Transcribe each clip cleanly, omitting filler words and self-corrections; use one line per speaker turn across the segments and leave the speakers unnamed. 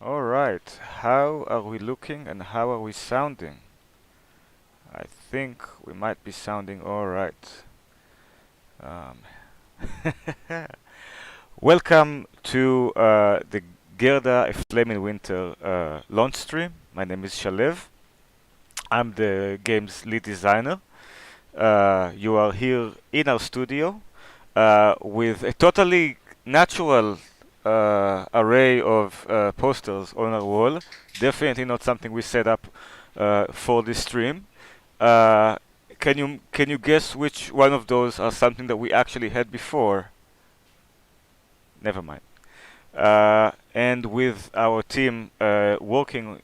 All right, how are we looking and how are we sounding? I think we might be sounding all right. Um, Welcome to the Gerda, A Flame in Winter launch stream. My name is Shalev. I'm the game's lead designer. You are here in our studio with a totally natural array of posters on our wall. Definitely not something we set up for this stream. Uh, can you guess which one of those are something that we actually had before? Never mind. And with our team working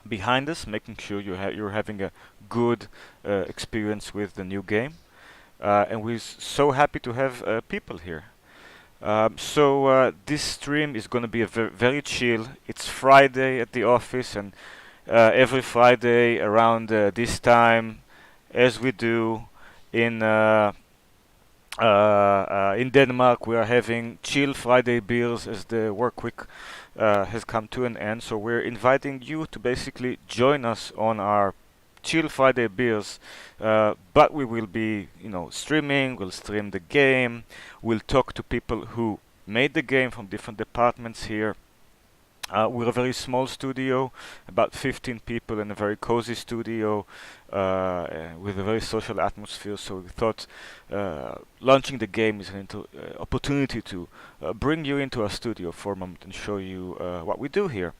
behind us, making sure you're having a good experience with the new game. And we're so happy to have people here. So this stream is going to be a very chill. It's Friday at the office, and every Friday around this time, as we do in in Denmark, we are having chill Friday beers as the work week has come to an end. So we're inviting you to basically join us on our chill Friday beers. But we will be, streaming. We'll stream the game. We'll talk to people who made the game from different departments here. We're a very small studio, about 15 people in a very cozy studio with a very social atmosphere. So we thought launching the game is an opportunity to bring you into our studio for a moment and show you what we do here.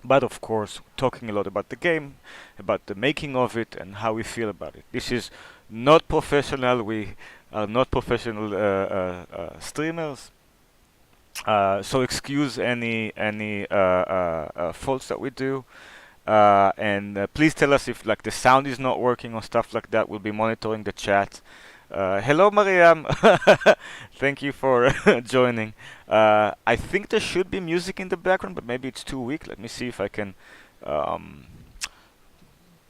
But of course, talking a lot about the game, about the making of it, and how we feel about it. This is not professional. We are not professional streamers. So excuse any faults that we do, and please tell us if like the sound is not working or stuff like that. We'll be monitoring the chat. Hello, Mariam. Thank you for joining. I think there should be music in the background, but maybe it's too weak. Let me see if I can um,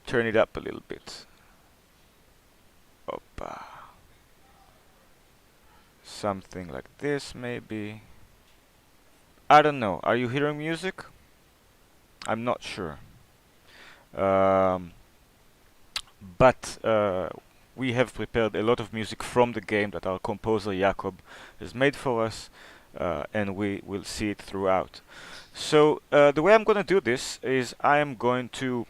turn it up a little bit. Opa. Something like this, maybe. I don't know. Are you hearing music? I'm not sure. Um, but we have prepared a lot of music from the game that our composer Jakob has made for us, and we will see it throughout. So the way I'm going to do this is I am going to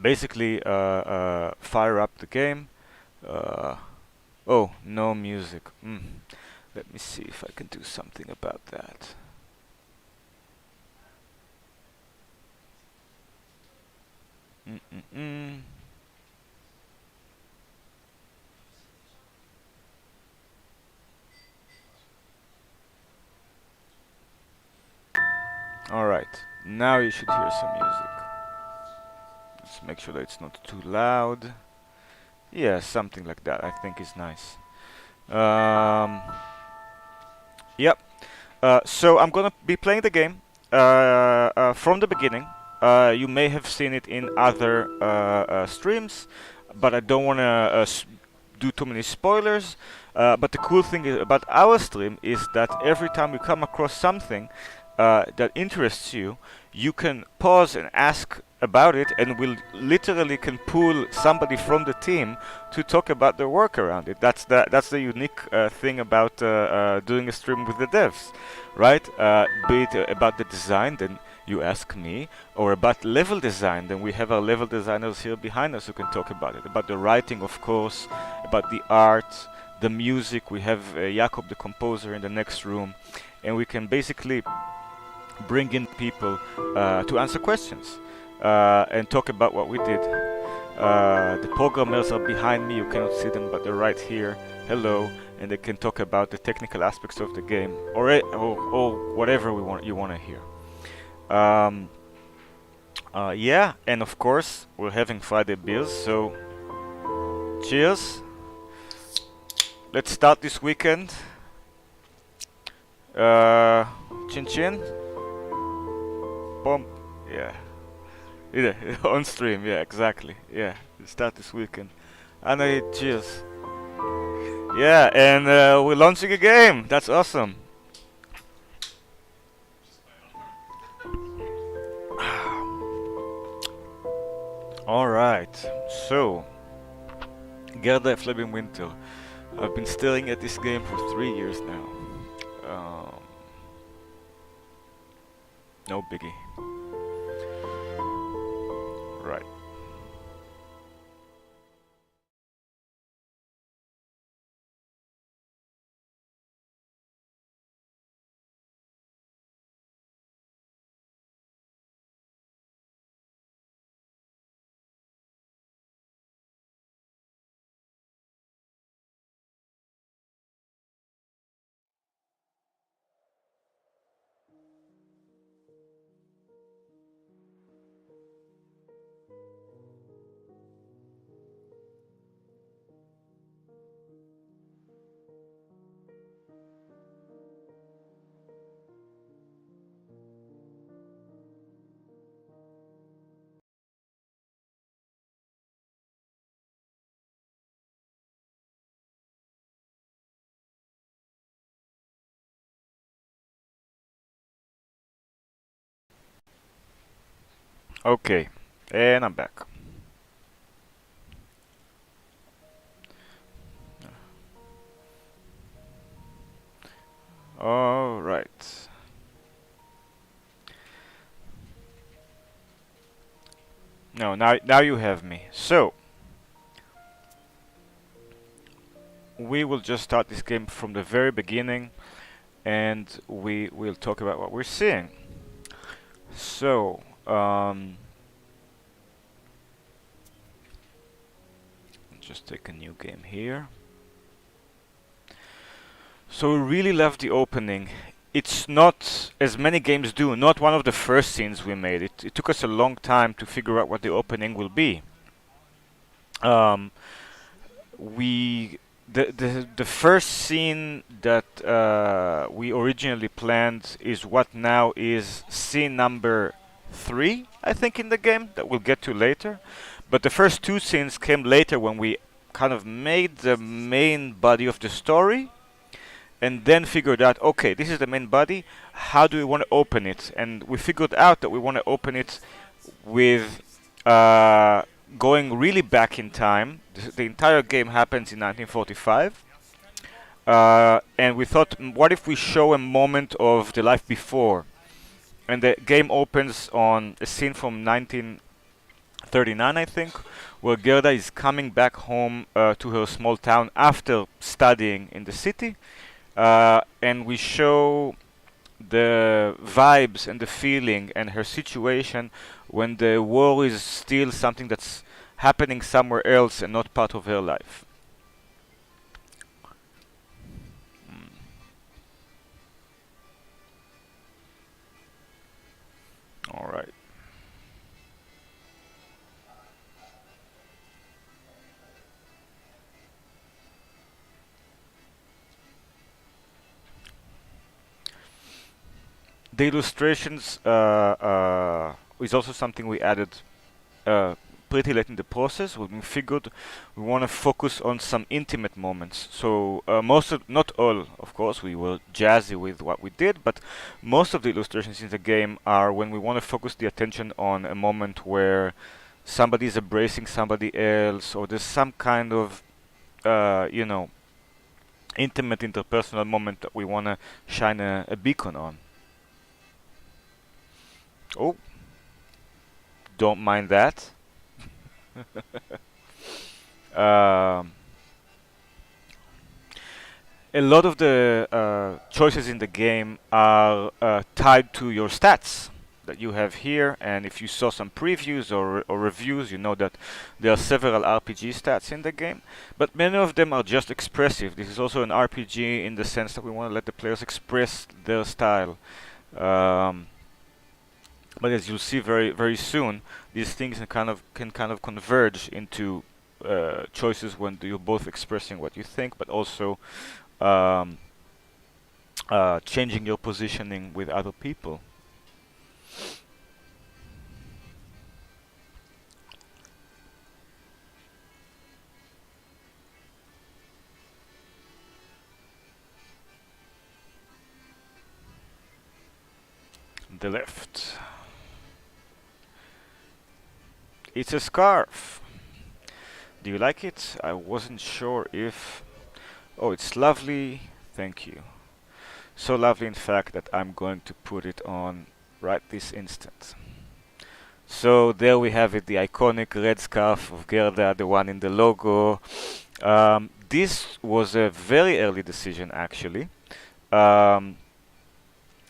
basically fire up the game. Uh, oh, no music. Let me see if I can do something about that. Mm-mm-mm. Alright, now you should hear some music. Let's make sure that it's not too loud. Yeah, something like that I think is nice. Um, yep. So I'm gonna be playing the game from the beginning. You may have seen it in other streams, but I don't want to do too many spoilers. But the cool thing about our stream is that every time you come across something that interests you, you can pause and ask about it, and we'll literally can pull somebody from the team to talk about their work around it. That's the unique thing about doing a stream with the devs, right? Be it about the design, then you ask me, or about level design, then we have our level designers here behind us who can talk about it. About the writing, of course, about the art, the music. We have Jakob, the composer, in the next room, and we can basically bring in people to answer questions and talk about what we did. The programmers are behind me. You cannot see them, but they're right here. Hello, and they can talk about the technical aspects of the game, or whatever you want to hear. Um, yeah, and of course we're having Friday beers, so cheers. Let's start this weekend. Chin chin. Boom. Yeah. Yeah, on stream. Yeah, exactly. Yeah, start this weekend. And cheers. Yeah, and we're launching a game. That's awesome. Alright, so Gerda Flipping Winter. I've been staring at this game for 3 years now. Um, no biggie. Right. Okay, and I'm back. Alright. No, now you have me. So, we will just start this game from the very beginning and we will talk about what we're seeing. So, just take a new game here. So we really love the opening. It's not, as many games do, not one of the first scenes we made. It took us a long time to figure out what the opening will be. Um, we the first scene that we originally planned is what now is scene number 3, I think, in the game that we'll get to later. But the first 2 scenes came later when we kind of made the main body of the story and then figured out, okay, this is the main body. How do we want to open it? And we figured out that we want to open it with going really back in time. The entire game happens in 1945. And we thought, what if we show a moment of the life before? And the game opens on a scene from 1939, I think, where Gerda is coming back home to her small town after studying in the city. And we show the vibes and the feeling and her situation when the war is still something that's happening somewhere else and not part of her life. Mm. All right. The illustrations is also something we added uh, pretty late in the process. When we figured we want to focus on some intimate moments. So most of, not all, of course, we were jazzy with what we did, but most of the illustrations in the game are when we want to focus the attention on a moment where somebody is embracing somebody else, or there's some kind of, you know, intimate interpersonal moment that we want to shine a beacon on. Oh, don't mind that. Um, a lot of the choices in the game are tied to your stats that you have here, and if you saw some previews or reviews, you know that there are several RPG stats in the game, but many of them are just expressive. This is also an RPG in the sense that we want to let the players express their style. Um, but as you'll see very soon, these things can kind of converge into choices when you're both expressing what you think, but also um, changing your positioning with other people. The left. It's a scarf. Do you like it? I wasn't sure if... Oh, it's lovely. Thank you. So lovely, in fact, that I'm going to put it on right this instant. So there we have it, the iconic red scarf of Gerda, the one in the logo. This was a very early decision, actually. Um,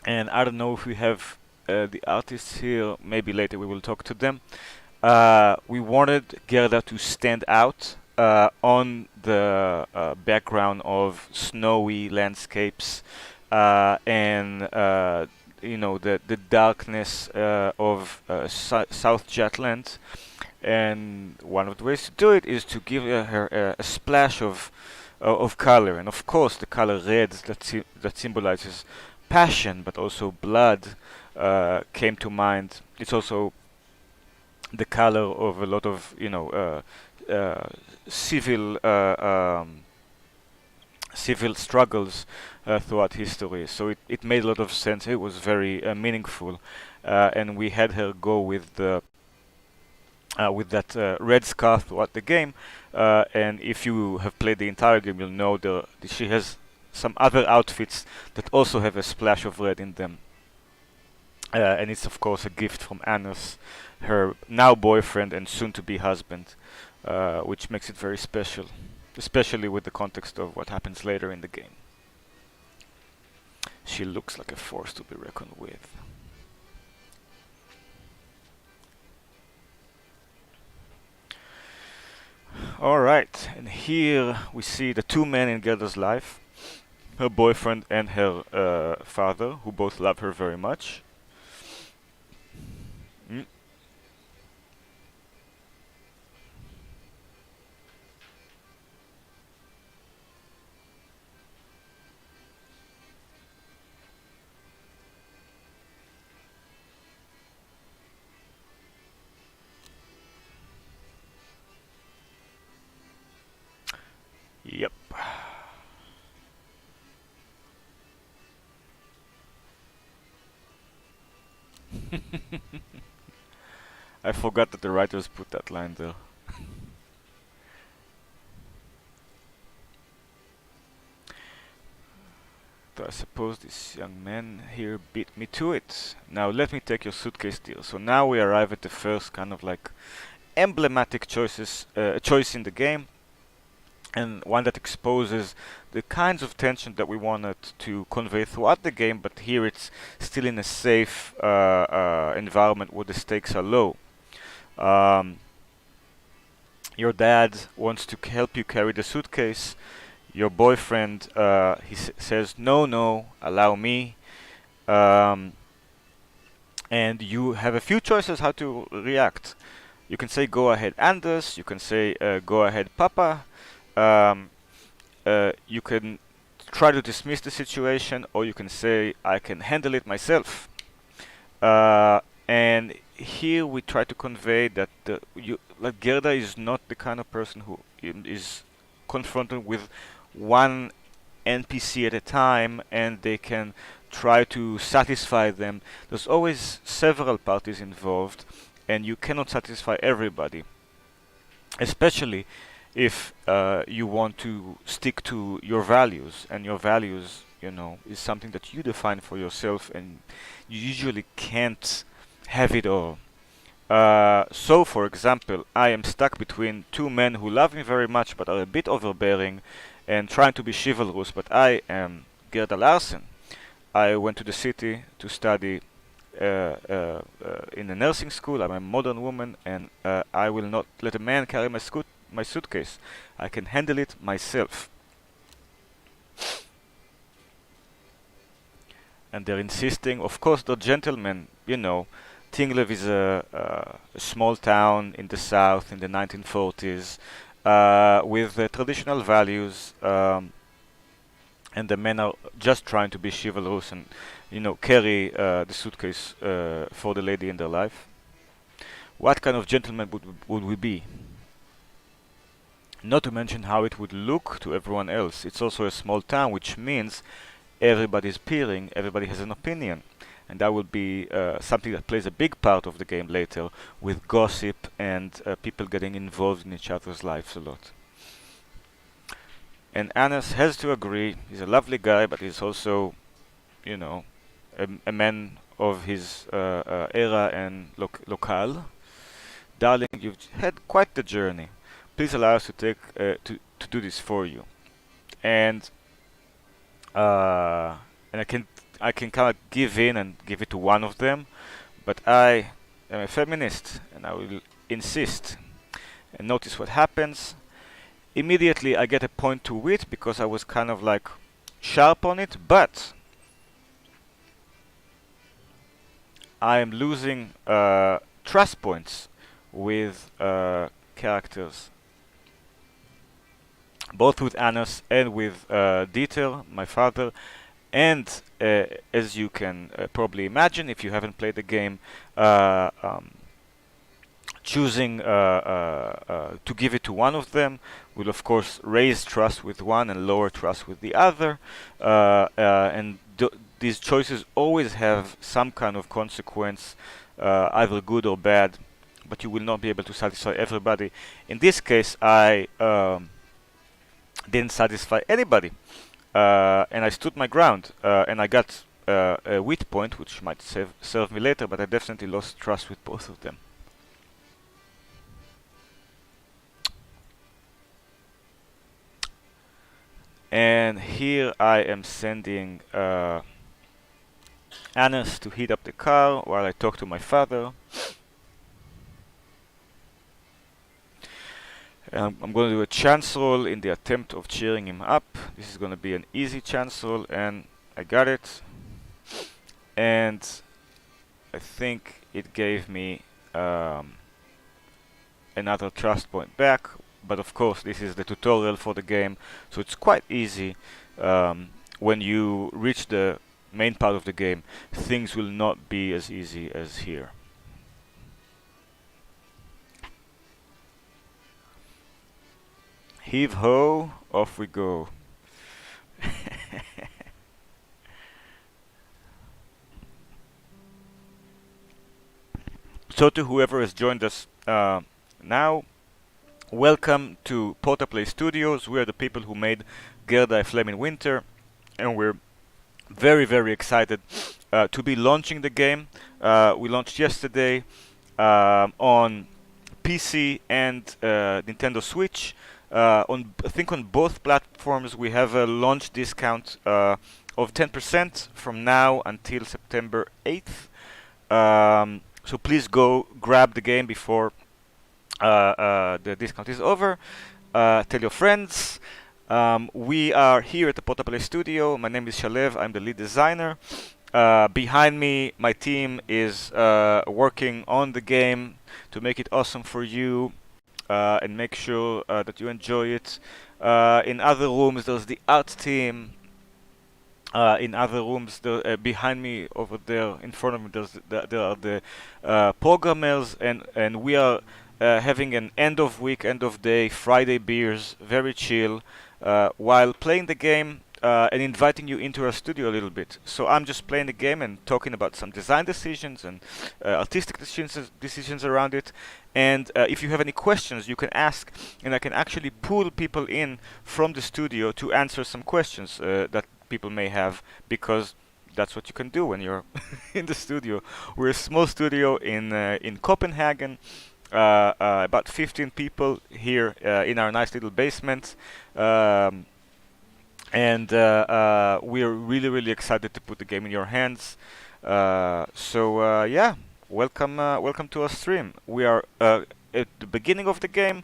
and I don't know if we have the artists here. Maybe later we will talk to them. We wanted Gerda to stand out on the background of snowy landscapes and the darkness of South Jutland. And one of the ways to do it is to give her a splash of color, and of course the color red that symbolizes passion, but also blood, came to mind. It's also the color of a lot of civil civil struggles throughout history. So it made a lot of sense. It was very meaningful, and we had her go with that red scarf throughout the game. And if you have played the entire game, you'll know she has some other outfits that also have a splash of red in them. And it's of course a gift from Anus, her now boyfriend and soon-to-be husband, which makes it very special, especially with the context of what happens later in the game. She looks like a force to be reckoned with. Alright, and here we see the two men in Gerda's life, her boyfriend and her father, who both love her very much. Mm. Yep. I forgot that the writers put that line there. So I suppose this young man here beat me to it. Now let me take your suitcase, dear. So now we arrive at the first kind of like emblematic choice in the game, and one that exposes the kinds of tension that we wanted to convey throughout the game, but here it's still in a safe environment where the stakes are low. Your dad wants to help you carry the suitcase. Your boyfriend, says, no, no, allow me. And you have a few choices how to react. You can say, go ahead, Anders. You can say, go ahead, Papa. You can try to dismiss the situation, or you can say, I can handle it myself. And here we try to convey that Gerda is not the kind of person who is confronted with one NPC at a time and they can try to satisfy them. There's always several parties involved and you cannot satisfy everybody, especially if you want to stick to your values, and your values, is something that you define for yourself, and you usually can't have it all. So, for example, I am stuck between two men who love me very much but are a bit overbearing and trying to be chivalrous, but I am Gerda Larsen. I went to the city to study in a nursing school. I'm a modern woman, and I will not let a man carry my suitcase. I can handle it myself. And they're insisting, of course, they're gentlemen, Tinglev is a small town in the south in the 1940s with traditional values, and the men are just trying to be chivalrous and, carry the suitcase for the lady in their life. What kind of gentlemen would we be? Not to mention how it would look to everyone else. It's also a small town, which means everybody's peering, everybody has an opinion. and that will be something that plays a big part of the game later, with gossip and people getting involved in each other's lives a lot. And Anas has to agree. He's a lovely guy, but he's also, you know, a man of his era and locale. Darling, you've had quite the journey. Please allow us to take to do this for you. And and I can kind of give in and give it to one of them, but I am a feminist, and I will insist. And notice what happens. Immediately, I get a point to wit because I was kind of like sharp on it, but I am losing trust points with characters, both with Anas and with Dieter, my father. And as you can probably imagine, if you haven't played the game, choosing to give it to one of them will of course raise trust with one and lower trust with the other, and these choices always have some kind of consequence, either good or bad, but you will not be able to satisfy everybody. In this case, I didn't satisfy anybody, and I stood my ground, and I got a wit point, which might serve me later, but I definitely lost trust with both of them. And here I am sending Anas to heat up the car while I talk to my father. I'm going to do a chance roll in the attempt of cheering him up. This is going to be an easy chance roll, and I got it. And I think it gave me another trust point back. But of course, this is the tutorial for the game, so it's quite easy. When you reach the main part of the game, things will not be as easy as here. Heave ho, off we go. So to whoever has joined us now, welcome to Portaplay Studios. We are the people who made Gerda, A Flame in Winter, and we're very, very excited to be launching the game. We launched yesterday on PC and Nintendo Switch. I think on both platforms we have a launch discount of 10% from now until September 8th. So please go grab the game before the discount is over. Tell your friends. We are here at the Portaplay Studio. My name is Shalev. I'm the lead designer. Behind me, my team is working on the game to make it awesome for you and make sure that you enjoy it. In other rooms, there's the art team. In other rooms, behind me, over there, in front of me, there are the programmers, and we are having an end of week, end of day, Friday beers, very chill, while playing the game and inviting you into our studio a little bit. So I'm just playing the game and talking about some design decisions and artistic decisions around it. And if you have any questions, you can ask, and I can actually pull people in from the studio to answer some questions that people may have, because that's what you can do when you're in the studio. We're a small studio in Copenhagen. About 15 people here in our nice little basement, and we're really, really excited to put the game in your hands. So yeah, welcome to our stream. We are at the beginning of the game,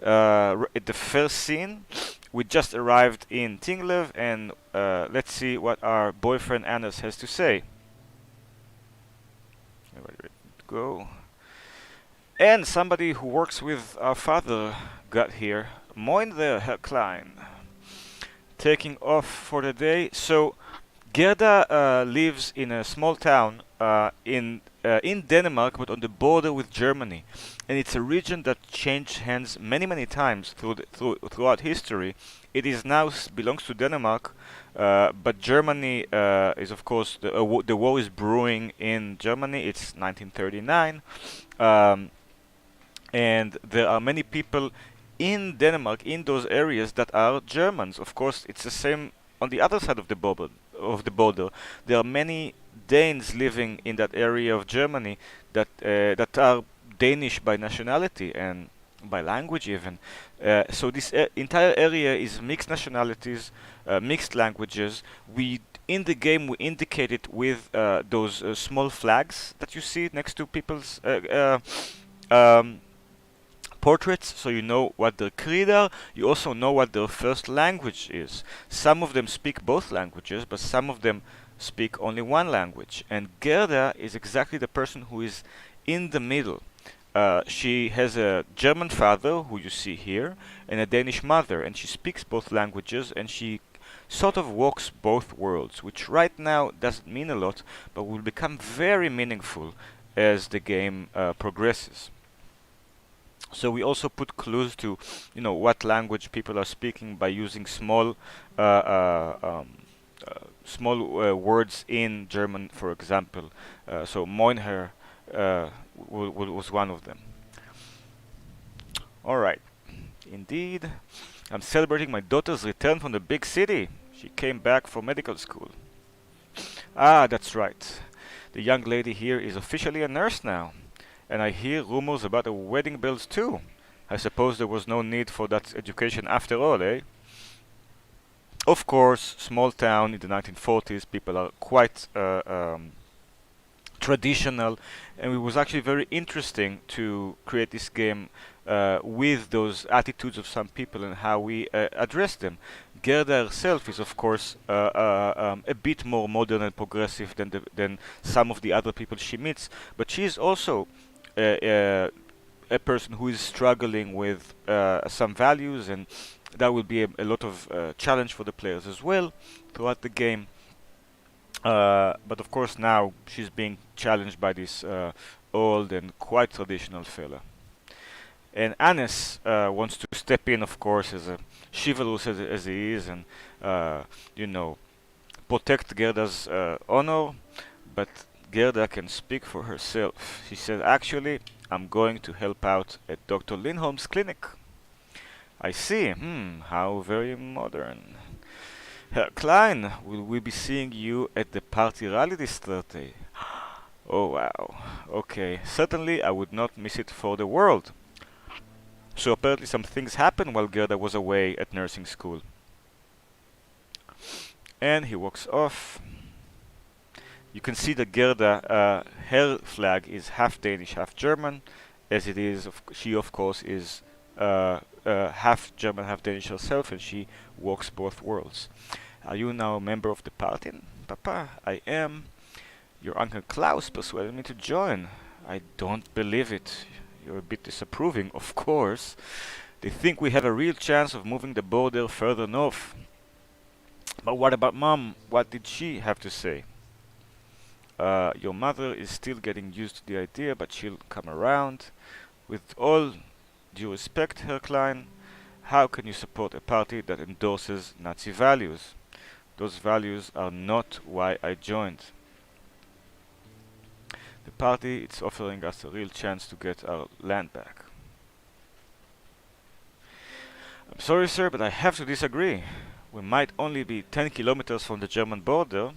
at the first scene. We just arrived in Tinglev, and let's see what our boyfriend Anas has to say. Ready to go. And somebody who works with our father got here. Moin there, Herr Klein. Taking off for the day. So Gerda lives in a small town in Denmark, but on the border with Germany, and it's a region that changed hands many times throughout history. It is now belongs to Denmark, but Germany is of course the war is brewing in Germany. It's 1939. Um, and there are many people in Denmark in those areas that are Germans. Of course, it's the same on the other side of the border. There are many Danes living in that area of Germany that are Danish by nationality and by language even. So this entire area is mixed nationalities, mixed languages. We in the game we indicate it with those small flags that you see next to people's um, portraits, so you know what their creed are. You also know what their first language is. Some of them speak both languages, but some of them speak only one language. And Gerda is exactly the person who is in the middle. She has a German father, who you see here, and a Danish mother, and she speaks both languages, and she sort of walks both worlds, which right now doesn't mean a lot, but will become very meaningful as the game progresses. So we also put clues to, what language people are speaking by using uh, uh, um, words in German, for example. So Moinher was one of them. All right, indeed, I'm celebrating my daughter's return from the big city. She came back from medical school. Ah, that's right. The young lady here is officially a nurse now. And I hear rumors about the wedding bells too. I suppose there was no need for that education after all, eh? Of course, small town in the 1940s, people are quite traditional, and it was actually very interesting to create this game with those attitudes of some people and how we address them. Gerda herself is, of course, a bit more modern and progressive than some of the other people she meets, but she is also a person who is struggling with some values, and that will be a lot of challenge for the players as well throughout the game. But of course now she's being challenged by this old and quite traditional fella. And Anis wants to step in, of course, as a chivalrous as he is, and you know, protect Gerda's honor. But Gerda can speak for herself. She said, "Actually, I'm going to help out at Dr. Lindholm's clinic." I see. How very modern. Herr Klein, will we be seeing you at the party rally this Thursday? Oh wow. Okay, certainly I would not miss it for the world. So apparently some things happened while Gerda was away at nursing school. And he walks off. You can see that Gerda, her flag is half Danish, half German, as it is. She, of course, is half German, half Danish herself, and she walks both worlds. Are you now a member of the party? Papa, I am. Your Uncle Klaus persuaded me to join. I don't believe it. You're a bit disapproving, of course. They think we have a real chance of moving the border further north. But what about Mom? What did she have to say? Your mother is still getting used to the idea, but she'll come around. With all due respect, Herr Klein, how can you support a party that endorses Nazi values? Those values are not why I joined. The party is offering us a real chance to get our land back. I'm sorry, sir, but I have to disagree. We might only be 10 kilometers from the German border,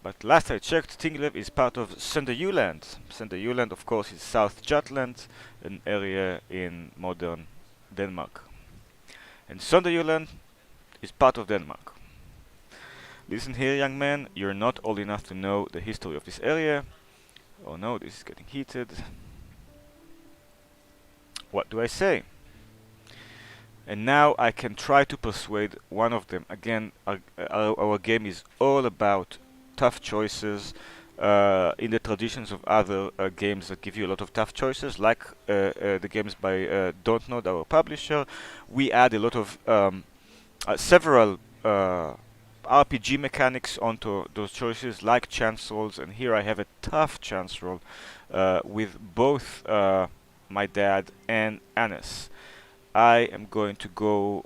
but last I checked, Tinglev is part of Sønderjylland. Sønderjylland, of course, is South Jutland, an area in modern Denmark. And Sønderjylland is part of Denmark. Listen here, young man, you're not old enough to know the history of this area. Oh no, this is getting heated. What do I say? And now I can try to persuade one of them. Again, our game is all about tough choices in the traditions of other games that give you a lot of tough choices, like the games by Dontnod, our publisher. We add a lot of several RPG mechanics onto those choices, like chance rolls. And here I have a tough chance roll with both my dad and Anis. I am going to go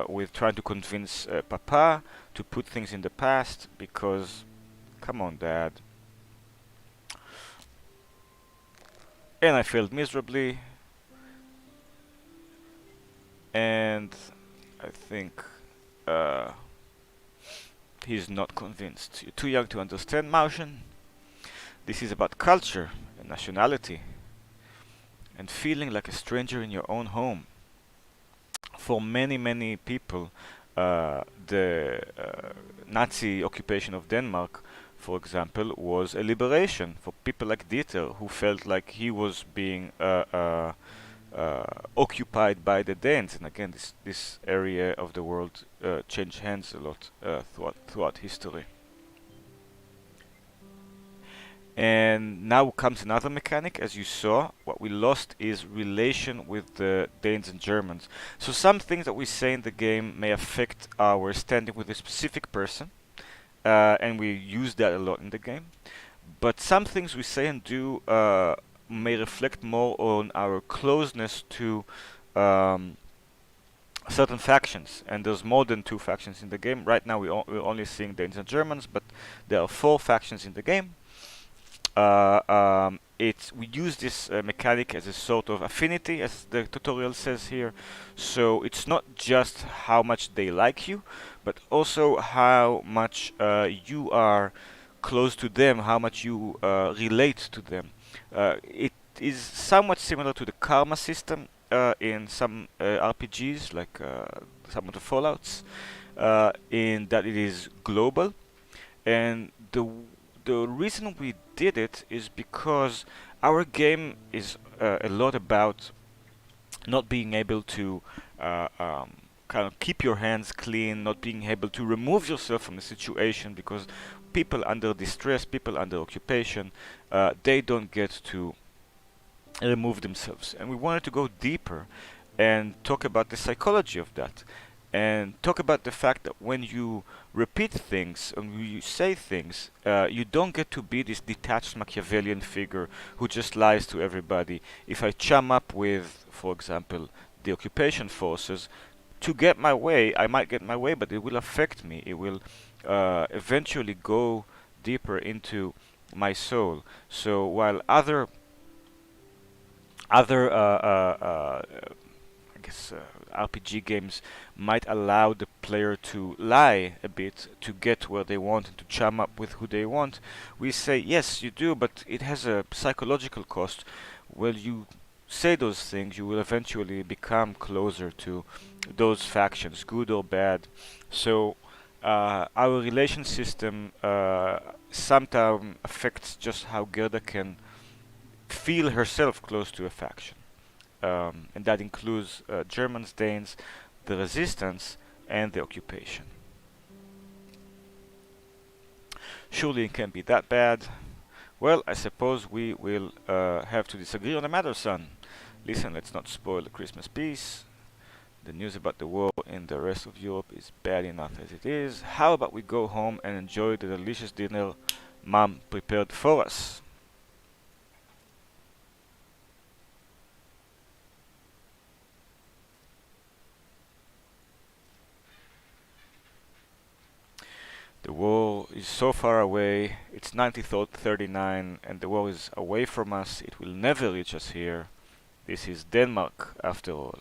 with trying to convince Papa to put things in the past because, come on, Dad. And I failed miserably. And I think he's not convinced. You're too young to understand, Mauschen. This is about culture and nationality and feeling like a stranger in your own home. For many, many people, the Nazi occupation of Denmark, for example, was a liberation for people like Dieter, who felt like he was being occupied by the Danes. And again, this area of the world changed hands a lot throughout history. And now comes another mechanic. As you saw, what we lost is relation with the Danes and Germans. So some things that we say in the game may affect our standing with a specific person, and we use that a lot in the game. But some things we say and do may reflect more on our closeness to certain factions. And there's more than 2 factions in the game. Right now we're only seeing Danes and Germans, but there are 4 factions in the game. We use this mechanic as a sort of affinity, as the tutorial says here. So it's not just how much they like you, but also how much you are close to them, how much you relate to them. It is somewhat similar to the karma system in some RPGs, like some of the Fallouts, in that it is global. And the reason we did it is because our game is a lot about not being able to kind of keep your hands clean, not being able to remove yourself from the situation, because people under distress, people under occupation, they don't get to remove themselves. And we wanted to go deeper and talk about the psychology of that, and talk about the fact that when you repeat things and when you say things, you don't get to be this detached Machiavellian figure who just lies to everybody. If I chum up with, for example, the occupation forces to get my way, I might get my way, but it will affect me. It will eventually go deeper into my soul. So while other I guess RPG games might allow the player to lie a bit to get where they want and to chum up with who they want, we say yes, you do, but it has a psychological cost. When you say those things, you will eventually become closer to those factions, good or bad. So our relation system sometimes affects just how Gerda can feel herself close to a faction. And that includes Germans, Danes, the resistance, and the occupation. Surely it can't be that bad. Well, I suppose we will have to disagree on the matter, son. Listen, let's not spoil the Christmas peace. The news about the war in the rest of Europe is bad enough as it is. How about we go home and enjoy the delicious dinner Mom prepared for us? The war is so far away. It's 1939 and the war is away from us. It will never reach us here. This is Denmark, after all.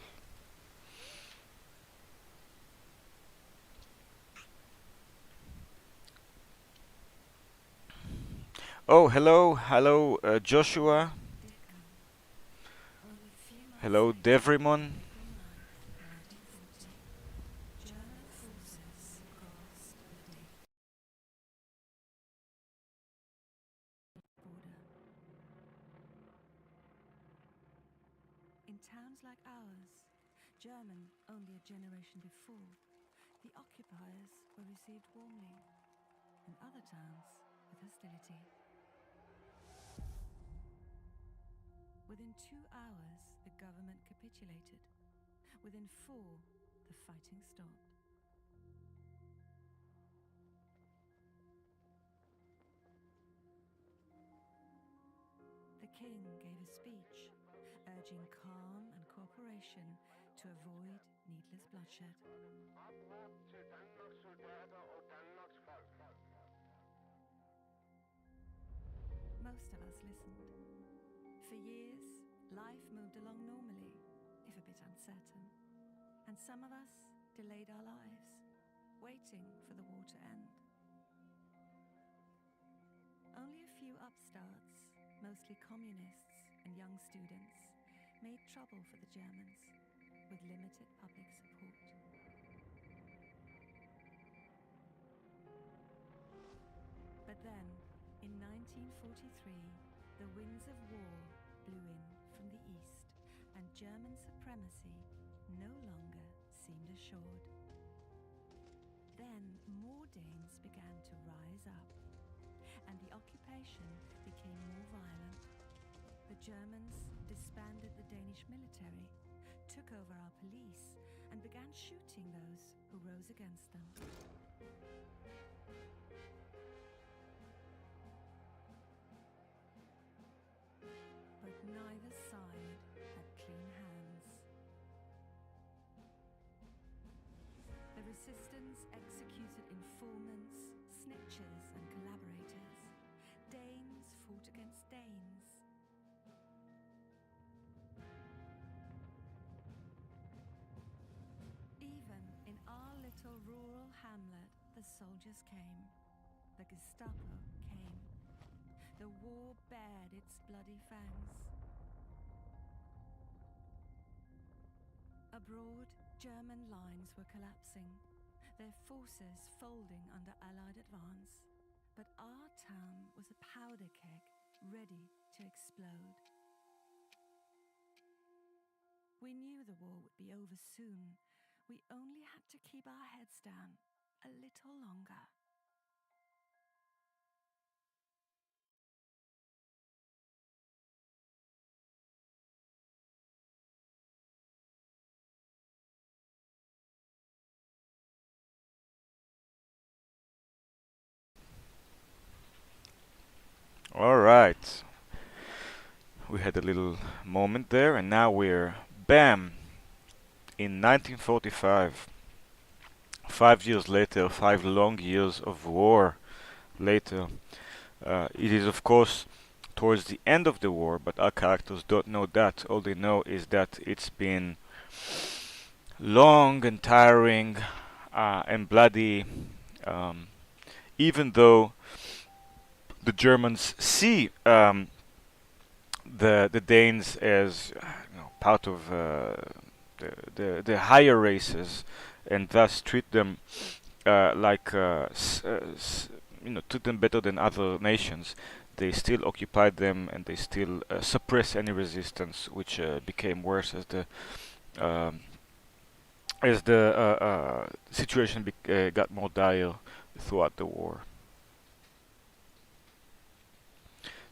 Oh, hello, Joshua. Hello, Devrimon.
In towns like ours, German only a generation before, the occupiers were received warmly, and other towns with hostility. Within 2 hours, the government capitulated. Within 4, the fighting stopped. king gave a speech urging calm and cooperation to avoid needless bloodshed. Most of us listened. For years, life moved along normally, if a bit uncertain, and some of us delayed our lives, waiting for the war to end. Only a few upstarts, mostly communists and young students, made trouble for the Germans, with limited public support. But then, in 1943, the winds of war blew in from the east, and German supremacy no longer seemed assured. Then more Danes began to rise up, and the occupation became more violent. The Germans disbanded the Danish military, took over our police, and began shooting those who rose against them. But neither side had clean hands. The resistance executed informants, snitchers, and collaborators. Danes fought against Danes. Even in our little rural hamlet, the soldiers came. The Gestapo came. The war bared its bloody fangs. Abroad, German lines were collapsing, their forces folding under Allied advance. But our town was a powder keg, ready to explode. We knew the war would be over soon. We only had to keep our heads down a little longer.
All right. We had a little moment there, and now we're bam in 1945. 5 years later, 5 long years of war later. It is, of course, towards the end of the war, but our characters don't know that. All they know is that it's been long and tiring and bloody, even though the Germans see the Danes as part of the higher races, and thus treat them treat them better than other nations. They still occupied them, and they still suppress any resistance, which became worse as the situation got more dire throughout the war.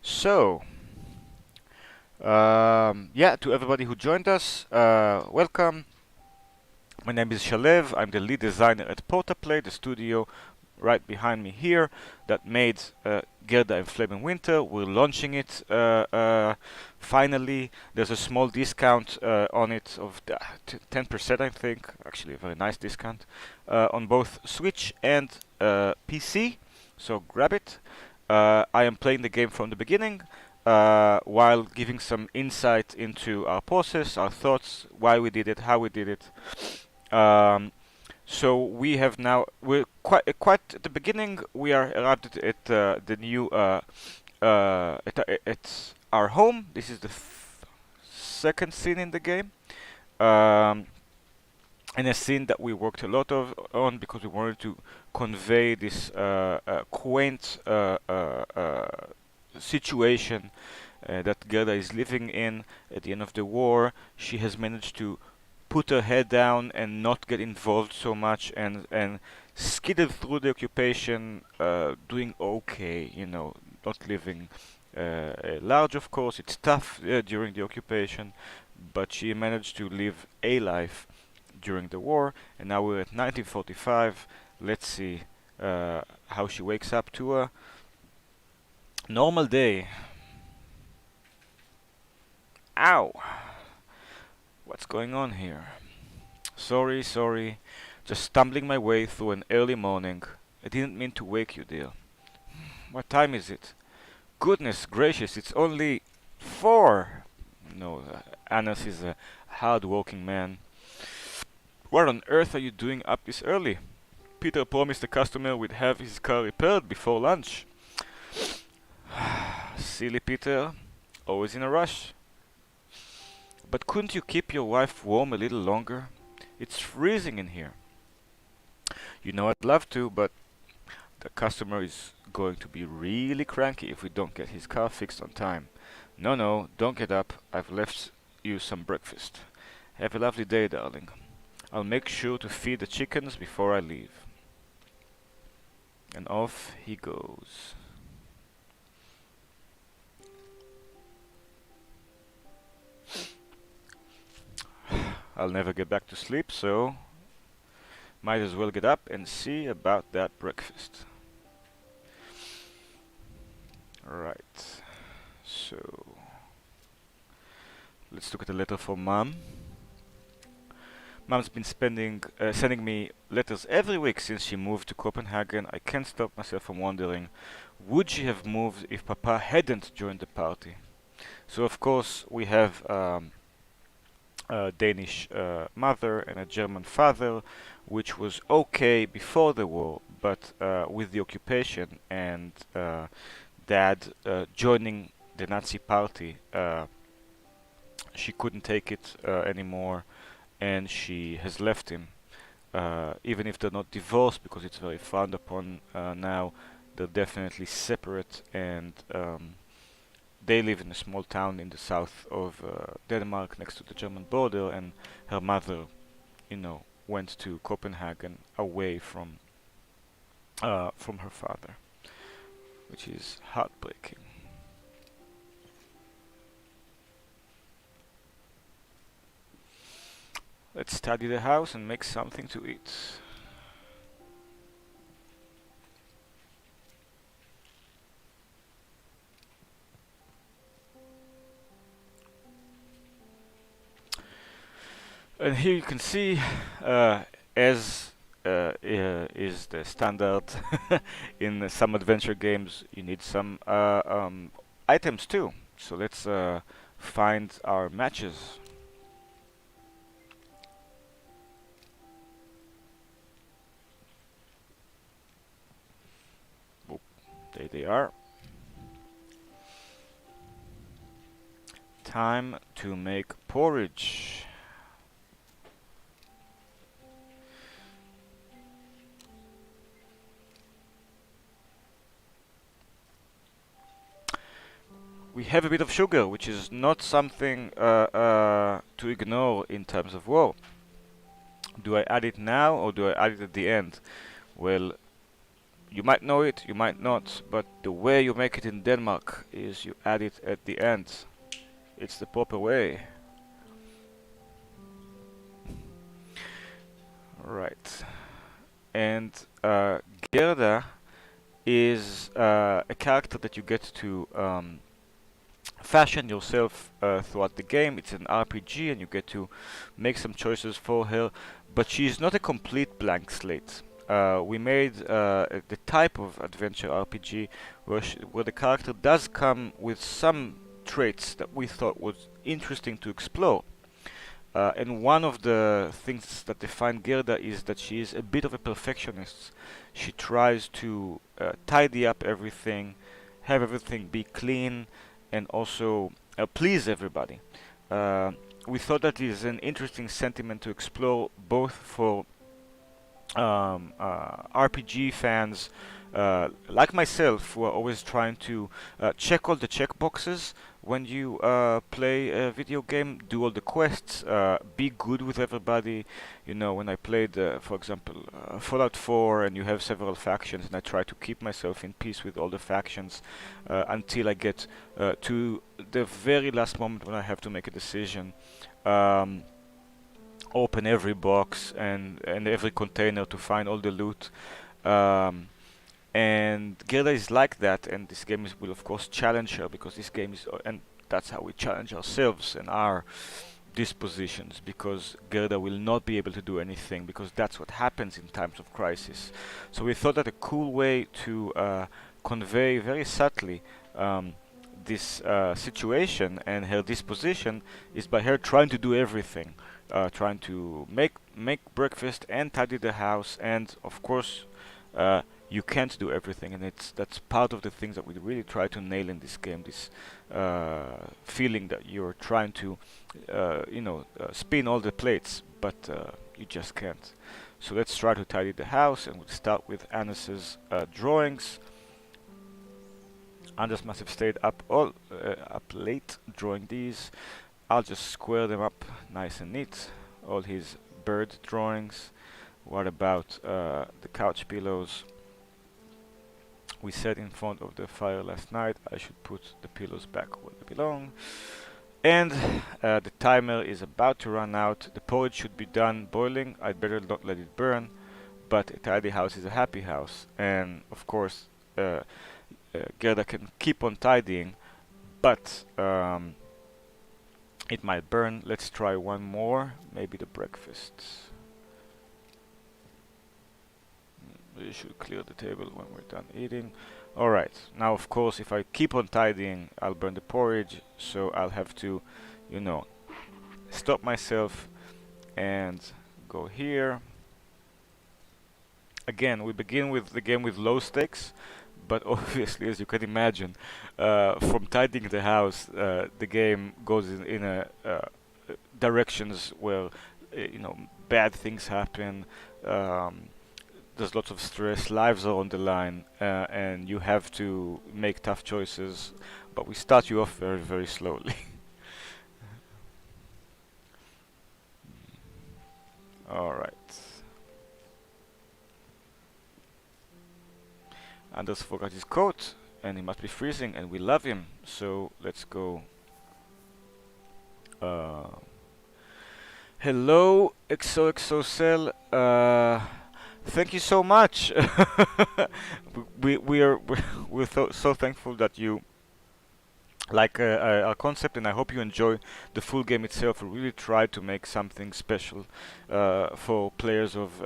So, yeah, to everybody who joined us, welcome. My name is Shalev. I'm the lead designer at Portaplay, the studio right behind me here that made Gerda and Flame in Winter. We're launching it finally. There's a small discount on it of 10%, I think. Actually, a very nice discount on both Switch and PC. So grab it. I am playing the game from the beginning while giving some insight into our process, our thoughts, why we did it, how we did it. So we have now, we're quite at the beginning. We are arrived at the new at our home. This is the second scene in the game, and a scene that we worked a lot on because we wanted to convey this quaint situation that Gerda is living in at the end of the war. She has managed to put her head down and not get involved so much, and skidded through the occupation, doing okay, not living large, of course. It's tough during the occupation, but she managed to live a life during the war, and now we're at 1945. Let's see how she wakes up to a normal day. Ow! What's going on here? Sorry. Just stumbling my way through an early morning. I didn't mean to wake you, dear. What time is it? Goodness gracious, it's only 4! No, Anas is a hard-working man. What on earth are you doing up this early? Peter promised the customer would have his car repaired before lunch. Silly Peter, always in a rush. But couldn't you keep your wife warm a little longer? It's freezing in here. You know I'd love to, but the customer is going to be really cranky if we don't get his car fixed on time. No, don't get up. I've left you some breakfast. Have a lovely day, darling. I'll make sure to feed the chickens before I leave. And off he goes. I'll never get back to sleep, so might as well get up and see about that breakfast. Right. So let's look at the letter from Mom. Mom's been sending me letters every week since she moved to Copenhagen. I can't stop myself from wondering, would she have moved if Papa hadn't joined the party? So of course we have a Danish mother and a German father, which was okay before the war, but with the occupation and Dad joining the Nazi party, she couldn't take it anymore, and she has left him. Even if they're not divorced, because it's very frowned upon now, they're definitely separate, and they live in a small town in the south of Denmark, next to the German border, and her mother, went to Copenhagen away from her father, which is heartbreaking. Let's tidy the house and make something to eat. And here you can see, as is the standard in some adventure games, you need some items too. So let's find our matches. There they are. Time to make porridge. We have a bit of sugar, which is not something to ignore in terms of war. Do I add it now or do I add it at the end? Well, you might know it, you might not, but the way you make it in Denmark is you add it at the end. It's the proper way. Right. And Gerda is a character that you get to fashion yourself throughout the game. It's an RPG and you get to make some choices for her, but she's not a complete blank slate. We made the type of adventure RPG where the character does come with some traits that we thought was interesting to explore. And one of the things that define Gerda is that she is a bit of a perfectionist. She tries to tidy up everything, have everything be clean, and also please everybody. We thought that is an interesting sentiment to explore, both for RPG fans like myself, who are always trying to check all the checkboxes when you play a video game, do all the quests, be good with everybody. When I played, for example, Fallout 4, and you have several factions, and I try to keep myself in peace with all the factions until I get to the very last moment when I have to make a decision. Open every box and every container to find all the loot. And Gerda is like that, and this game will of course challenge her, because this game is and that's how we challenge ourselves and our dispositions, because Gerda will not be able to do anything, because that's what happens in times of crisis. So we thought that a cool way to convey very subtly this situation and her disposition is by her trying to do everything, trying to make breakfast and tidy the house, and of course uh, you can't do everything, and that's part of the things that we really try to nail in this game. This feeling that you're trying to, spin all the plates, but you just can't. So let's try to tidy the house, and we'll start with Anna's drawings. Anders must have stayed up late drawing these. I'll just square them up nice and neat. All his bird drawings. What about the couch pillows? We sat in front of the fire last night. I should put the pillows back where they belong. And the timer is about to run out. The porridge should be done boiling. I'd better not let it burn. But a tidy house is a happy house. And of course, Gerda can keep on tidying, but it might burn. Let's try one more. Maybe the breakfast. We should clear the table when we're done eating. Alright, now of course if I keep on tidying I'll burn the porridge, so I'll have to, stop myself and go here. Again, we begin with the game with low stakes, but obviously, as you can imagine, from tidying the house, the game goes in directions where, bad things happen. There's lots of stress, lives are on the line, and you have to make tough choices, but we start you off very, very slowly. Alright. Anders forgot his coat, and he must be freezing, and we love him, so let's go. Hello, XOXOCell. Thank you so much. we're so thankful that you like our concept, and I hope you enjoy the full game itself. We really tried to make something special for players of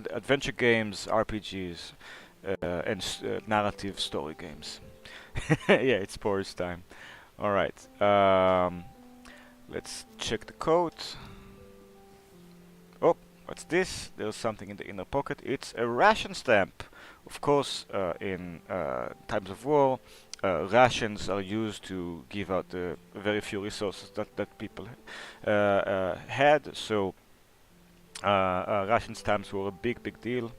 adventure games, RPGs, and narrative story games. Yeah, it's porridge time. All right. Let's check the code. Oh, what's this? There's something in the inner pocket. It's a ration stamp. Of course, in times of war, rations are used to give out the very few resources that people had. So ration stamps were a big deal.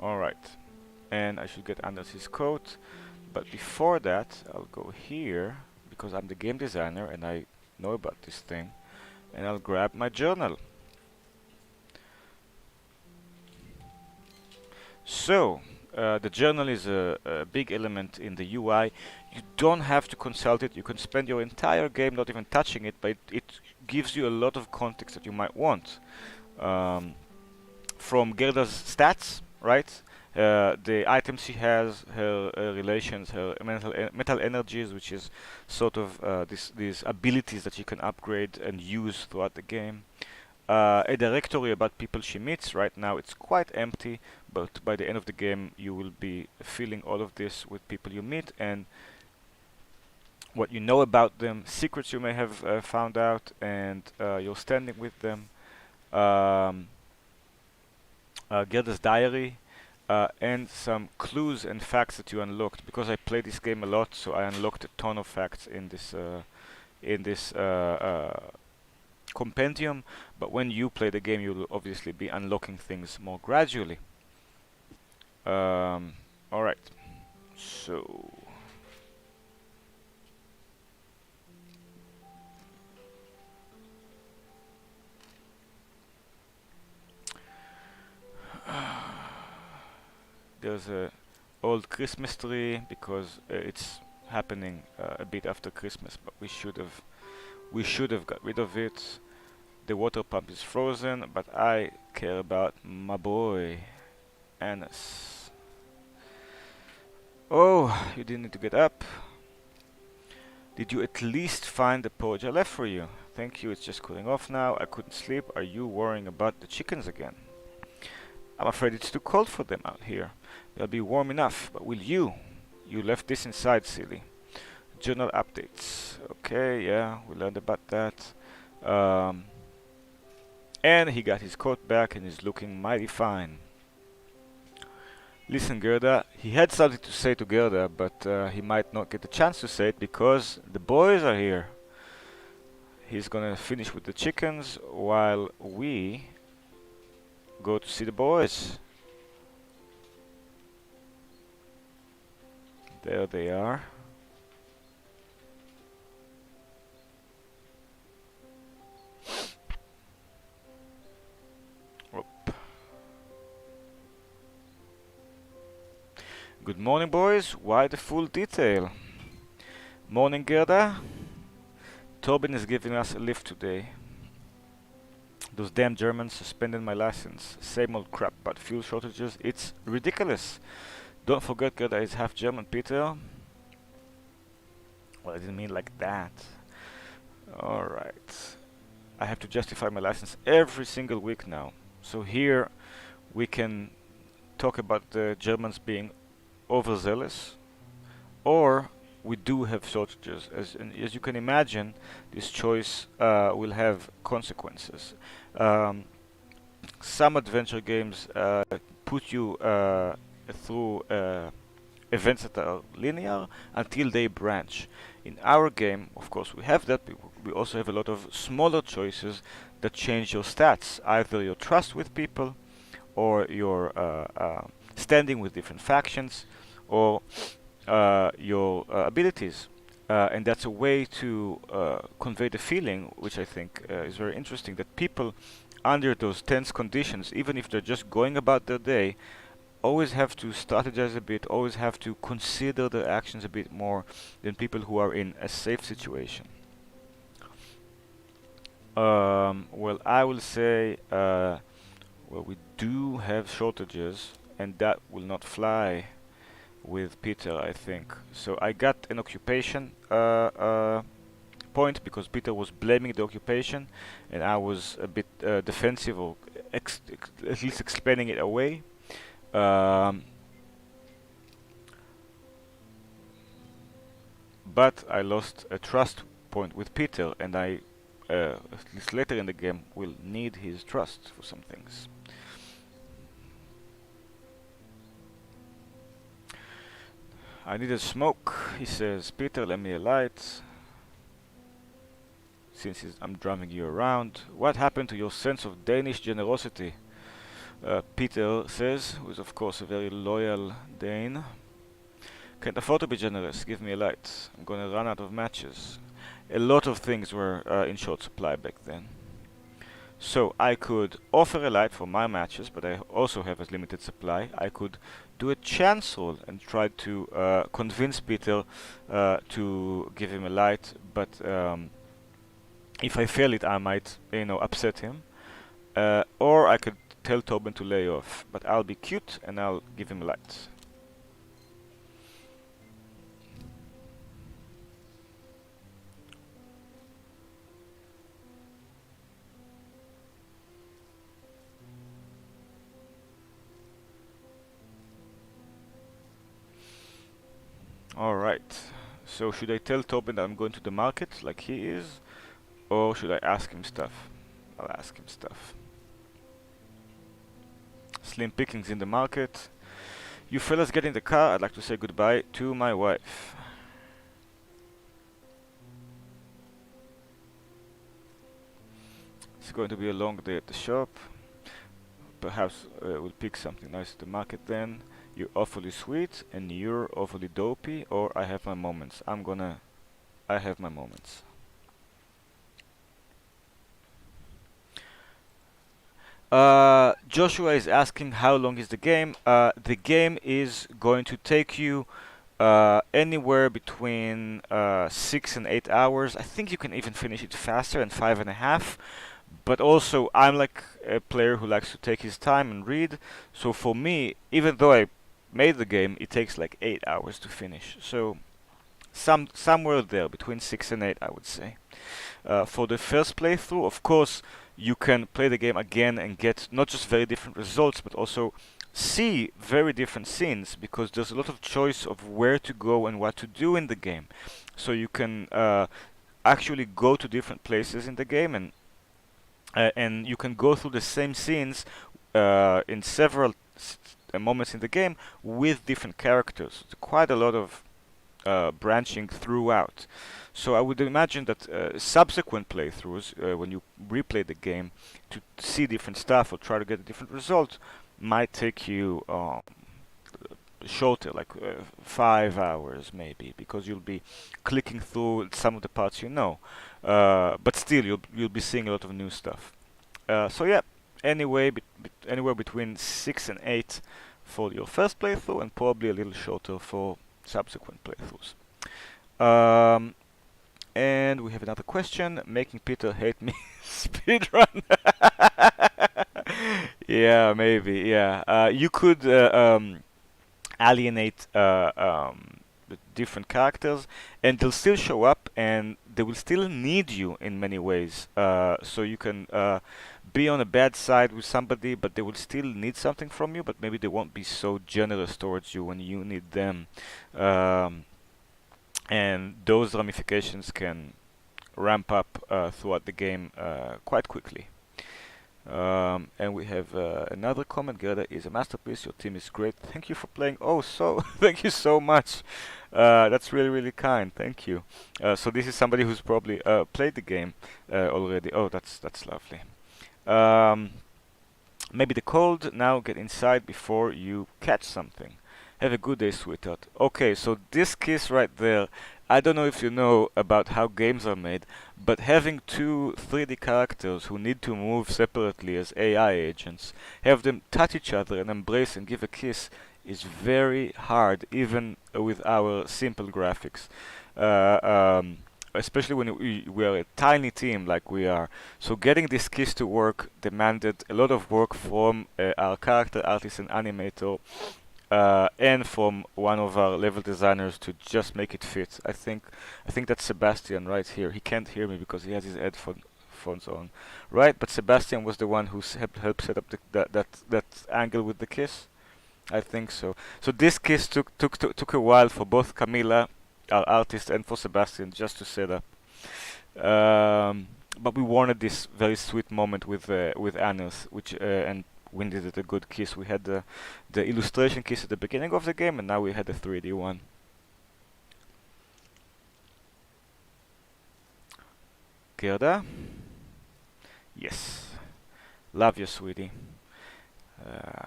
Alright. And I should get Anders' coat. But before that, I'll go here, because I'm the game designer and I know about this thing, and I'll grab my journal. So, the journal is a big element in the UI. You don't have to consult it. You can spend your entire game not even touching it, but it gives you a lot of context that you might want. From Gerda's stats, right? The items she has, her relations, her mental energies, which is sort of these abilities that she can upgrade and use throughout the game. A directory about people she meets. Right now it's quite empty, but by the end of the game you will be filling all of this with people you meet and what you know about them, secrets you may have found out, and your standing with them. Gerda's diary, and some clues and facts that you unlocked. Because I play this game a lot, so I unlocked a ton of facts in this compendium. But when you play the game, you'll obviously be unlocking things more gradually. All right, so. There's a old Christmas tree because it's happening a bit after Christmas, but we should have got rid of it. The water pump is frozen, but I care about my boy Anus. Oh, you didn't need to get up. Did you at least find the porridge I left for you? Thank you, it's just cooling off now. I couldn't sleep. Are you worrying about the chickens again? I'm afraid it's too cold for them out here. They'll be warm enough, but will you? You left this inside, silly. Journal updates. Okay, yeah, we learned about that. Um, and he got his coat back and is looking mighty fine. Listen, Gerda, he had something to say to Gerda, but he might not get the chance to say it because the boys are here. He's gonna finish with the chickens while we go to see the boys. There they are. Oop. Good morning, boys. Why the full detail? Morning, Gerda. Tobin is giving us a lift today. Those damn Germans suspended my license. Same old crap about fuel shortages. It's ridiculous. Don't forget, Gerda is half German, Peter. Well, I didn't mean like that. Alright. I have to justify my license every single week now. So here we can talk about the Germans being overzealous, or we do have shortages. As you can imagine, this choice will have consequences. Some adventure games put you through events that are linear until they branch. In our game, of course, we have that. We also have a lot of smaller choices that change your stats, either your trust with people, or your standing with different factions, or your abilities. And that's a way to convey the feeling, which I think is very interesting, that people under those tense conditions, even if they're just going about their day, always have to strategize a bit, always have to consider their actions a bit more than people who are in a safe situation. Well, I will say, well, we do have shortages, and that will not fly with Peter, I think. So I got an occupation point because Peter was blaming the occupation, and I was a bit defensive, or at least explaining it away. But I lost a trust point with Peter, and I, at least later in the game, will need his trust for some things. I need a smoke, he says. Peter, lend me a light. Since I'm driving you around. What happened to your sense of Danish generosity? Peter says, who is of course a very loyal Dane. Can't afford to be generous, give me a light. I'm gonna run out of matches. A lot of things were in short supply back then. So I could offer a light for my matches, but I also have a limited supply. I could do a chance roll and try to convince Peter to give him a light, but if I fail it, I might, upset him. Or I could tell Tobin to lay off, but I'll be cute and I'll give him a light. Alright, so should I tell Tobin that I'm going to the market like he is? Or should I ask him stuff? I'll ask him stuff. Slim pickings in the market. You fellas get in the car, I'd like to say goodbye to my wife. It's going to be a long day at the shop. Perhaps we'll pick something nice at the market then. You're awfully sweet and you're awfully dopey, or I have my moments. I have my moments. Joshua is asking how long is the game. The game is going to take you anywhere between 6 and 8 hours. I think you can even finish it faster, in 5.5. But also, I'm like a player who likes to take his time and read. So for me, even though I made the game, it takes like 8 hours to finish. So somewhere there between 6 and 8, I would say. For the first playthrough, of course, you can play the game again and get not just very different results, but also see very different scenes, because there's a lot of choice of where to go and what to do in the game. So you can actually go to different places in the game, and you can go through the same scenes in several moments in the game with different characters. It's quite a lot of branching throughout. So I would imagine that subsequent playthroughs, when you replay the game to see different stuff or try to get a different result, might take you shorter, like 5 hours maybe, because you'll be clicking through some of the parts you know. But still, you'll be seeing a lot of new stuff. So yeah, anyway, anywhere between 6 and 8 for your first playthrough, and probably a little shorter for subsequent playthroughs. And we have another question. Making Peter hate me speedrun. Yeah, maybe. Yeah, you could alienate the different characters, and they'll still show up, and they will still need you in many ways. So you can be on a bad side with somebody, but they will still need something from you, but maybe they won't be so generous towards you when you need them. And those ramifications can ramp up throughout the game quite quickly. And we have another comment. Gerda is a masterpiece. Your team is great. Thank you for playing. Oh, so thank you so much. That's really, really kind. Thank you. So this is somebody who's probably played the game already. Oh, that's lovely. Maybe the cold. Now get inside before you catch something. Have a good day, sweetheart. Okay, so this kiss right there, I don't know if you know about how games are made, but having two 3D characters who need to move separately as AI agents, have them touch each other and embrace and give a kiss is very hard, even with our simple graphics. Especially when we are a tiny team like we are. So getting this kiss to work demanded a lot of work from our character artist and animator, and from one of our level designers to just make it fit. I think that's Sebastian right here. He can't hear me because he has his headphones on, right? But Sebastian was the one who helped set up that angle with the kiss. I think so. So this kiss took a while for both Camila, our artist, and for Sebastian just to set up. But we wanted this very sweet moment with Anis, which and we needed a good kiss. We had the illustration kiss at the beginning of the game, and now we had the 3D one. Gerda? Yes. Love you, sweetie.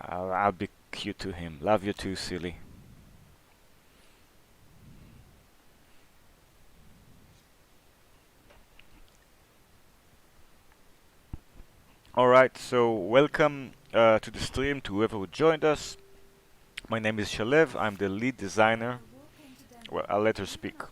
I'll be cute to him. Love you too, silly. Alright, so welcome to the stream to whoever who joined us. My name is Shalev, I'm the lead designer. Well, I'll let her speak.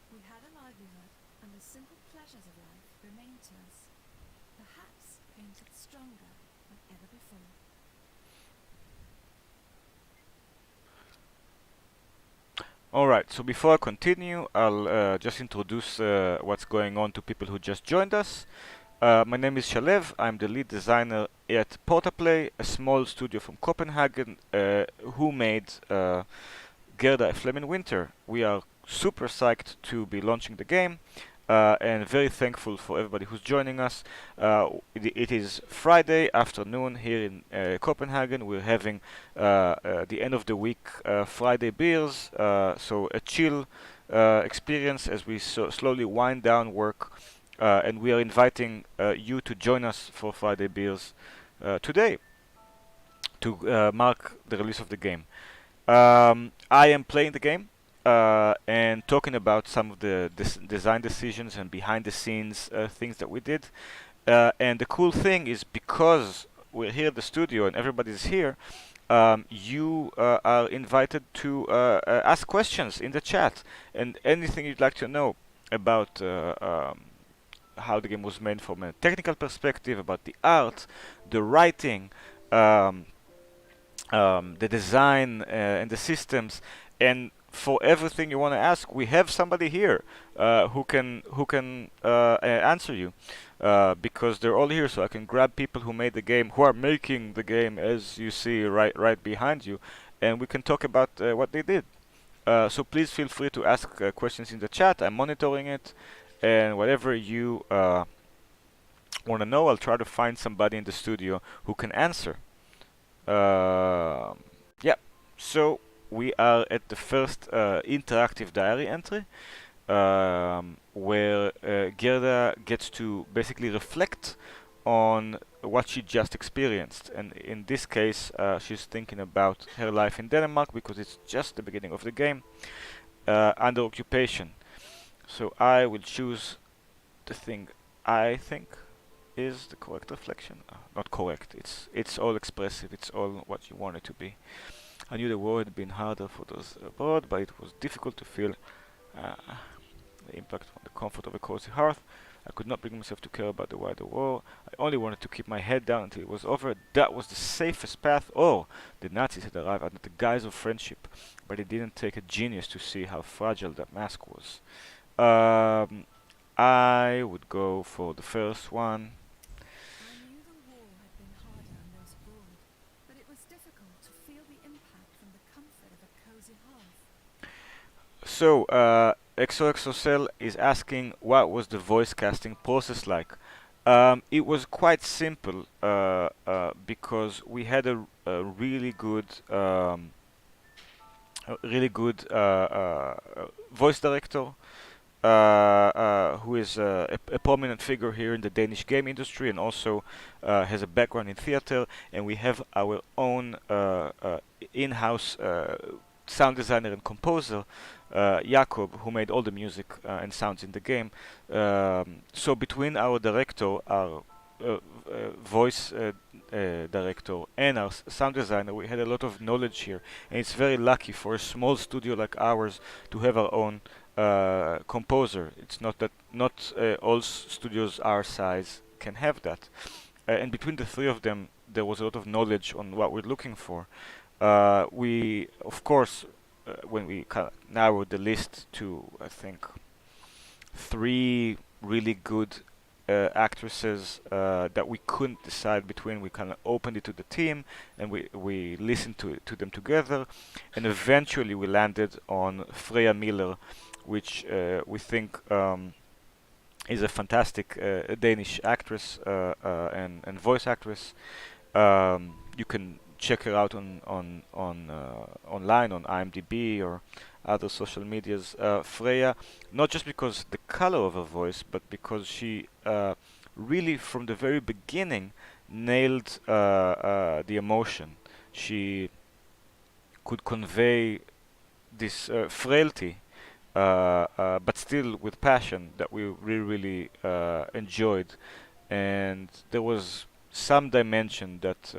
We had a livelihood, and the simple pleasures of life remained to us, perhaps painted stronger than ever before.
Alright, so before I continue, I'll just introduce what's going on to people who just joined us. My name is Shalev, I'm the lead designer at Portaplay, a small studio from Copenhagen who made Gerda, A Flame in Winter. We are super psyched to be launching the game, and very thankful for everybody who's joining us. It is Friday afternoon here in Copenhagen. We're having the end of the week Friday beers, so a chill experience as we slowly wind down work, and we are inviting you to join us for Friday beers today to mark the release of the game. I am playing the game and talking about some of the design decisions and behind the scenes things that we did. And the cool thing is, because we're here at the studio and everybody's here, you are invited to ask questions in the chat, and anything you'd like to know about how the game was made from a technical perspective, about the art, the writing, um, the design and the systems, and for everything you want to ask, we have somebody here who can answer you, because they're all here. So I can grab people who made the game, who are making the game, as you see right behind you, and we can talk about what they did. So please feel free to ask questions in the chat. I'm monitoring it, and whatever you want to know, I'll try to find somebody in the studio who can answer. Yeah, so we are at the first interactive diary entry, where Gerda gets to basically reflect on what she just experienced. And in this case, she's thinking about her life in Denmark because it's just the beginning of the game, under occupation. So I will choose the thing I think is the correct reflection. Not correct. It's all expressive. It's all what you want it to be. I knew the war had been harder for those abroad, but it was difficult to feel uh, the impact on the comfort of a cozy hearth. I could not bring myself to care about the wider war. I only wanted to keep my head down until it was over. That was the safest path. Oh, the Nazis had arrived under the guise of friendship, but it didn't take a genius to see how fragile that mask was. I would go for the first one.
I knew the war had been harder on those abroad, but it was difficult to feel the impact from the comfort of a cozy hearth.
So, XOXOCell is asking what was the voice casting process like. It was quite simple, because we had a really good, voice director, who is a prominent figure here in the Danish game industry, and also has a background in theater. And we have our own in-house sound designer and composer, Jakob, who made all the music and sounds in the game. So between our director, our voice director, and our sound designer, we had a lot of knowledge here, and it's very lucky for a small studio like ours to have our own composer. It's not that not all studios our size can have that. And between the three of them, there was a lot of knowledge on what we're looking for. We, of course, when we narrowed the list to, I think, three really good actresses that we couldn't decide between, we kind of opened it to the team, and we listened to them together, and eventually we landed on Freya Miller, which we think is a fantastic Danish actress and voice actress. You can check her out on online on IMDb or other social medias. Freya, not just because the color of her voice, but because she really from the very beginning nailed the emotion. She could convey this frailty, but still with passion that we really enjoyed. And there was some dimension that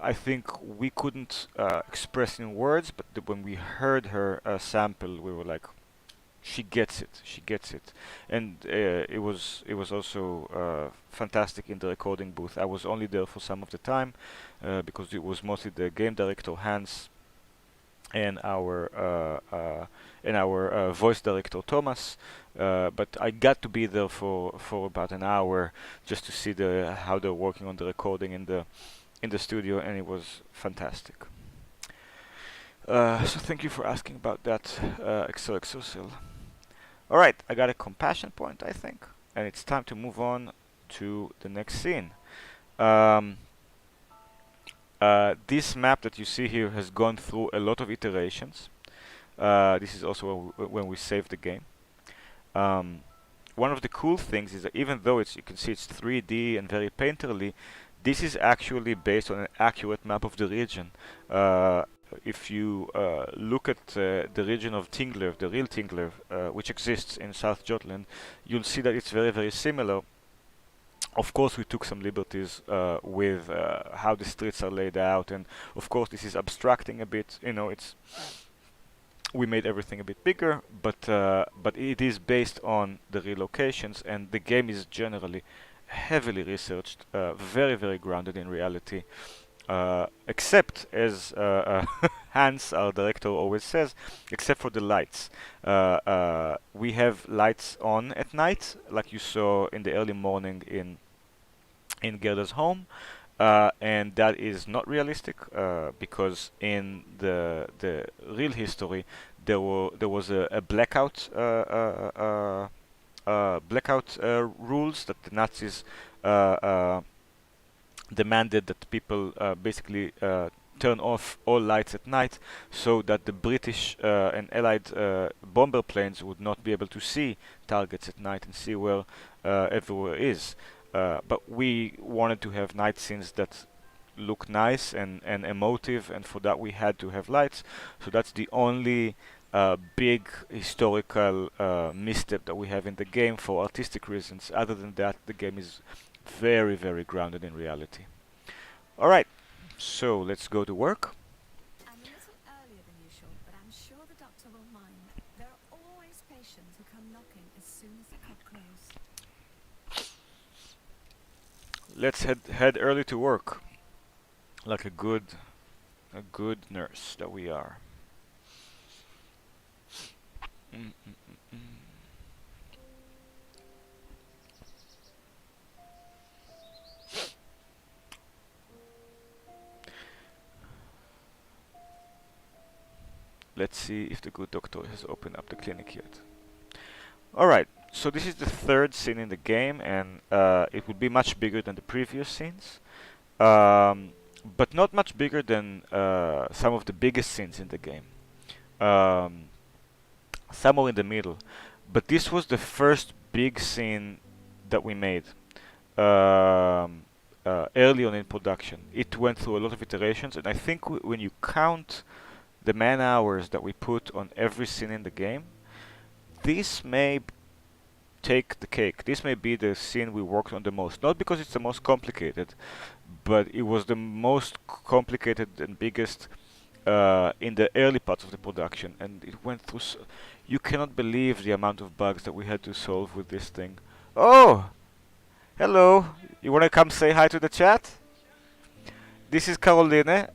I think we couldn't express in words, but when we heard her sample, we were like, she gets it, she gets it. And it was also fantastic in the recording booth. I was only there for some of the time because it was mostly the game director Hans and our voice director Thomas. But I got to be there for about an hour just to see how they're working on the recording in the studio, and it was fantastic. So thank you for asking about that, XOXOCell. All right, I got a compassion point, I think, and it's time to move on to the next scene. This map that you see here has gone through a lot of iterations. This is also when we save the game. One of the cool things is that even though you can see it's 3D and very painterly, this is actually based on an accurate map of the region. If you look at the region of Tinglev, the real Tinglev, which exists in South Jutland, you'll see that it's very, very similar Of course, we took some liberties with how the streets are laid out, and of course, this is abstracting a bit. You know, it's we made everything a bit bigger, but it is based on the real locations, and the game is generally heavily researched, very grounded in reality. Except, as Hans, our director, always says, except for the lights. We have lights on at night, like you saw in the early morning in Gerda's home, and that is not realistic because in the real history there was a blackout rules that the Nazis uh, uh, demanded that people basically turn off all lights at night so that the British and Allied bomber planes would not be able to see targets at night and see where everywhere is. But we wanted to have night scenes that look nice and emotive, and for that we had to have lights. So that's the only big historical misstep that we have in the game for artistic reasons. Other than that, the game is very grounded in reality. All right, so let's go to work.
I'm a little earlier than usual, but I'm sure the doctor will mind. There are always patients who come knocking as soon as the cock crows.
Let's head early to work, like a good nurse that we are. Mm, mm, mm, mm. Let's see if the good doctor has opened up the clinic yet. Alright, so this is the third scene in the game, and it would be much bigger than the previous scenes. But not much bigger than some of the biggest scenes in the game. Um, Somewhere in the middle. But this was the first big scene that we made early on in production. It went through a lot of iterations, and I think when you count the man hours that we put on every scene in the game, this may take the cake. This may be the scene we worked on the most. Not because it's the most complicated, but it was the most complicated and biggest in the early parts of the production, and it went through. You cannot believe the amount of bugs that we had to solve with this thing. Oh, hello. You wanna come say hi to the chat? This is Caroline.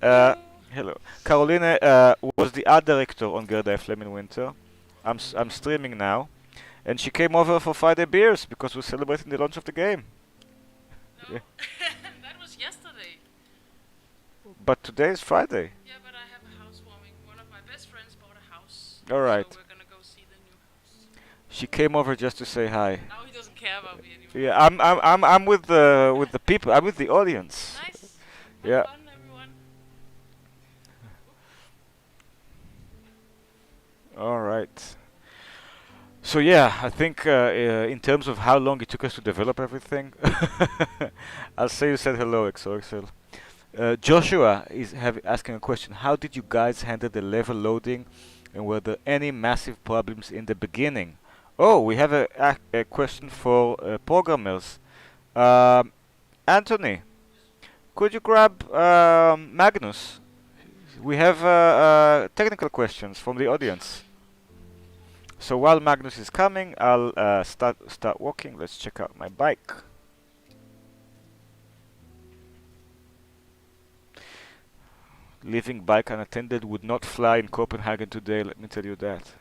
Hello. Caroline was the art director on Gerda Flame Winter. I'm streaming now, and she came over for Friday beers because we're celebrating the launch of the game.
No,
Yeah.
that was yesterday.
But today is Friday.
Yeah, but I have a housewarming. One of my best friends bought a house.
All right.
So we're gonna go see the new house.
She came over just to say hi.
Now he doesn't care about me anymore.
Yeah, I'm with the people. I'm with the audience.
Nice.
Yeah.
Have fun, everyone.
All right. So yeah, I think in terms of how long it took us to develop everything, I'll say you said hello, XOXL. Joshua is asking a question. How did you guys handle the level loading, and were there any massive problems in the beginning? Oh, we have a question for programmers. Um, Anthony, could you grab Magnus? We have technical questions from the audience. So while Magnus is coming, I'll start walking. Let's check out my bike. Leaving bike unattended would not fly in Copenhagen today, let me tell you that.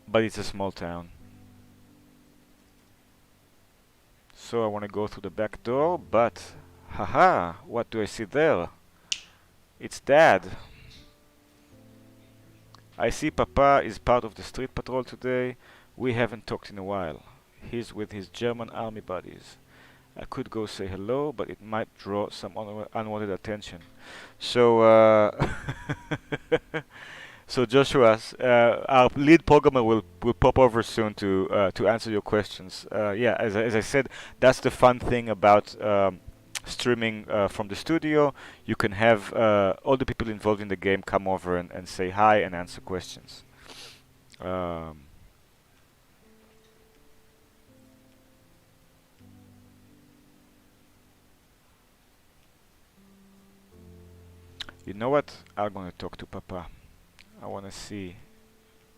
But it's a small town. So I want to go through the back door, but haha, what do I see there? It's Dad. I see Papa is part of the street patrol today. We haven't talked in a while. He's with his German army buddies. I could go say hello, but it might draw some unwanted attention. So, so Joshua, our lead programmer will pop over soon to answer your questions. Yeah, as I said, that's the fun thing about streaming from the studio. You can have all the people involved in the game come over and say hi and answer questions. You know what? I'm gonna talk to Papa. I wanna see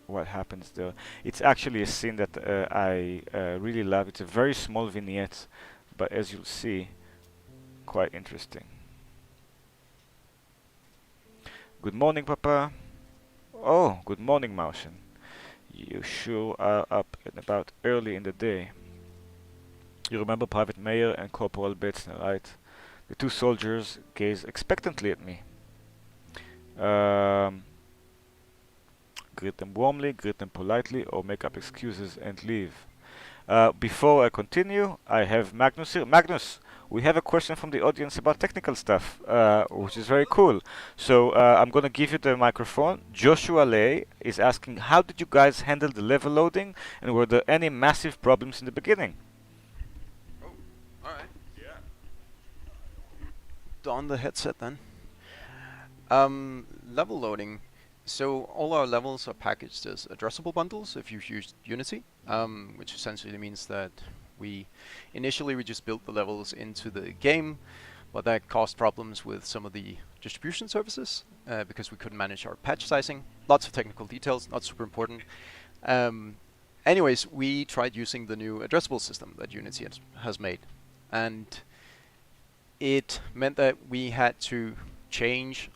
what happens there. It's actually a scene that I really love. It's a very small vignette, but as you'll see, quite interesting. Good morning, Papa. Oh, good morning, Martian. You sure are up and about early in the day. You remember Private Mayer and Corporal Betzner, right? The two soldiers gaze expectantly at me. Um, Greet them warmly, greet them politely, or make up excuses and leave. Before I continue, I have Magnus here. Magnus, we have a question from the audience about technical stuff, which is very cool. So I'm going to give you the microphone. Joshua Lay is asking, how did you guys handle the level loading, and were there any massive problems in the beginning?
Oh, alright. Don the headset then. Level loading. So all our levels are packaged as addressable bundles if you use Unity, which essentially means that initially we just built the levels into the game, but that caused problems with some of the distribution services because we couldn't manage our patch sizing. Lots of technical details, not super important. Anyways, we tried using the new addressable system that Unity has made, and it meant that we had to change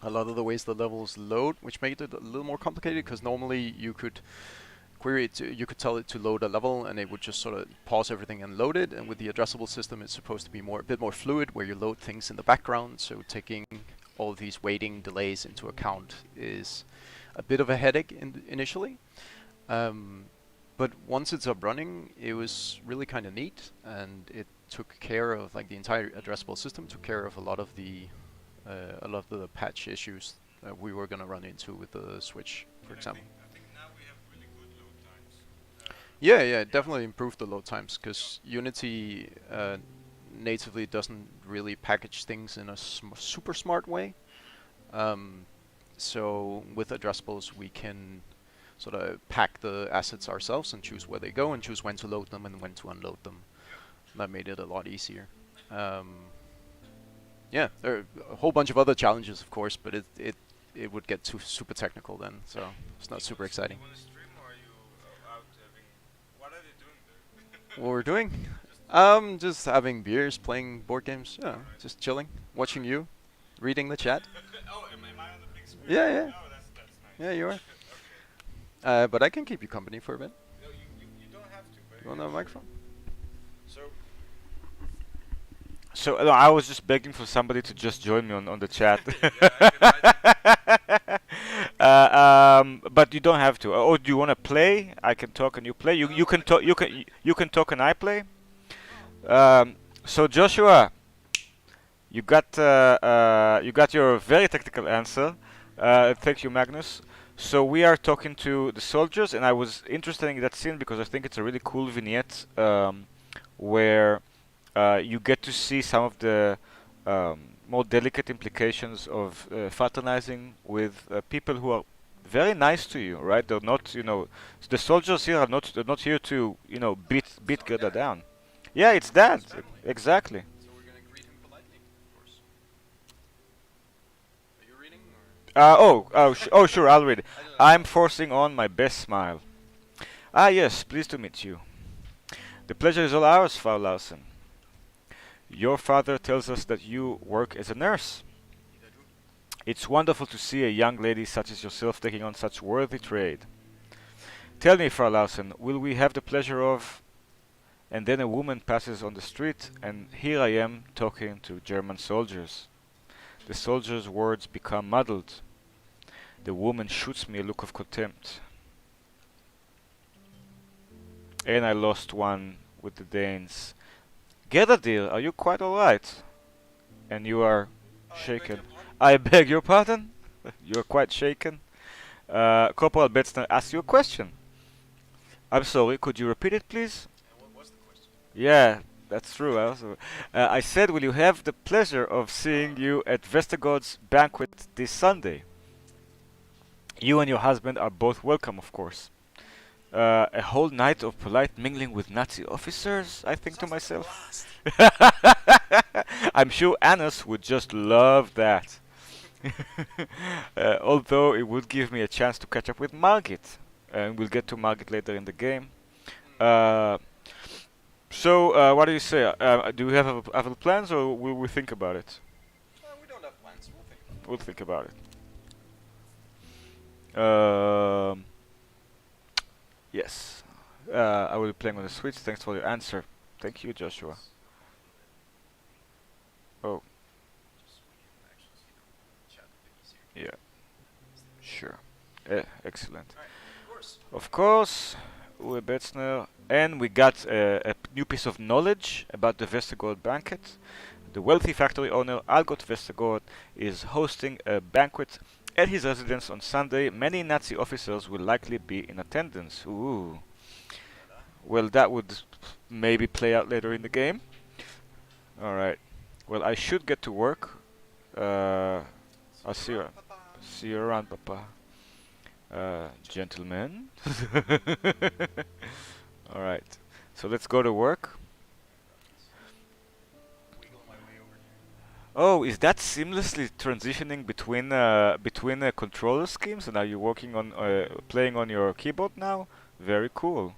a lot of the ways the levels load, which made it a little more complicated because normally you could query it, you could tell it to load a level and it would just sort of pause everything and load it. And with the addressable system, it's supposed to be a bit more fluid, where you load things in the background. So taking all of these waiting delays into account is a bit of a headache initially. But once it's up running, it was really kind of neat, and it took care of, like, the entire addressable system took care of a lot of the patch issues that we were going to run into with the Switch, for example.
I think now we have really good load times.
Yeah, it definitely improved the load times because Unity natively doesn't really package things in a super smart way. So with addressables, we can sort of pack the assets ourselves and choose where they go and choose when to load them and when to unload them. That made it a lot easier. Yeah, there are a whole bunch of other challenges, of course, but it would get too super technical then, so it's not super exciting.
You want to stream, or are you out having... What are you doing there?
What we're doing? Just having beers, playing board games, just chilling, watching you, reading the chat.
Oh, am I on the big screen?
Yeah.
Oh, that's nice.
Yeah, you are.
Okay.
But I can keep you company for a bit.
No, you don't have to. But
You want a microphone?
So no, I was just begging for somebody to just join me on the chat. But you don't have to. Oh, do you want to play? I can talk and you play. You can talk. You can talk and I play. So Joshua, you got your very technical answer. Thank you, Magnus. So we are talking to the soldiers, and I was interested in that scene because I think it's a really cool vignette where you get to see some of the more delicate implications of fraternizing with people who are very nice to you, right? They're not, the soldiers here are not, they're not here to, beat Gerda down. Yeah, it's that. Exactly.
So we're gonna greet him politely, of course. Are you reading?
Sure, I'll read it. I'm forcing on my best smile. Ah, yes, pleased to meet you. The pleasure is all ours, Frau Larsen. Your father tells us that you work as a nurse. It's wonderful to see a young lady such as yourself taking on such worthy trade. Tell me, Frau Larsen, will we have the pleasure of... And then a woman passes on the street, and here I am talking to German soldiers. The soldier's words become muddled. The woman shoots me a look of contempt. And I lost one with the Danes. Gerda dear, are you quite alright? And you are shaken. I beg your pardon? You're quite shaken. Corporal Betzner asks you a question. I'm sorry, could you repeat it, please?
And what was the question?
Yeah, that's true. I said, will you have the pleasure of seeing you at Vestergaard's banquet this Sunday? You and your husband are both welcome, of course. A whole night of polite mingling with Nazi officers, I think to myself. I'm sure Anus would just love that. Although it would give me a chance to catch up with Margit, and we'll get to Margit later in the game. Uh, what do you say? Do we have other plans, or will we think about it?
We don't have plans. We'll think.
We'll think about it. Yes. I will be playing on the Switch. Thanks for your answer. Thank you, Joshua. Oh,
Just so we can actually see the chat a bit easier.
yeah, sure. Excellent.
Alright, of course.
Of course, Uwe Betzner. And we got a new piece of knowledge about the Vestergaard banquet. The wealthy factory owner Algot Vestergaard is hosting a banquet at his residence on Sunday. Many Nazi officers will likely be in attendance. Ooh. Well, that would maybe play out later in the game. Alright. Well, I should get to work. I'll see you. See you around, Papa. Gentlemen. Alright. So let's go to work.
Wiggle my way over here.
Oh, is that seamlessly transitioning between controller schemes? And are you working on playing on your keyboard now? Very cool.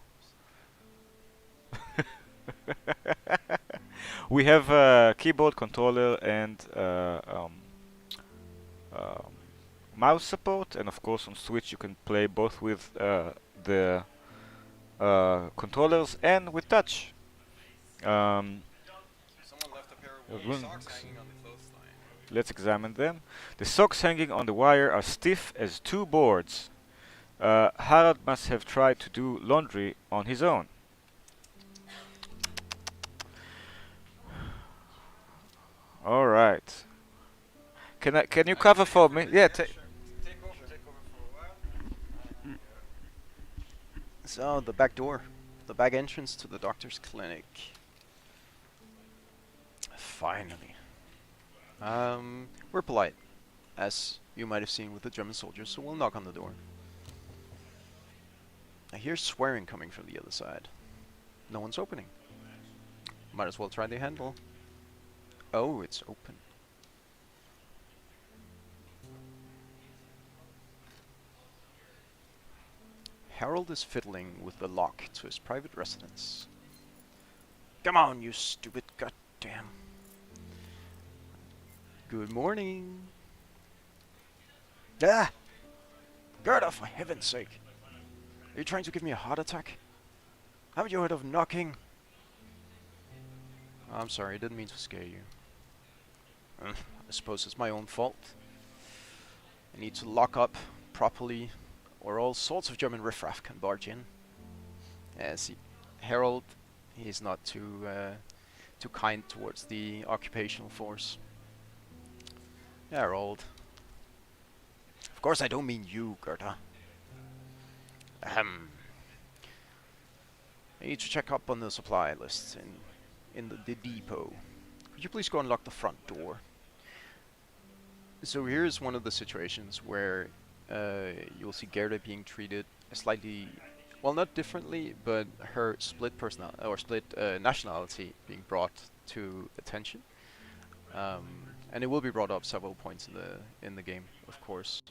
We have keyboard, controller, and mouse support, and of course on Switch you can play both with the controllers and with touch.
Someone left a pair of wool
Wool
socks
socks.
hanging on the clothesline.
Let's examine them. The socks hanging on the wire are stiff as two boards. Harald must have tried to do laundry on his own. All right. Can you cover for me? Yeah.
Sure. Take over for a while. So the back door, the back entrance to the doctor's clinic. Finally. We're polite, as you might have seen with the German soldiers, so we'll knock on the door. I hear swearing coming from the other side. No one's opening. Might as well try the handle. Oh, it's open. Harold is fiddling with the lock to his private residence. Come on, you stupid goddamn. Good morning. Ah! Gerda, for heaven's sake. Are you trying to give me a heart attack? Haven't you heard of knocking? I'm sorry, I didn't mean to scare you. I suppose it's my own fault. I need to lock up properly, or all sorts of German riffraff can barge in. See, Harold, he's not too kind towards the occupational force. Harold. Of course I don't mean you, Gerda. I need to check up on the supply lists in the depot. Could you please go and lock the front door? So here's one of the situations where you'll see Gerda being treated slightly, well, not differently, but her split nationality being brought to attention, and it will be brought up several points in the game, of course.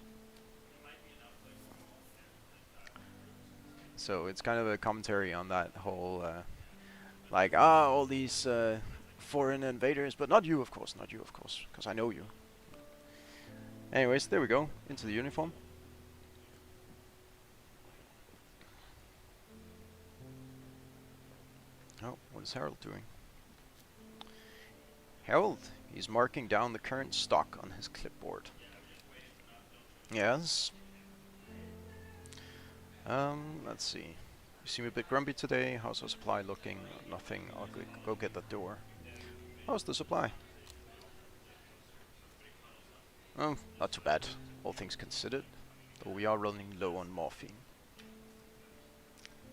So it's kind of a commentary on that whole, all these foreign invaders, but not you, of course, because I know you. Anyways, there we go, into the uniform. Oh, what is Harold doing? Harold, he's marking down the current stock on his clipboard. Yes. Let's see. You seem a bit grumpy today. How's the supply looking? Nothing. I'll go get that door. How's the supply? Oh, not too bad, all things considered, though we are running low on morphine.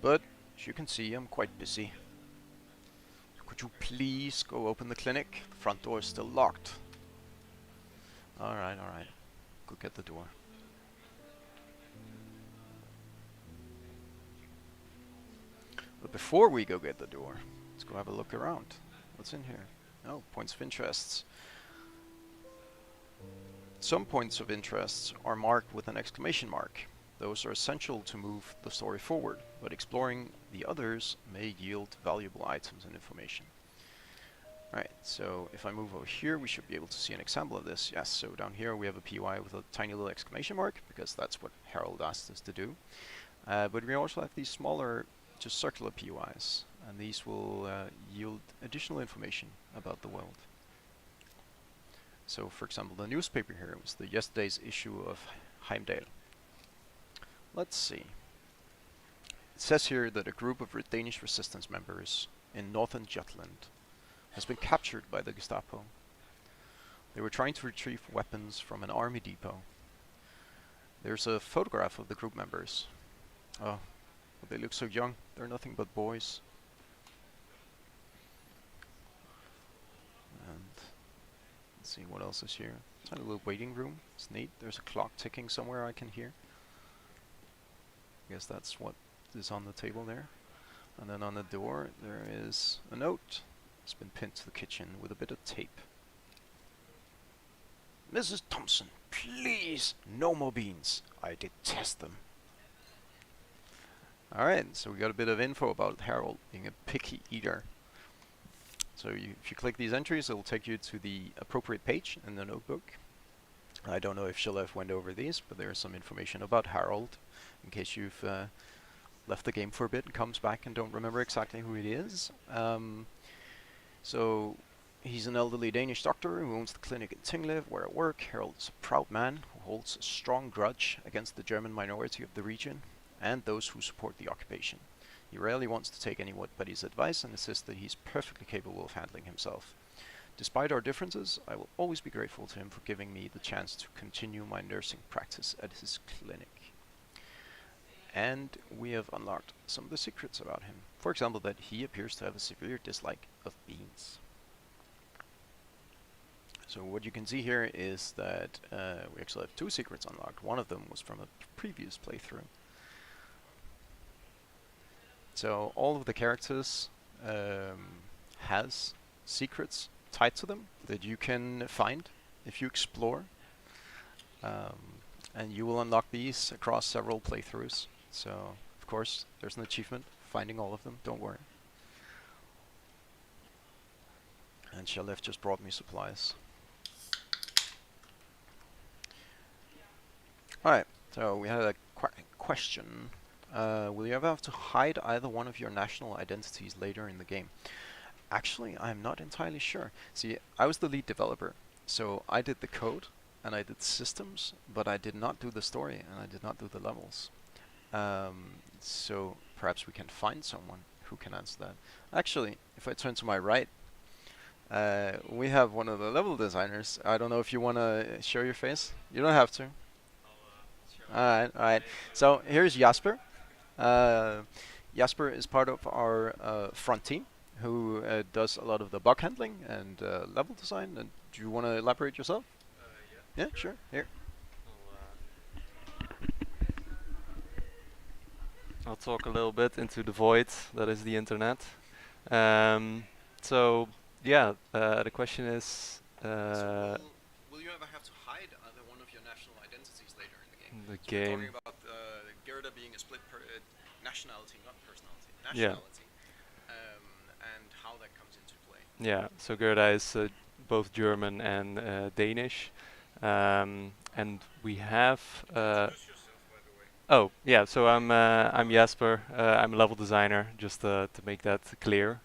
But, as you can see, I'm quite busy. Could you please go open the clinic? The front door is still locked. Alright. Go get the door. But before we go get the door, let's go have a look around. What's in here? Oh, points of interests. Some points of interest are marked with an exclamation mark. Those are essential to move the story forward, but exploring the others may yield valuable items and information. Alright, so if I move over here, we should be able to see an example of this. Yes, so down here we have a PY with a tiny little exclamation mark, because that's what Harold asked us to do. But we also have these smaller, just circular PYs, and these will yield additional information about the world. So, for example, the newspaper here was the yesterday's issue of Heimdall. Let's see. It says here that a group of Danish resistance members in northern Jutland has been captured by the Gestapo. They were trying to retrieve weapons from an army depot. There's a photograph of the group members. Oh, but they look so young. They're nothing but boys. And let's see what else is here. It's a little waiting room. It's neat. There's a clock ticking somewhere I can hear. I guess that's what is on the table there. And then on the door there is a note. It's been pinned to the kitchen with a bit of tape. Mrs. Thompson, please, no more beans. I detest them. Alright, so we got a bit of info about Harold being a picky eater. So if you click these entries, it will take you to the appropriate page in the notebook. I don't know if Shalev went over these, but there's some information about Harold, in case you've left the game for a bit and comes back and don't remember exactly who it is. So he's an elderly Danish doctor who owns the clinic in Tinglev, where at work Harold is a proud man who holds a strong grudge against the German minority of the region and those who support the occupation. He rarely wants to take anybody's advice and insists that he's perfectly capable of handling himself. Despite our differences, I will always be grateful to him for giving me the chance to continue my nursing practice at his clinic. And we have unlocked some of the secrets about him. For example, that he appears to have a severe dislike of beans. So what you can see here is that we actually have two secrets unlocked. One of them was from a previous playthrough. So all of the characters has secrets tied to them that you can find if you explore. And you will unlock these across several playthroughs. So, of course, there's an achievement, finding all of them, don't worry. And Shalev just brought me supplies. Alright, so we had a question. Will you ever have to hide either one of your national identities later in the game? Actually, I'm not entirely sure. See, I was the lead developer, so I did the code and I did systems, but I did not do the story and I did not do the levels. So perhaps we can find someone who can answer that. Actually, if I turn to my right, we have one of the level designers. I don't know if you want to show your face. You don't have to. Alright, alright. So here's Jasper. Jasper is part of our front team who does a lot of the bug handling and level design. And do you want to elaborate yourself? Yeah, sure. Here.
I'll talk a little bit into the void that is the internet. So yeah, the question is.
Will you ever have to hide either one of your national identities later in the game?
The
So
game.
we're talking about Gerda being a split nationality, not personality, nationality, and how that comes into play.
Yeah, so Gerda is both German and Danish, and we have. Oh yeah, so I'm Jasper. I'm a level designer, just to make that clear.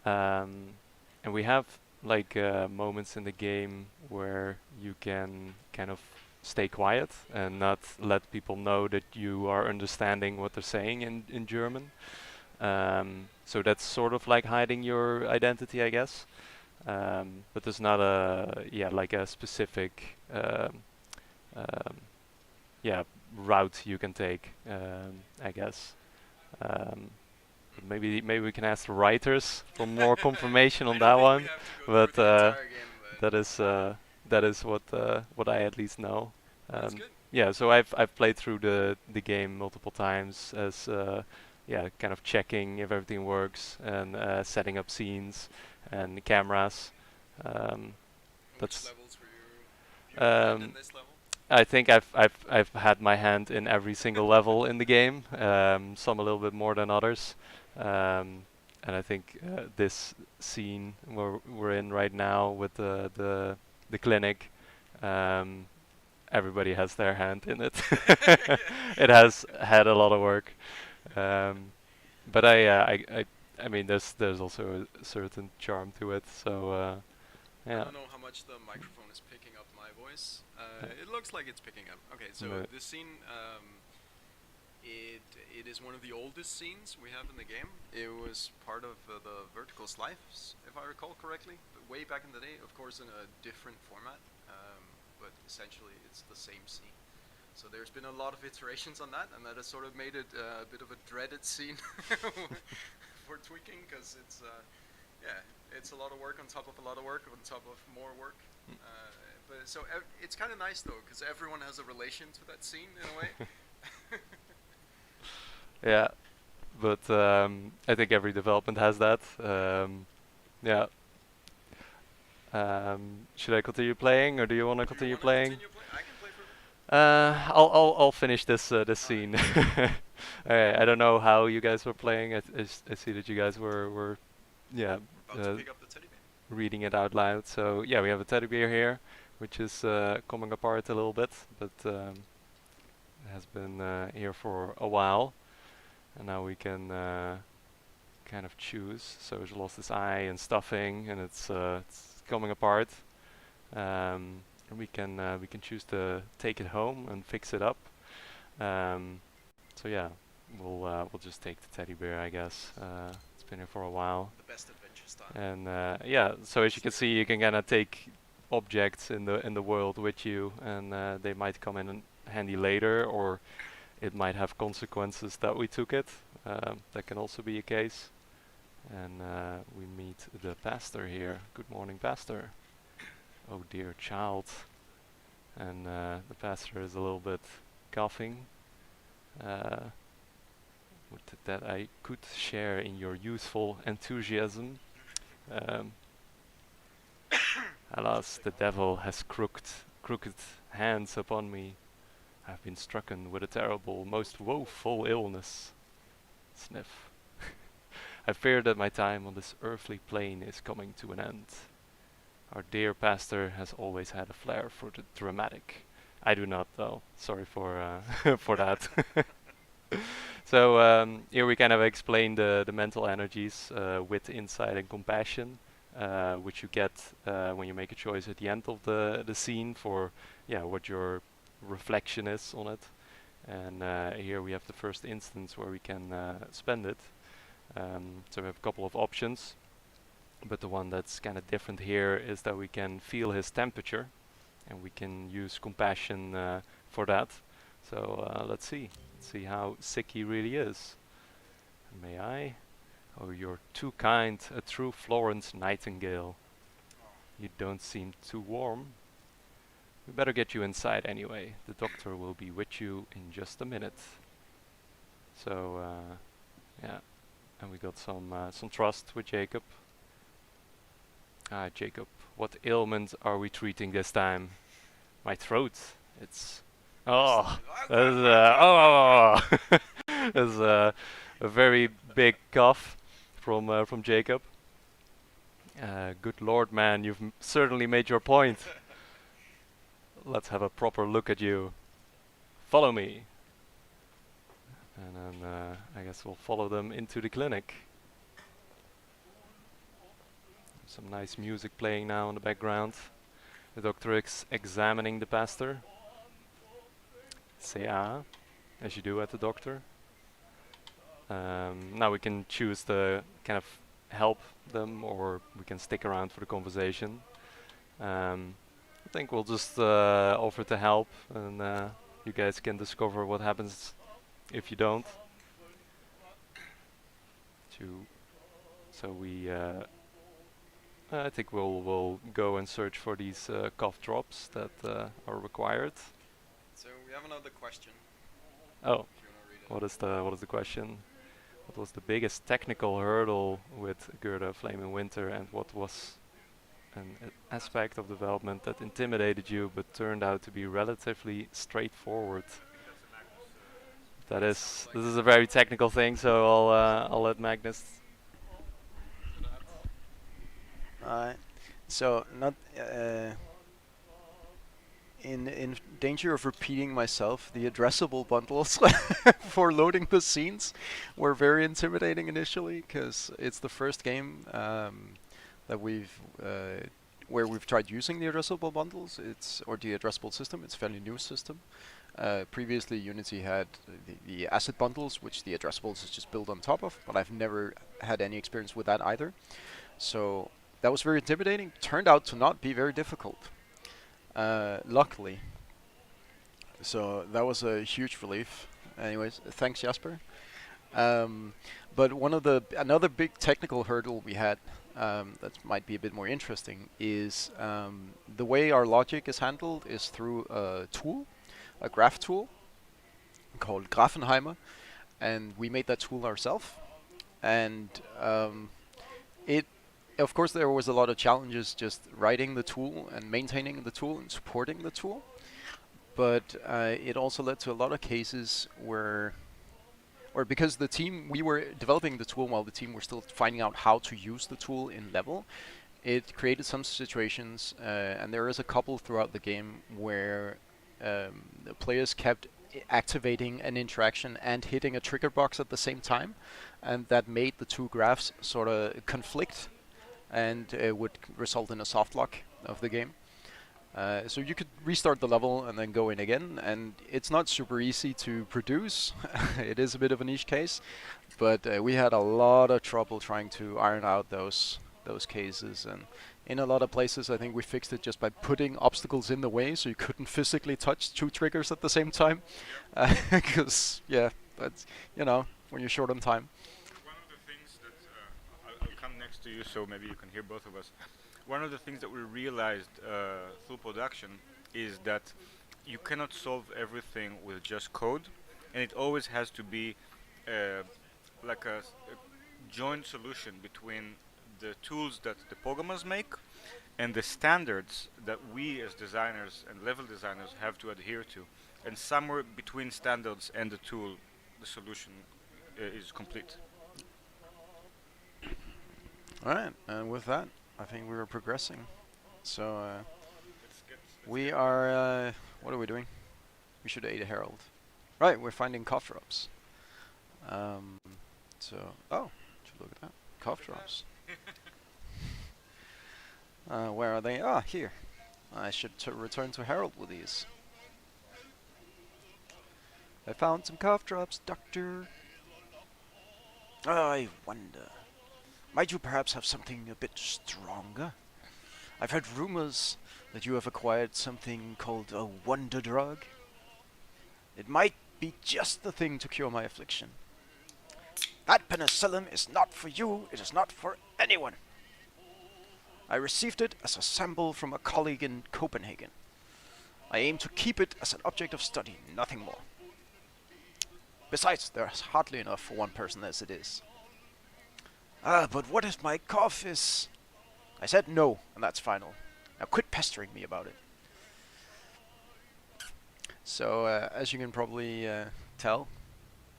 And we have like moments in the game where you can kind of stay quiet and not let people know that you are understanding what they're saying in German. So that's sort of like hiding your identity, I guess. But there's not like a specific route you can take, I guess. But maybe we can ask the writers for more confirmation on that one. But that is what I at least know.
That's good.
Yeah, so I've played through the game multiple times as kind of checking if everything works and setting up scenes and cameras. Um,
Which
that's
levels were you in
um,
this level?
I think I've had my hand in every single level in the game. Some a little bit more than others, and I think this scene we're in right now with the clinic, um, everybody has their hand in it. It has had a lot of work, um, but I mean there's also a certain charm to it. So
I
yeah.
don't know how much the microphone is picking up my voice.
Yeah.
It looks like it's picking up. Okay, so
No.
this scene, it is one of the oldest scenes we have in the game. It was part of the vertical slice, if I recall correctly, but way back in the day. Of course, in a different format, but essentially it's the same scene. So there's been a lot of iterations on that, and that has sort of made it a bit of a dreaded scene for tweaking, because it's yeah, it's a lot of work on top of a lot of work on top of more work. But so it's kind of nice though, because everyone has a relation to that scene in a way.
Yeah, but I think every development has that. Yeah. Should I continue playing, or do you want to continue playing?
I can play for a bit.
I'll finish this scene. Alright, I don't know how you guys were playing. I see that you guys were yeah
About to pick up the teddy bear.
reading it out loud. So yeah, we have a teddy bear here, which is coming apart a little bit, but has been here for a while, and now we can kind of choose. So he's lost his eye and stuffing, and it's coming apart. And we can choose to take it home and fix it up. So yeah, we'll just take the teddy bear, I guess. It's been here for a while.
The best adventure style.
And yeah, so as you can see, you can kind of take objects in the world with you, and they might come in handy later, or it might have consequences that we took it. That can also be a case. And we meet the pastor here. Good morning, pastor. Oh dear child. And the pastor is a little bit coughing. That I could share in your youthful enthusiasm. Alas, the devil has crooked hands upon me. I've been stricken with a terrible, most woeful illness. Sniff. I fear that my time on this earthly plane is coming to an end. Our dear pastor has always had a flair for the dramatic. I do not, though. Sorry for for that. So here we kind of explain the mental energies, wit, insight, and compassion, which you get when you make a choice at the end of the scene for what your reflection is on it. And here we have the first instance where we can spend it. So we have a couple of options, but the one that's kind of different here is that we can feel his temperature, and we can use compassion for that. So let's see how sick he really is. May I? Oh, you're too kind, a true Florence Nightingale. You don't seem too warm. We better get you inside anyway. The doctor will be with you in just a minute. So yeah, and we got some trust with Jacob. Ah, Jacob, what ailment are we treating this time? My throat. It's that's that's a very big cough from Jacob. Good Lord, man, you've certainly made your point. Let's have a proper look at you. Follow me. And then I guess we'll follow them into the clinic. Some nice music playing now in the background. The doctor is examining the pastor. Say ah, as you do at the doctor. Now we can choose to kind of help them, or we can stick around for the conversation. I think we'll just offer to help, and you guys can discover what happens if you don't. So we, I think we'll go and search for these cough drops that are required.
So we have another question.
Oh,
If you wanna read it.
what is the question? What was the biggest technical hurdle with Girder, Flame in Winter, and what was aspect of development that intimidated you but turned out to be relatively straightforward? This is a very technical thing, so I'll let Magnus.
Alright. So not in danger of repeating myself, the addressable bundles for loading the scenes were very intimidating initially because it's the first game that we've where we've tried using the addressable bundles. Or the addressable system. It's a fairly new system. Previously, Unity had the asset bundles, which the addressables is just built on top of, but I've never had any experience with that either. So that was very intimidating. Turned out to not be very difficult, luckily. So that was a huge relief. Anyways, thanks Jasper. But another big technical hurdle we had that might be a bit more interesting is the way our logic is handled is through a tool, a graph tool called Graphenheimer, and we made that tool ourselves. And of course, there was a lot of challenges just writing the tool and maintaining the tool and supporting the tool. But it also led to a lot of cases where, or because we were developing the tool while the team were still finding out how to use the tool in level, it created some situations, and there is a couple throughout the game where the players kept activating an interaction and hitting a trigger box at the same time, and that made the two graphs sort of conflict, and it would result in a soft lock of the game. So you could restart the level and then go in again, and it's not super easy to produce. It is a bit of a niche case, but we had a lot of trouble trying to iron out those cases, and in a lot of places I think we fixed it just by putting obstacles in the way so you couldn't physically touch two triggers at the same time, because yeah, that's, you know, when you're short on time.
One of the things that I'll come next to you, so maybe you can hear both of us. One of the things that we realized through production is that you cannot solve everything with just code, and it always has to be like a joint solution between the tools that the programmers make and the standards that we as designers and level designers have to adhere to. And somewhere between standards and the tool, the solution is complete.
Alright, and with that, I think we were progressing. So we are, what are we doing? We should aid a herald. Right, we're finding cough drops. So, oh, should look at that. Cough drops. Where are they? Ah, here. I should return to Harold with these. I found some cough drops, Doctor. I wonder, might you perhaps have something a bit stronger? I've heard rumors that you have acquired something called a wonder drug. It might be just the thing to cure my affliction. That penicillin is not for you, it is not for anyone. I received it as a sample from a colleague in Copenhagen. I aim to keep it as an object of study, nothing more. Besides, there's hardly enough for one person as it is. But what if my cough is... I said no, and that's final. Now quit pestering me about it. So, as you can probably tell,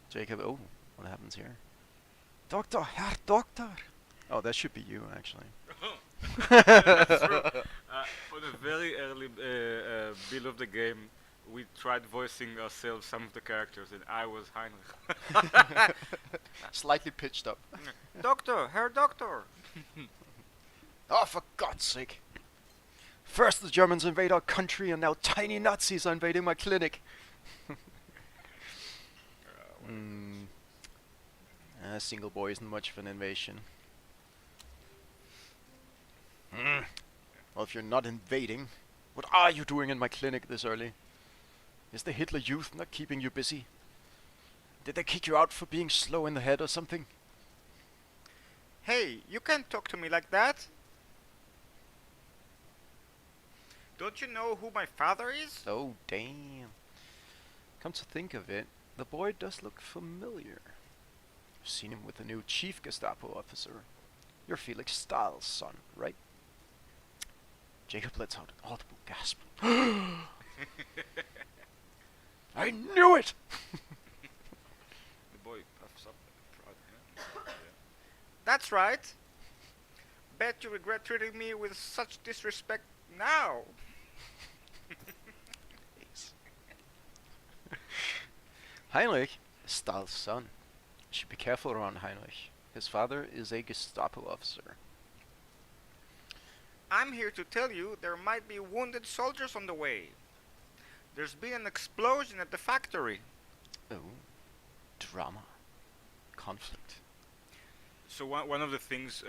Jacob... Oh, what happens here? Doctor, Herr Doctor! Oh, that should be you, actually.
That's true. For the very early build of the game, we tried voicing ourselves, some of the characters, and I was Heinrich.
Slightly pitched up.
Doctor, Herr Doctor!
Oh, for God's sake. First the Germans invade our country, and now tiny Nazis are invading my clinic. A single boy isn't much of an invasion. Well, if you're not invading, what are you doing in my clinic this early? Is the Hitler Youth not keeping you busy? Did they kick you out for being slow in the head or something?
Hey, you can't talk to me like that! Don't you know who my father is?
Oh, damn. Come to think of it, the boy does look familiar. I've seen him with the new chief Gestapo officer. You're Felix Stahl's son, right? Jacob lets out an audible gasp. I knew it!
The boy puffs up proud. Yeah. That's right. Bet you regret treating me with such disrespect now.
Heinrich is Stahl's son. You should be careful around Heinrich. His father is a Gestapo officer.
I'm here to tell you there might be wounded soldiers on the way. There's been an explosion at the factory.
Oh, drama. Conflict.
So one of the things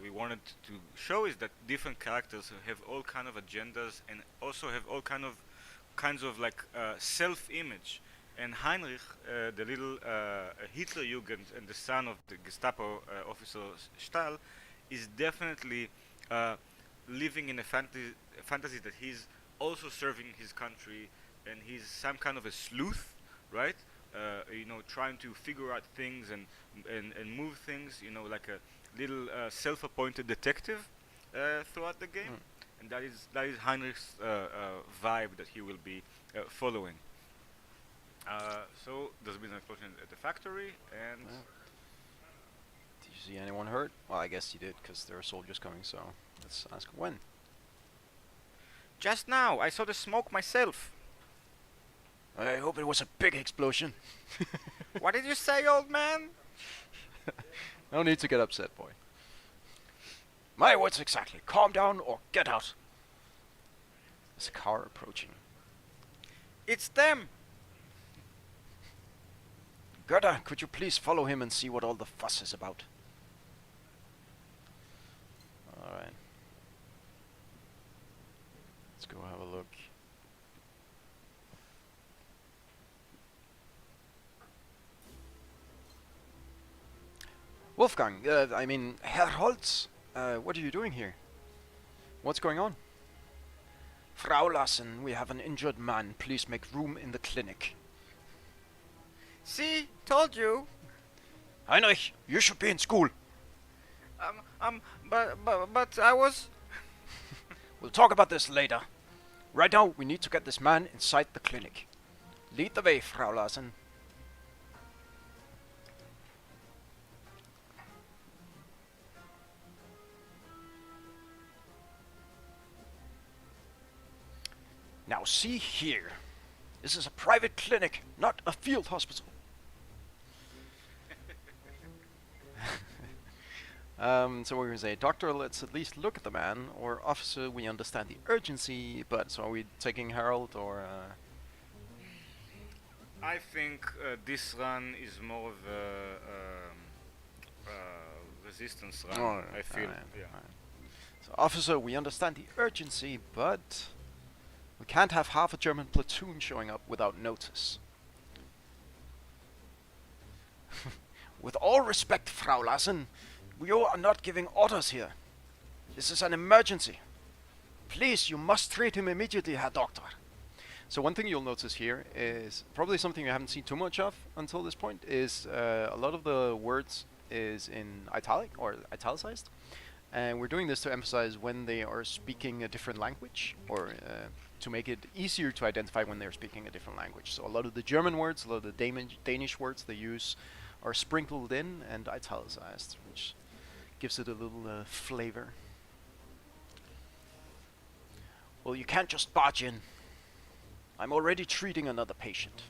we wanted to show is that different characters have all kind of agendas and also have all kinds of like self-image. And Heinrich, the little Hitlerjugend and the son of the Gestapo officer Stahl, is definitely living in a fantasy that he's also serving his country, and he's some kind of a sleuth, right? Trying to figure out things and move things, like a little self-appointed detective throughout the game, and that is Heinrich's vibe that he will be following. So there's been an explosion at the factory, and
Did you see anyone hurt? Well, I guess you did, because there are soldiers coming, so let's ask when.
just now I saw the smoke myself.
I hope it was a big explosion.
What did you say, old man?
No need to get upset, boy. My words exactly. Calm down or get out. There's a car approaching.
It's them.
Gerda, could you please follow him and see what all the fuss is about? Alright. Let's go have a look. Wolfgang, Herr Holz, what are you doing here? What's going on? Frau Lassen, we have an injured man. Please make room in the clinic.
See, told you.
Heinrich, you should be in school.
But I was.
We'll talk about this later. Right now, we need to get this man inside the clinic. Lead the way, Frau Lassen. Now see here. This is a private clinic, not a field hospital. So we're going to say, Doctor, let's at least look at the man, or Officer, we understand the urgency, but so are we taking Harold, or...
I think this run is more of a resistance run.
Alright,
I feel.
alright,
Yeah.
alright. So Officer, we understand the urgency, but we can't have half a German platoon showing up without notice. With all respect, Frau Lassen, we are not giving orders here. This is an emergency. Please, you must treat him immediately, Herr Doctor. So one thing you'll notice here is probably something you haven't seen too much of until this point is a lot of the words is in italic or italicized. And we're doing this to emphasize when they are speaking a different language, or to make it easier to identify when they're speaking a different language. So a lot of the German words, a lot of the Danish words they use are sprinkled in and italicized, which gives it a little flavor. Well, you can't just barge in. I'm already treating another patient.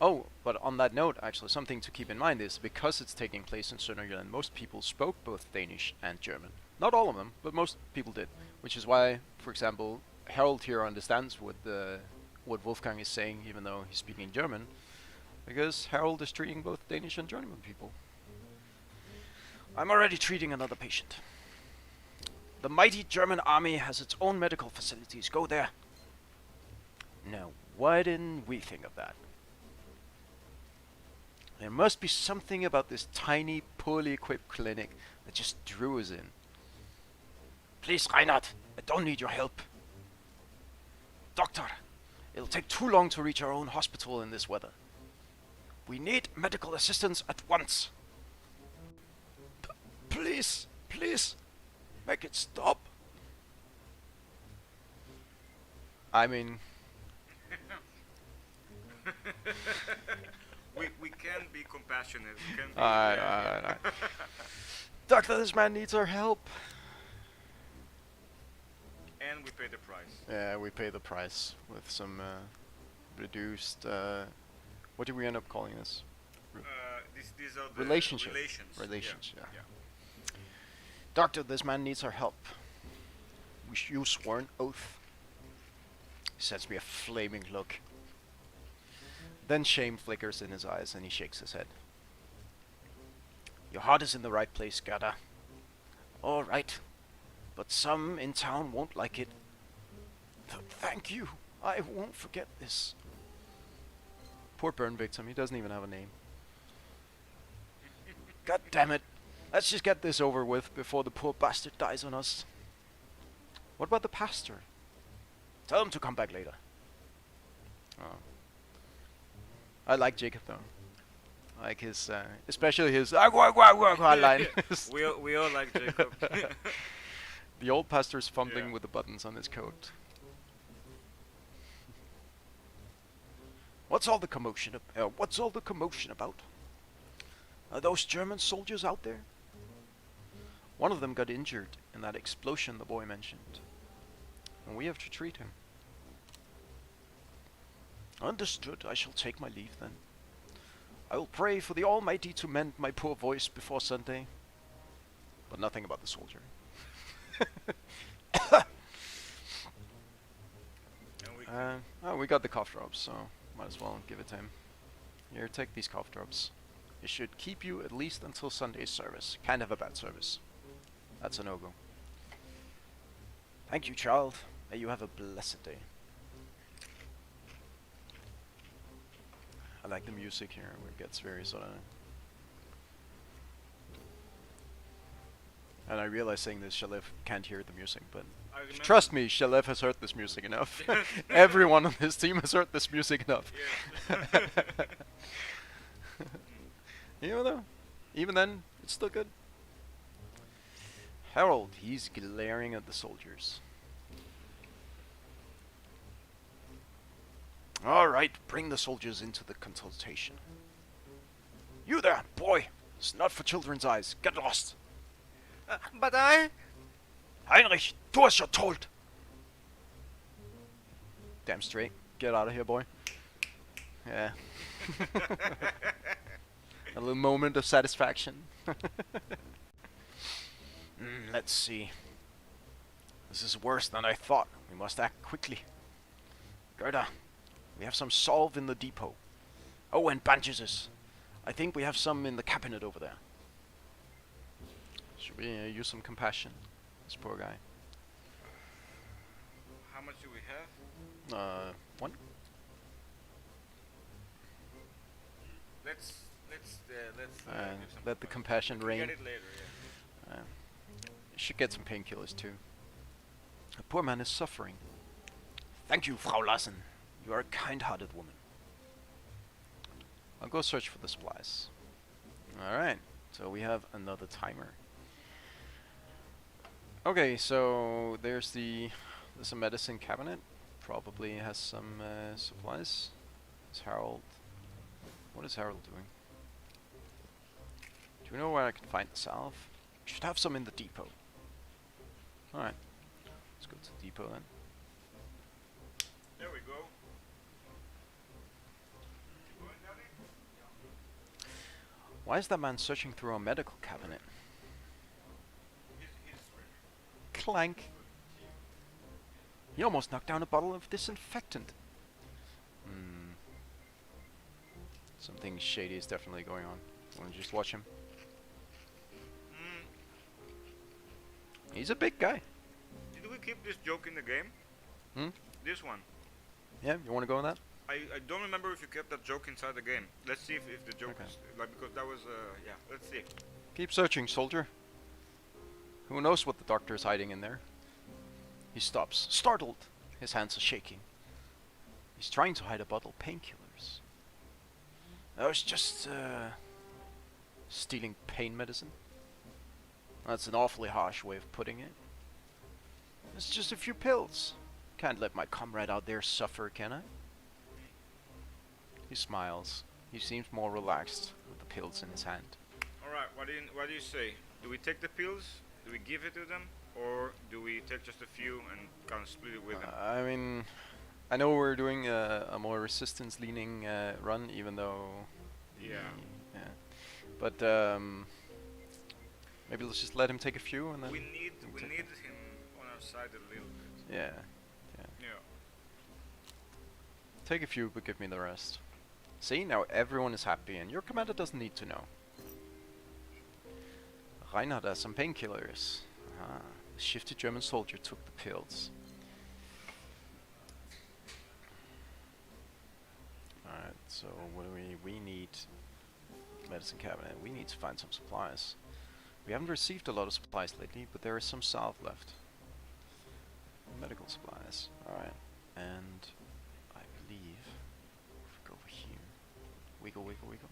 Oh, but on that note, actually, something to keep in mind is because it's taking place in Sønderjylland, most people spoke both Danish and German. Not all of them, but most people did. Which is why, for example, Harold here understands what Wolfgang is saying, even though he's speaking German, because Harold is treating both Danish and German people. I'm already treating another patient. The mighty German army has its own medical facilities. Go there. Now, why didn't we think of that? There must be something about this tiny, poorly equipped clinic that just drew us in. Please, Reinhard, I don't need your help. Doctor, it'll take too long to reach our own hospital in this weather. We need medical assistance at once. Please, please, make it stop. I mean,
we can be compassionate. We can be.
alright. Doctor, this man needs our help.
And we pay the price.
Yeah, we pay the price with some reduced. What did we end up calling this?
These are the
Relationship.
relations.
Relations, yeah.
Yeah.
Doctor, this man needs our help. You swore an oath. He sends me a flaming look. Then shame flickers in his eyes and he shakes his head. Your heart is in the right place, Gerda. All right. But some in town won't like it. Thank you. I won't forget this. Poor burn victim. He doesn't even have a name. God damn it. Let's just get this over with before the poor bastard dies on us. What about the pastor? Tell him to come back later. Oh. I like Jacob though. I like his, especially his line.
we all like Jacob.
The old pastor's fumbling
Yeah.
with the buttons on his coat. What's all the commotion? What's all the commotion about? Are those German soldiers out there? One of them got injured in that explosion the boy mentioned, and we have to treat him. Understood. I shall take my leave then. I will pray for the Almighty to mend my poor voice before Sunday, but nothing about the soldier. Oh, we got the cough drops, so might as well give it to him. Here, take these cough drops. It should keep you at least until Sunday's service. Can't have a bad service. That's a no-go. Thank you, child. May you have a blessed day. I like the music here, where it gets very sort of... And I realize saying this, Shalev can't hear the music, but trust me, Shalev has heard this music enough. Everyone on his team has heard this music enough. Even then, it's still good. Harold, he's glaring at the soldiers. Alright, bring the soldiers into the consultation. You there, boy! It's not for children's eyes. Get lost!
But I...
Heinrich, do as you're told! Damn straight. Get out of here, boy. Yeah. A little moment of satisfaction. Let's see. This is worse than I thought. We must act quickly. Gerda, we have some salve in the depot. Oh, and bandages. I think we have some in the cabinet over there. Should we use some compassion? This poor guy.
How much do we have?
One.
Let's give some
Let the compassion reign.
Get it later, yeah.
You should get some painkillers too. The poor man is suffering. Thank you, Frau Lassen. You are a kind-hearted woman. I'll go search for the supplies. Alright, so we have another timer. Okay, so there's a medicine cabinet. Probably has some supplies. It's Harold. What is Harold doing? Do you know where I can find the salve? Should have some in the depot. Alright. Let's go to the depot then.
There we go.
Why is that man searching through a medical cabinet? Clank. He almost knocked down a bottle of disinfectant. Something shady is definitely going on. Wanna just watch him? He's a big guy.
Did we keep this joke in the game?
Hmm?
This one.
Yeah, you wanna go on that?
I don't remember if you kept that joke inside the game. Let's see if the joke
Okay.
is... Like, because that was... yeah, let's see.
Keep searching, soldier. Who knows what the doctor is hiding in there? He stops, startled. His hands are shaking. He's trying to hide a bottle of painkillers. I was just stealing pain medicine. That's an awfully harsh way of putting it. It's just a few pills. Can't let my comrade out there suffer, can I? He smiles. He seems more relaxed with the pills in his hand.
All right. What do you say? Do we take the pills? Do we give it to them, or do we take just a few and kind of split it with them?
I mean, I know we're doing a more resistance-leaning run, even though...
Yeah.
Yeah. But maybe let's just let him take a few and then...
We need him on our side a little bit.
Yeah.
Yeah.
Take a few, but give me the rest. See, now everyone is happy, and your commander doesn't need to know. Reinhard has some painkillers. Ah, the shifty German soldier took the pills. Alright, so what do we need medicine cabinet. We need to find some supplies. We haven't received a lot of supplies lately, but there is some salve left. Medical supplies. Alright. And I believe if we go over here. Wiggle, wiggle, wiggle.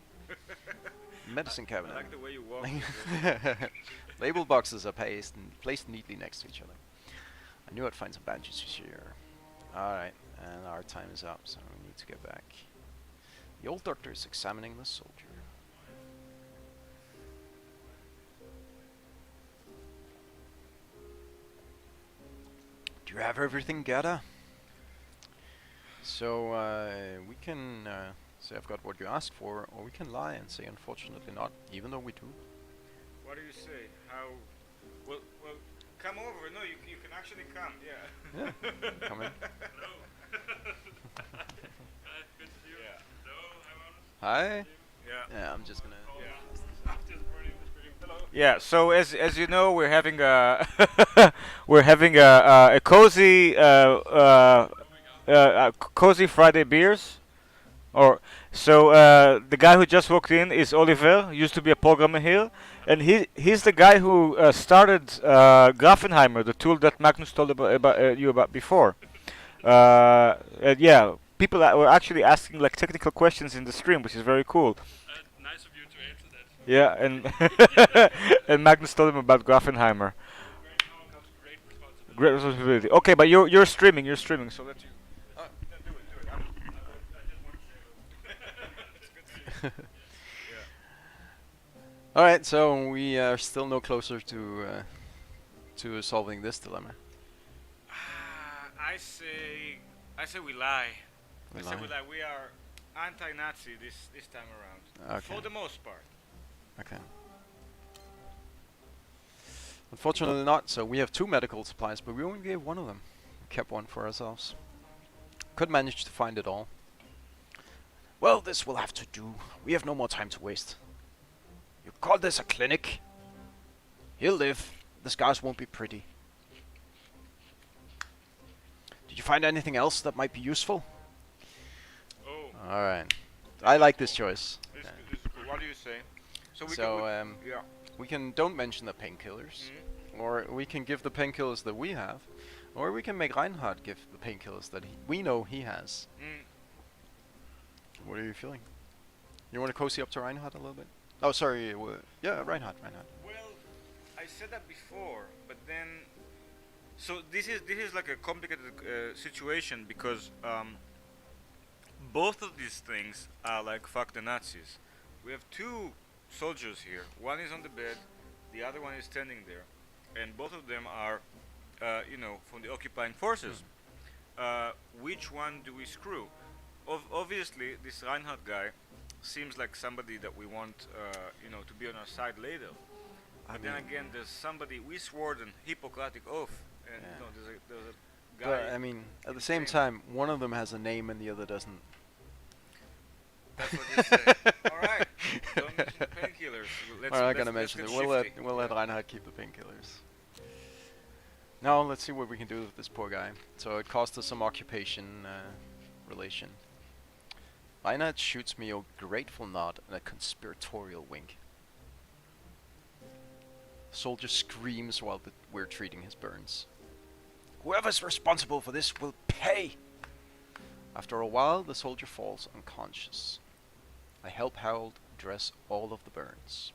Medicine cabinet.
I like the way you walk.
Label boxes are placed neatly next to each other. I knew I'd find some bandages here. Alright, and our time is up, so we need to get back. The old doctor is examining the soldier. Do you have everything, Gerda? So, we can say I've got what you asked for, or we can lie and say unfortunately not, even though we do.
What do you say? How? Well, come over. No, you can actually come. Yeah.
Yeah. Come in.
Hello. Hi, good to see you.
Yeah.
Hello,
Hi.
Yeah.
Yeah, I'm just gonna.
Yeah.
Just pretty. Hello.
Yeah. So as you know, we're having a we're having a cozy cozy Friday beers. Or so the guy who just walked in is Oliver, used to be a programmer here, and he's the guy who started Grafenheimer, the tool that Magnus told you about before. And yeah, people were actually asking like technical questions in the stream, which is very cool.
Nice of you to answer that.
Yeah, and and Magnus told him about Grafenheimer.
Very now comes great responsibility.
Great responsibility. Okay, but you're streaming, so let you. Do it.
I just want to say it's good to see you.
Yeah.
Alright, so we are still no closer to solving this dilemma.
I say we lie.
We
I say we
lie.
lie. We are anti-Nazi this time around.
Okay.
For the most part.
Okay. Unfortunately not, so we have 2 medical supplies, but we only gave one of them. We kept one for ourselves. Could manage to find it all. Well, this will have to do. We have no more time to waste. You call this a clinic? He'll live. The scars won't be pretty. Did you find anything else that might be useful?
Oh,
Alright. I like this choice.
this is cool. What do you say? So yeah.
We can don't mention the painkillers. Or we can give the painkillers that we have. Or we can make Reinhard give the painkillers that we know he has. What are you feeling? You want to cozy up to Reinhard a little bit? Oh, sorry. Yeah, Reinhard.
Well, I said that before, but then, so this is like a complicated situation because both of these things are like fuck the Nazis. We have 2 soldiers here. One is on the bed, the other one is standing there, and both of them are, from the occupying forces. Which one do we screw? Obviously, this Reinhardt guy seems like somebody that we want, to be on our side later. But then again, there's somebody we swore an Hippocratic oath, and there's a guy.
But, I mean, at the same time, one of them has a name and the other doesn't.
That's what you say. All right, don't mention the painkillers.
Alright, I'm gonna mention it. We'll let Reinhard keep the painkillers. Now let's see what we can do with this poor guy. So it cost us some occupation relation. Reinhard shoots me a grateful nod and a conspiratorial wink. Soldier screams while we're treating his burns. Whoever's responsible for this will pay! After a while, the soldier falls unconscious. I help Harold dress all of the burns.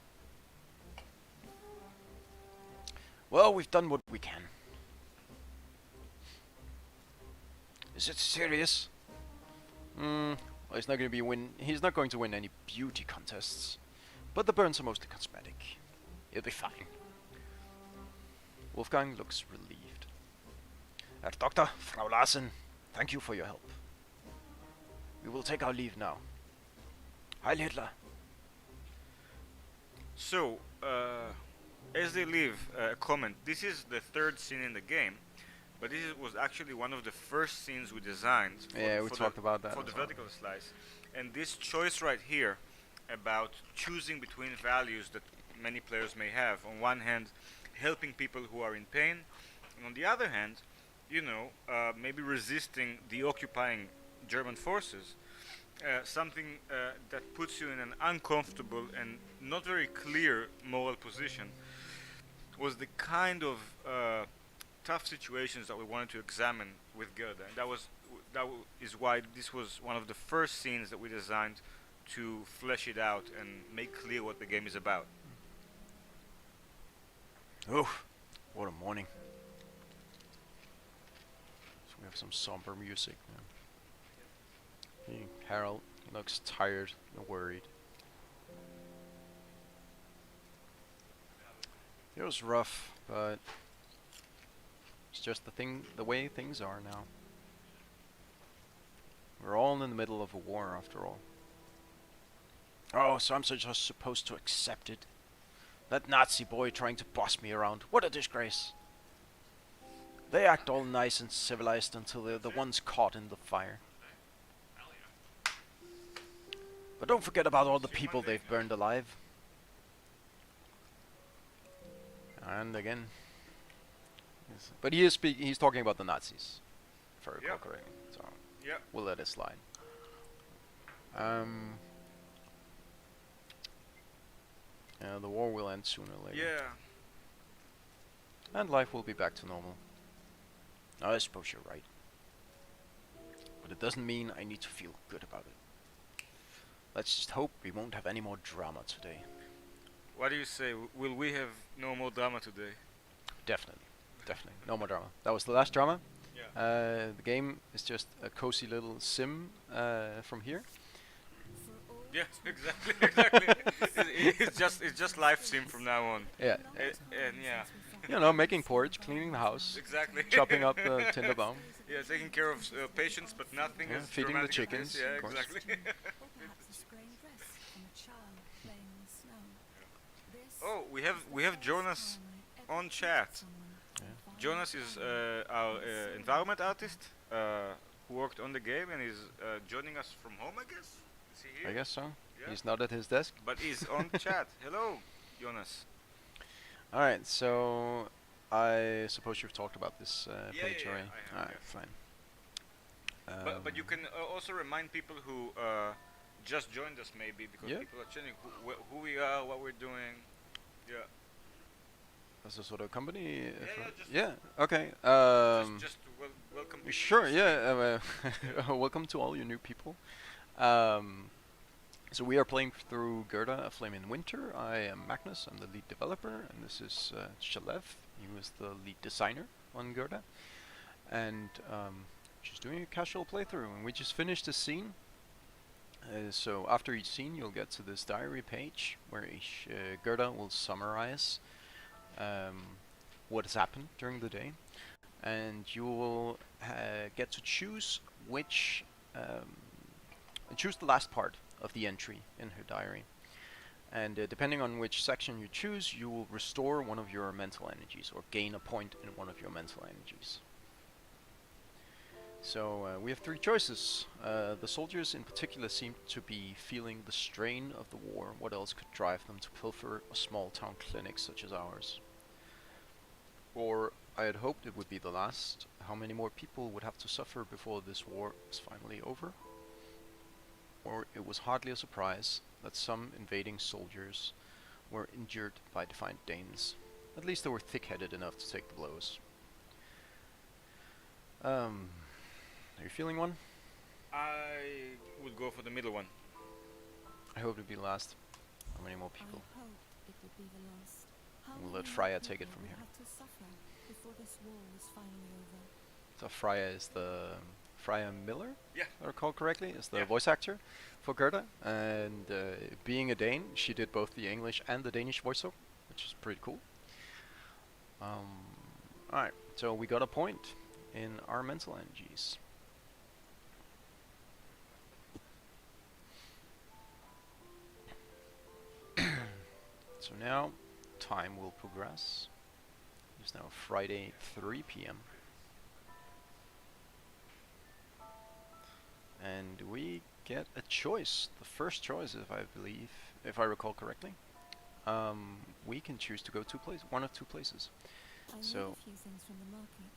Well, we've done what we can. Is it serious? Well, he's not going to He's not going to win any beauty contests, but the burns are mostly cosmetic. He'll be fine. Wolfgang looks relieved. Herr Doctor, Frau Larsen, thank you for your help. We will take our leave now. Heil Hitler.
So, as they leave, a comment. This is the third scene in the game, but this was actually one of the first scenes we designed.
Yeah, we talked about that
for
as
the
well.
vertical slice. And this choice right here about choosing between values that many players may have. On one hand, helping people who are in pain, and on the other hand, you know, maybe resisting the occupying German forces. Something that puts you in an uncomfortable and not very clear moral position was the kind of tough situations that we wanted to examine with Gerda, and that is why this was one of the first scenes that we designed to flesh it out and make clear what the game is about.
Oh, what a morning. So we have some somber music now. Harold looks tired and worried. It was rough, but it's just the way things are now. We're all in the middle of a war after all. Oh, so I'm just supposed to accept it. That Nazi boy trying to boss me around. What a disgrace. They act all nice and civilized until they're the ones caught in the fire. But don't forget about all the people they've burned alive. And again. But he's talking about the Nazis. If I recall correctly. So we'll let it slide. The war will end sooner or later.
Yeah.
And life will be back to normal. I suppose you're right. But it doesn't mean I need to feel good about it. Let's just hope we won't have any more drama today.
What do you say? Will we have no more drama today?
Definitely. Definitely. No more drama. That was the last drama.
Yeah.
The game is just a cozy little sim from here.
Yeah, exactly. It's just live sim from now on.
Yeah.
And yeah.
You know, making porridge, cleaning the house,
Exactly.
chopping up the Tinderbaum.
Yeah, taking care of patients, but nothing
Yeah,
as
feeding the
dramatic as
chickens,
this. Yeah,
of course.
exactly.
Or perhaps a spraying dress from a child playing in the snow. This
Oh, we have Jonas on chat. Jonas is our environment artist who worked on the game and is joining us from home, I guess. Is he here?
I guess so.
Yeah.
He's not at his desk.
But he's on chat. Hello, Jonas.
Alright, so I suppose you've talked about this
Yeah,
page
yeah,
already.
I have,
Alright,
yeah.
fine.
But you can also remind people who just joined us maybe because
Yeah.
people are checking who we are, what we're doing. Yeah.
As a sort of company?
Yeah,
Okay.
Just welcome people.
Sure, yeah. Welcome to all you new people. So we are playing through Gerda, A Flame in Winter. I am Magnus, I'm the lead developer, and this is Shalev, he was the lead designer on Gerda. And just doing a casual playthrough, and we just finished the scene. So after each scene you'll get to this diary page where Gerda will summarize what has happened during the day, and you will get to choose which choose the last part of the entry in her diary, and depending on which section you choose, you will restore one of your mental energies or gain a point in one of your mental energies. So we have three choices. The soldiers in particular seem to be feeling the strain of the war. What else could drive them to pilfer a small town clinic such as ours? Or I had hoped it would be the last. How many more people would have to suffer before this war is finally over? Or it was hardly a surprise that some invading soldiers were injured by defiant Danes. At least they were thick-headed enough to take the blows. Are you feeling one?
I would go for the middle one.
I hope it'll be the last. How many more people?
I hope it will be the last. How
We'll
many
let
more
Freya take it
people
from
will
here.
have to suffer before this war is finally over?
So Freya is the Freya Miller,
Yeah.
if I recall correctly, is the
Yeah.
voice actor for Gerda. And being a Dane, she did both the English and the Danish voiceover, which is pretty cool. Alright, so we got a point in our mental energies. So now time will progress. It's now Friday, 3 p.m. And we get a choice. The first choice, if I recall correctly. We can choose to go one of two places.
I
So-
read a few things from the market.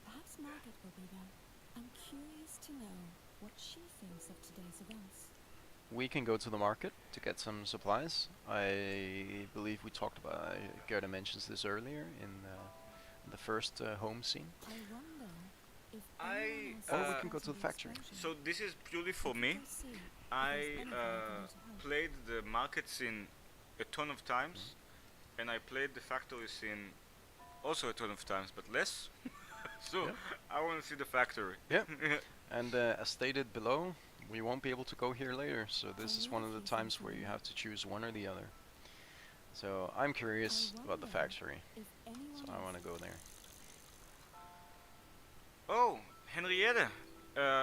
Perhaps Margaret will be there. I'm curious to know what she thinks of today's events.
We can go to the market to get some supplies. I believe we talked about, Gerda mentions this earlier in the first home scene.
I wonder if
I,
anyone else
Or we
has
can go to the
the
factory.
explosion.
So this is purely for
If you
me.
can see if
I
there's anything I can do to help.
played the market scene a ton of times, and I played the factory scene also a ton of times, but less. So
Yeah.
I want to see the factory.
Yeah. And as stated below, we won't be able to go here later, so this is one of the times where you have to choose one or the other. So I'm curious about the
wonder
factory,
If anyone
so I want to go there.
Oh, Henriette,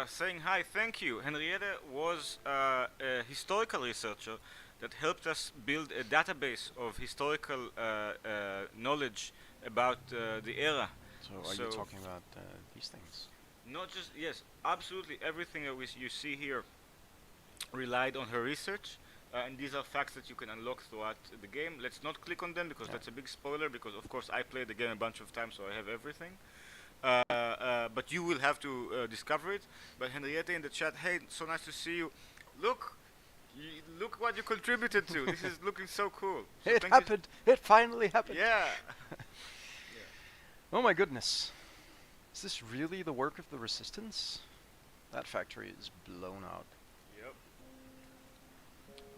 saying hi, thank you. Henriette was a historical researcher that helped us build a database of historical knowledge about the era.
So are you
So
talking about these things?
Not just, yes, absolutely everything that you see here relied on her research. And these are facts that you can unlock throughout the game. Let's not click on them because
Yeah.
that's a big spoiler, because of course I played the game a bunch of times, so I have everything. But you will have to discover it. But Henriette in the chat, hey, so nice to see you. Look, look what you contributed to. This is looking so cool. So
It
thank you
happened! It finally happened!
Yeah.
Oh my goodness. Is this really the work of the Resistance? That factory is blown out.
Yep.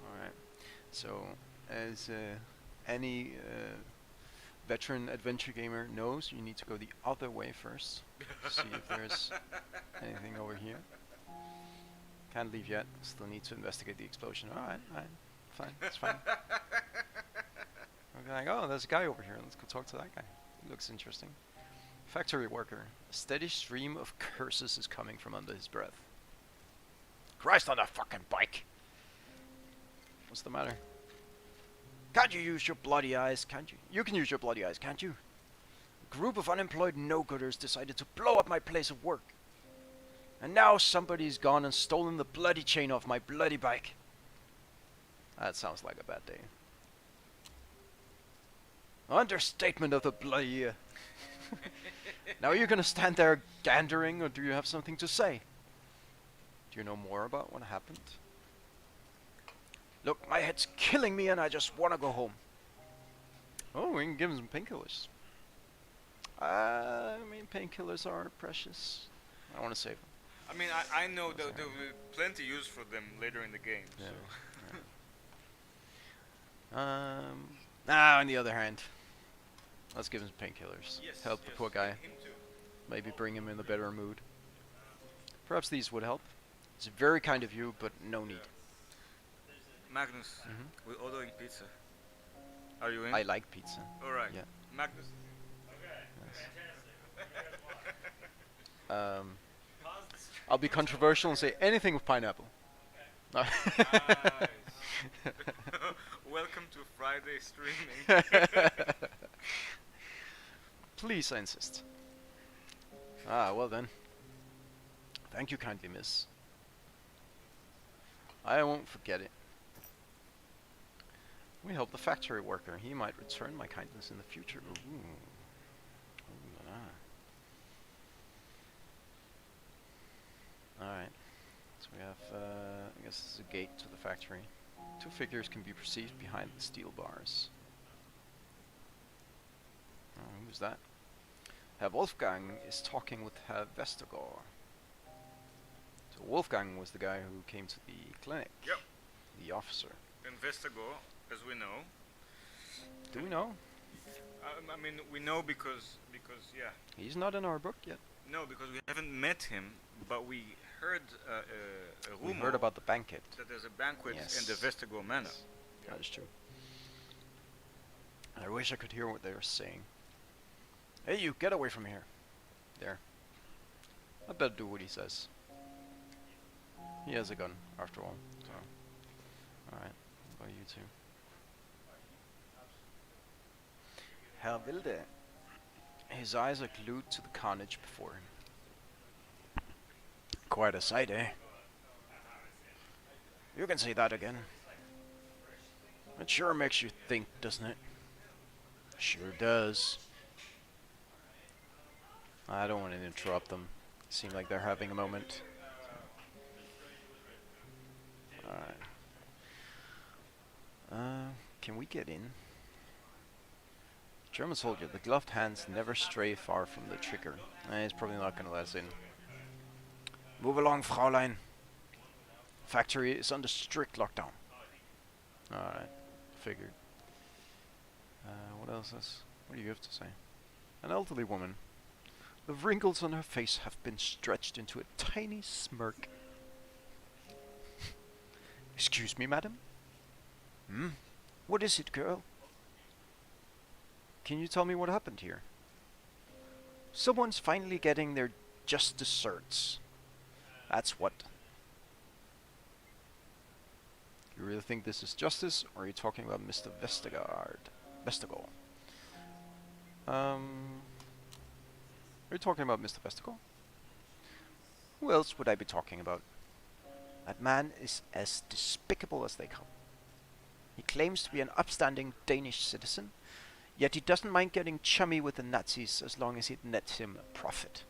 Alright. So, as any veteran adventure gamer knows, you need to go the other way first. See if there's anything over here. Can't leave yet. Still need to investigate the explosion. Alright, fine, it's fine. We're like, oh, there's a guy over here. Let's go talk to that guy. He looks interesting. Factory worker. A steady stream of curses is coming from under his breath. Christ on a fucking bike! What's the matter? Can't you use your bloody eyes, can't you? You can use your bloody eyes, can't you? A group of unemployed no-gooders decided to blow up my place of work. And now somebody's gone and stolen the bloody chain off my bloody bike. That sounds like a bad day. Understatement of the bloody year. Now are you gonna stand there gandering, or do you have something to say? Do you know more about what happened? Look, my head's killing me and I just wanna go home. Oh, we can give him some painkillers. I mean, painkillers are precious. I wanna save them.
I mean, I know that there will be plenty use for them later in the game.
Yeah.
So.
On the other hand, let's give him some painkillers.
Yes,
Help the
yes,
poor guy.
him too.
Maybe bring him in a better mood. Perhaps these would help. It's very kind of you, but no need.
Magnus,
Mhm.
we're ordering pizza. Are you in?
I like pizza.
All right.
Yeah.
Magnus.
I'll be controversial and say anything with pineapple. No.
Nice. Welcome to Friday streaming.
Please, I insist. Ah, well then. Thank you kindly, miss. I won't forget it. We help the factory worker. He might return my kindness in the future. Ooh. Ooh la la. Alright. So we have, I guess this is a gate to the factory. Two figures can be perceived behind the steel bars. Oh, who's that? Herr Wolfgang is talking with Herr Westergaard. So Wolfgang was the guy who came to the clinic.
Yep.
The officer.
Investigo, as we know.
Do we know?
I mean, we know because yeah.
He's not in our book yet.
No, because we haven't met him, but we heard a
We
rumor
heard about the banquet.
that there's a banquet in
Yes.
the Vestergaard Manor.
That is true. I wish I could hear what they were saying. Hey, you, get away from here. There. I better do what he says. He has a gun, after all. So, alright. What about you two? Herr Wilde. His eyes are glued to the carnage before him. Quite a sight, eh? You can say that again. It sure makes you think, doesn't it? Sure does. I don't want to interrupt them. Seem like they're having a moment. Alright. Can we get in? German soldier, the gloved hands never stray far from the trigger. He's probably not going to let us in. Move along, Fraulein. Factory is under strict lockdown. Alright, figured. What else is... What do you have to say? An elderly woman. The wrinkles on her face have been stretched into a tiny smirk. Excuse me, madam? Hmm? What is it, girl? Can you tell me what happened here? Someone's finally getting their just desserts. That's what. You really think this is justice, or are you talking about Mr. Vestergaard? Vestergaard. Are you talking about Mr. Vestergaard? Who else would I be talking about? That man is as despicable as they come. He claims to be an upstanding Danish citizen, yet he doesn't mind getting chummy with the Nazis as long as it nets him a profit.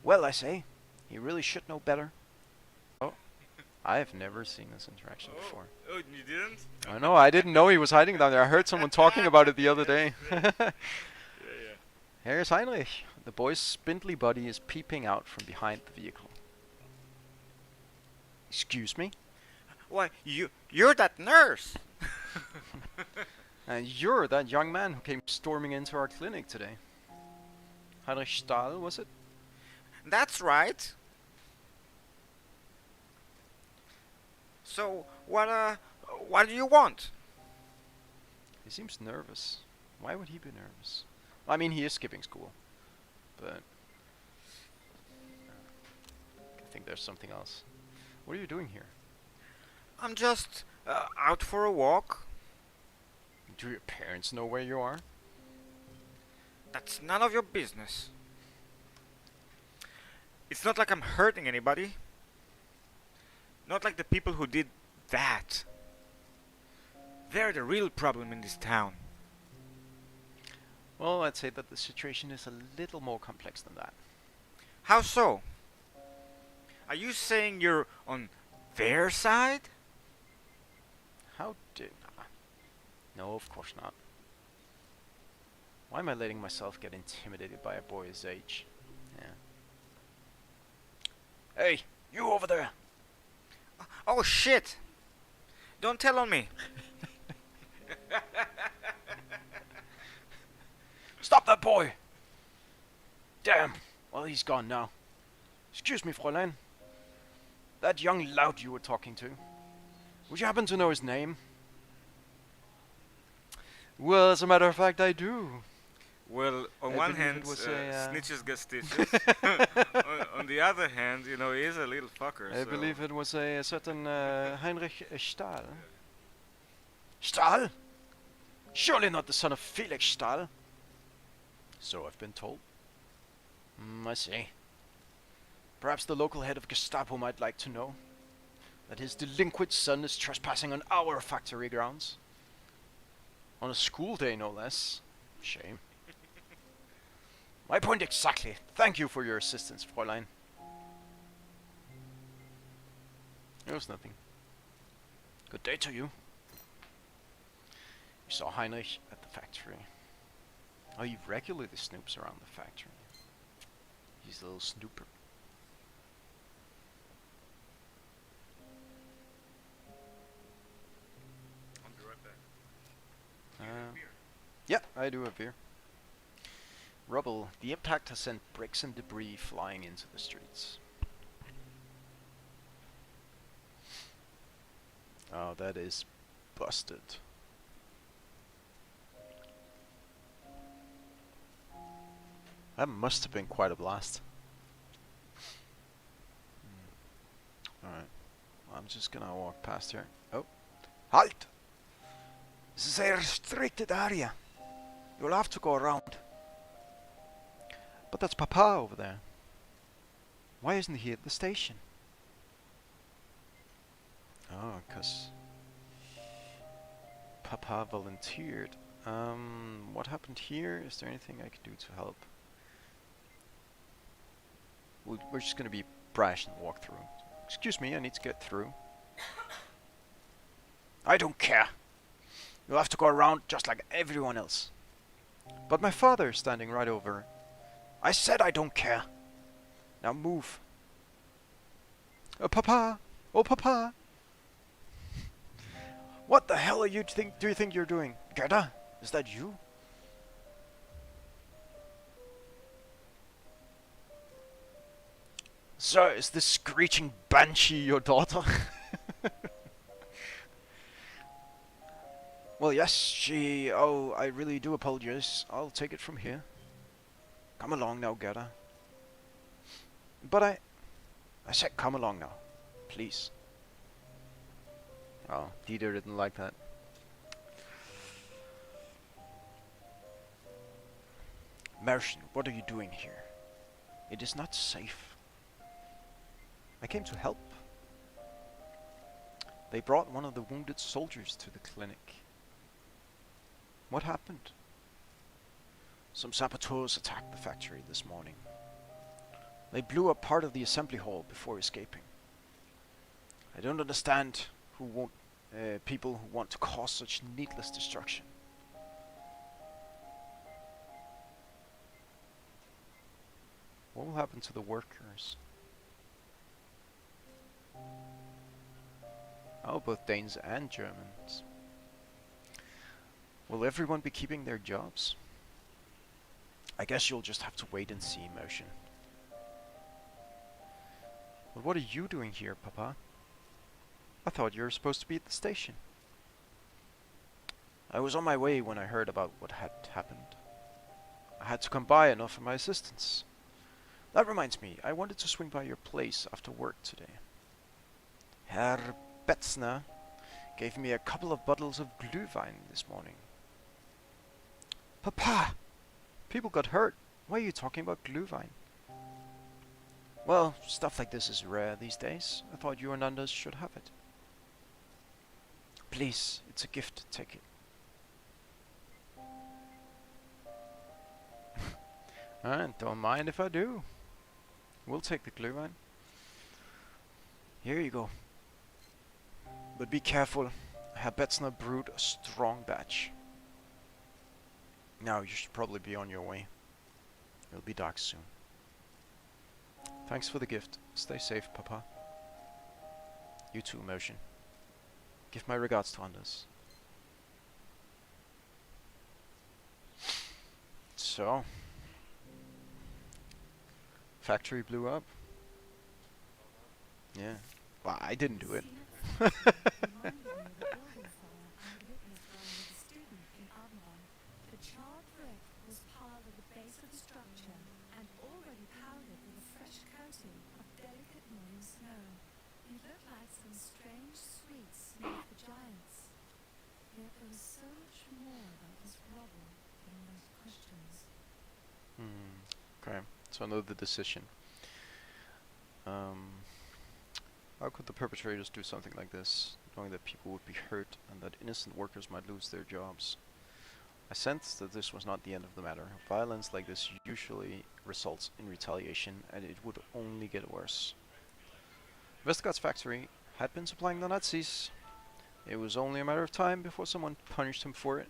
Well, I say, he really should know better. Oh, I have never seen this interaction before.
Oh, you didn't?
I know, I didn't know he was hiding down there. I heard someone talking about it the other day.
Yeah.
Here's Heinrich. The boy's spindly body is peeping out from behind the vehicle. Excuse me?
Why, you're that nurse!
And you're that young man who came storming into our clinic today. Heinrich Stahl, was it?
That's right. So, what do you want?
He seems nervous. Why would he be nervous? I mean, he is skipping school. But... I think there's something else. What are you doing here?
I'm just out for a walk.
Do your parents know where you are?
That's none of your business. It's not like I'm hurting anybody. Not like the people who did that. They're the real problem in this town.
Well, I'd say that the situation is a little more complex than that.
How so? Are you saying you're on their side?
How did... No, of course not. Why am I letting myself get intimidated by a boy his age? Yeah. Hey, you over there!
Oh shit! Don't tell on me!
Stop that boy! Damn! Well, he's gone now. Excuse me, Fräulein. That young lout you were talking to. Would you happen to know his name? Well, as a matter of fact, I do.
Well, on
I
one
believe
hand,
it was
snitches get stitches. on the other hand, you know, he is a little fucker.
I
so
believe it was a certain Heinrich Stahl. Stahl? Surely not the son of Felix Stahl. So I've been told. I see. Perhaps the local head of Gestapo might like to know that his delinquent son is trespassing on our factory grounds. On a school day, no less. Shame. My point exactly. Thank you for your assistance, Fräulein. It was nothing. Good day to you. You saw Heinrich at the factory. Oh, he regularly snoops around the factory. He's a little snooper.
I'll be right back.
Yeah, I do have beer. Rubble. The impact has sent bricks and debris flying into the streets. Oh, that is busted. That must have been quite a blast. Alright. I'm just gonna walk past here. Oh. Halt! This is a restricted area. You'll have to go around. But that's Papa over there. Why isn't he at the station? Oh, 'cause Papa volunteered. What happened here? Is there anything I can do to help? We're just gonna be brash and walk through. Excuse me, I need to get through. I don't care. You'll have to go around just like everyone else. But my father is standing right over. I said I don't care. Now move. Oh, Papa! Oh, Papa! What the hell do you think you're doing? Gerda, is that you? Sir, is this screeching banshee your daughter? Well, yes, she... Oh, I really do apologize. I'll take it from here. Come along now, Gerda. But I said come along now. Please. Oh, Dieter didn't like that. Merchen, what are you doing here? It is not safe. I came to help. They brought one of the wounded soldiers to the clinic. What happened? Some saboteurs attacked the factory this morning. They blew up part of the assembly hall before escaping. I don't understand people who want to cause such needless destruction. What will happen to the workers? Oh, both Danes and Germans. Will everyone be keeping their jobs? I guess you'll just have to wait and see, Motion. But what are you doing here, Papa? I thought you were supposed to be at the station. I was on my way when I heard about what had happened. I had to come by and offer my assistance. That reminds me, I wanted to swing by your place after work today. Herr Betzner gave me a couple of bottles of Glühwein this morning. Papa! People got hurt. Why are you talking about Glühwein? Well, stuff like this is rare these days. I thought you and Anders should have it. Please, it's a gift. Take it. Alright, don't mind if I do. We'll take the Glühwein. Here you go. But be careful. Herr Betzner brewed a strong batch. Now you should probably be on your way. It'll be dark soon. Thanks for the gift. Stay safe, Papa. You too, Motion. Give my regards to Anders. So, factory blew up. Yeah. Well, I didn't do it.
The charred brick was piled at the base of the structure and already powdered with a fresh coating of delicate morning snow. It looked like some strange sweets made for giants. Yet there was so much more about this rubble than most questions.
Okay, so another decision. How could the perpetrators do something like this, knowing that people would be hurt and that innocent workers might lose their jobs? I sensed that this was not the end of the matter. Violence like this usually results in retaliation, and it would only get worse. Vestergaard's factory had been supplying the Nazis. It was only a matter of time before someone punished him for it.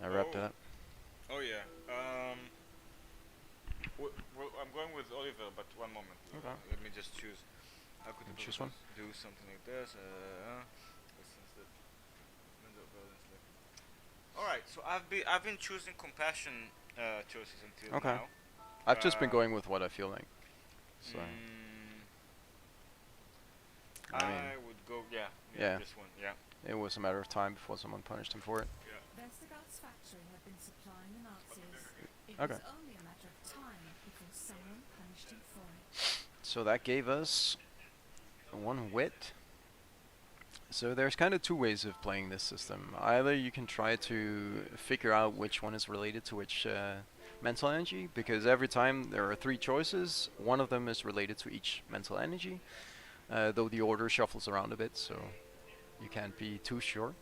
I wrapped it up.
Oh yeah. I'm going with Oliver, but one moment.
Okay.
Let me just choose. How could the
Choose one.
do something like this? All right. So I've been choosing compassion choices until
Okay.
now.
I've just been going with what I feel like. So I mean,
I would go. Yeah.
yeah.
This one. Yeah.
It was a matter of time before someone punished him for it.
Vestergaard's factory had been supplying the Nazis. It
Okay.
was only a matter of time before someone punished him for it.
So that gave us 1 wit. So there's kind of 2 ways of playing this system. Either you can try to figure out which one is related to which mental energy, because every time there are 3 choices, one of them is related to each mental energy, though the order shuffles around a bit, so you can't be too sure.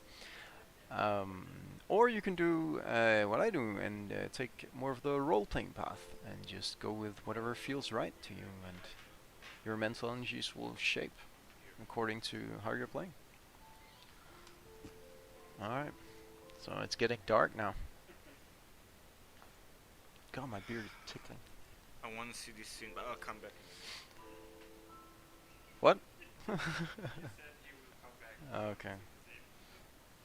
Or you can do what I do and take more of the role-playing path and just go with whatever feels right to you, and your mental energies will shape according to how you're playing. Alright, so it's getting dark now. God, my beard is tickling.
I want to see this scene, but I'll come back.
What? Okay.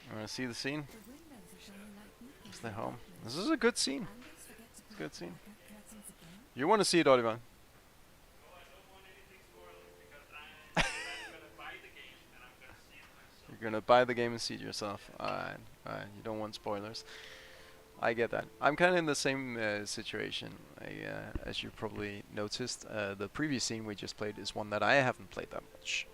You want to see the scene?
The windows are showing like beacons
Is the
in
home?
darkness.
This is a good scene.
Anders forget to
It's a
put
good
up the
scene.
blackout curtains again.
You want to see it, Oliver? You're gonna buy the game and see it yourself. Alright, alright. You don't want spoilers. I get that. I'm kind of in the same situation. As you probably noticed, the previous scene we just played is one that I haven't played that much.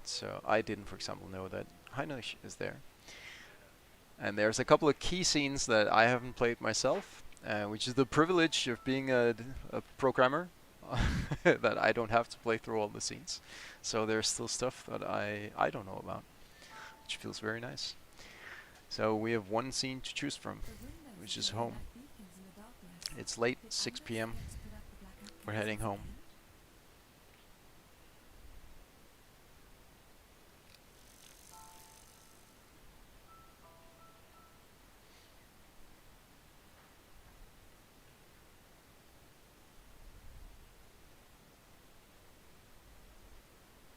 So I didn't, for example, know that Heinrich is there. And there's a couple of key scenes that I haven't played myself, which is the privilege of being a programmer, that I don't have to play through all the scenes. So there's still stuff that I don't know about, which feels very nice. So we have 1 scene to choose from,
The windows
which
are
is
showing
home.
like beacons in the darkness.
It's late,
Did
6
Anders
p.m.
forget to put up the blackout
We're heading
curtains
home.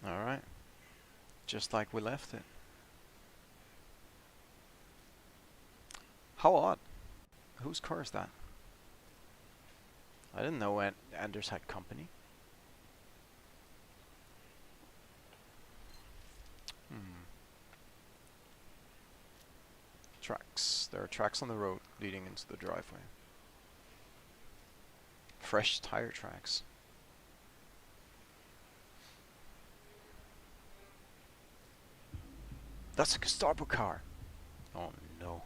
again?
Alright. Just like we left it. How odd. Whose car is that? I didn't know Anders had company. Tracks. There are tracks on the road leading into the driveway. Fresh tire tracks. That's a Gestapo car. Oh no.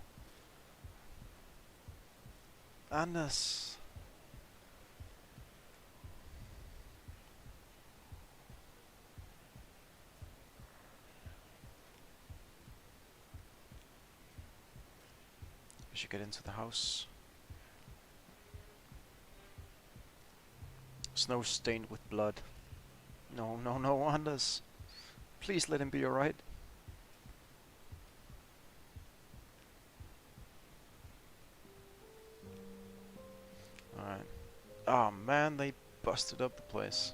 Anders. We should get into the house. Snow stained with blood. No, no, no, Anders. Please let him be alright. Alright. Oh man, they busted up the place.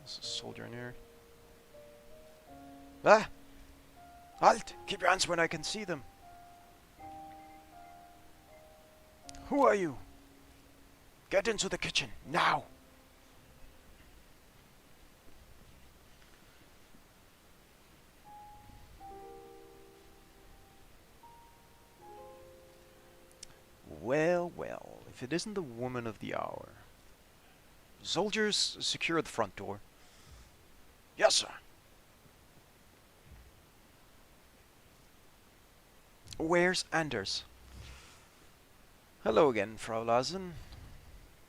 There's a soldier in here. Ah! Halt! Keep your hands when I can see them. Who are you? Get into the kitchen, now! Well, well, if it isn't the woman of the hour. Soldiers, secure the front door. Yes, sir. Where's Anders? Hello again, Frau Larsen.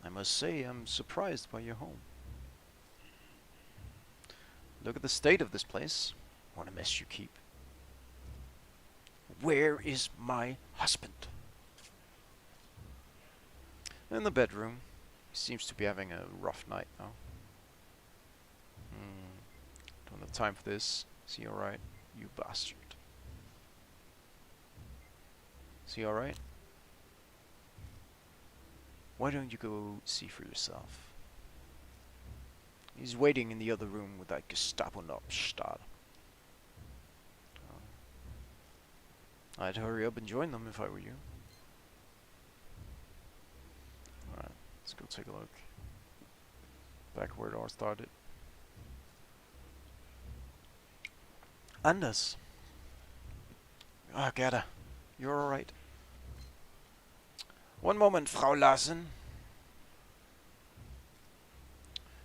I must say I'm surprised by your home. Look at the state of this place. What a mess you keep. Where is my husband? In the bedroom. He seems to be having a rough night now. Don't have time for this. Is he alright? You bastard. Is he alright? Why don't you go see for yourself? He's waiting in the other room with that Gestapo Nobstadt. I'd hurry up and join them if I were you. Alright, let's go take a look. Back where it all started. Anders. Ah, Gerda. You're alright. One moment, Frau Larsen.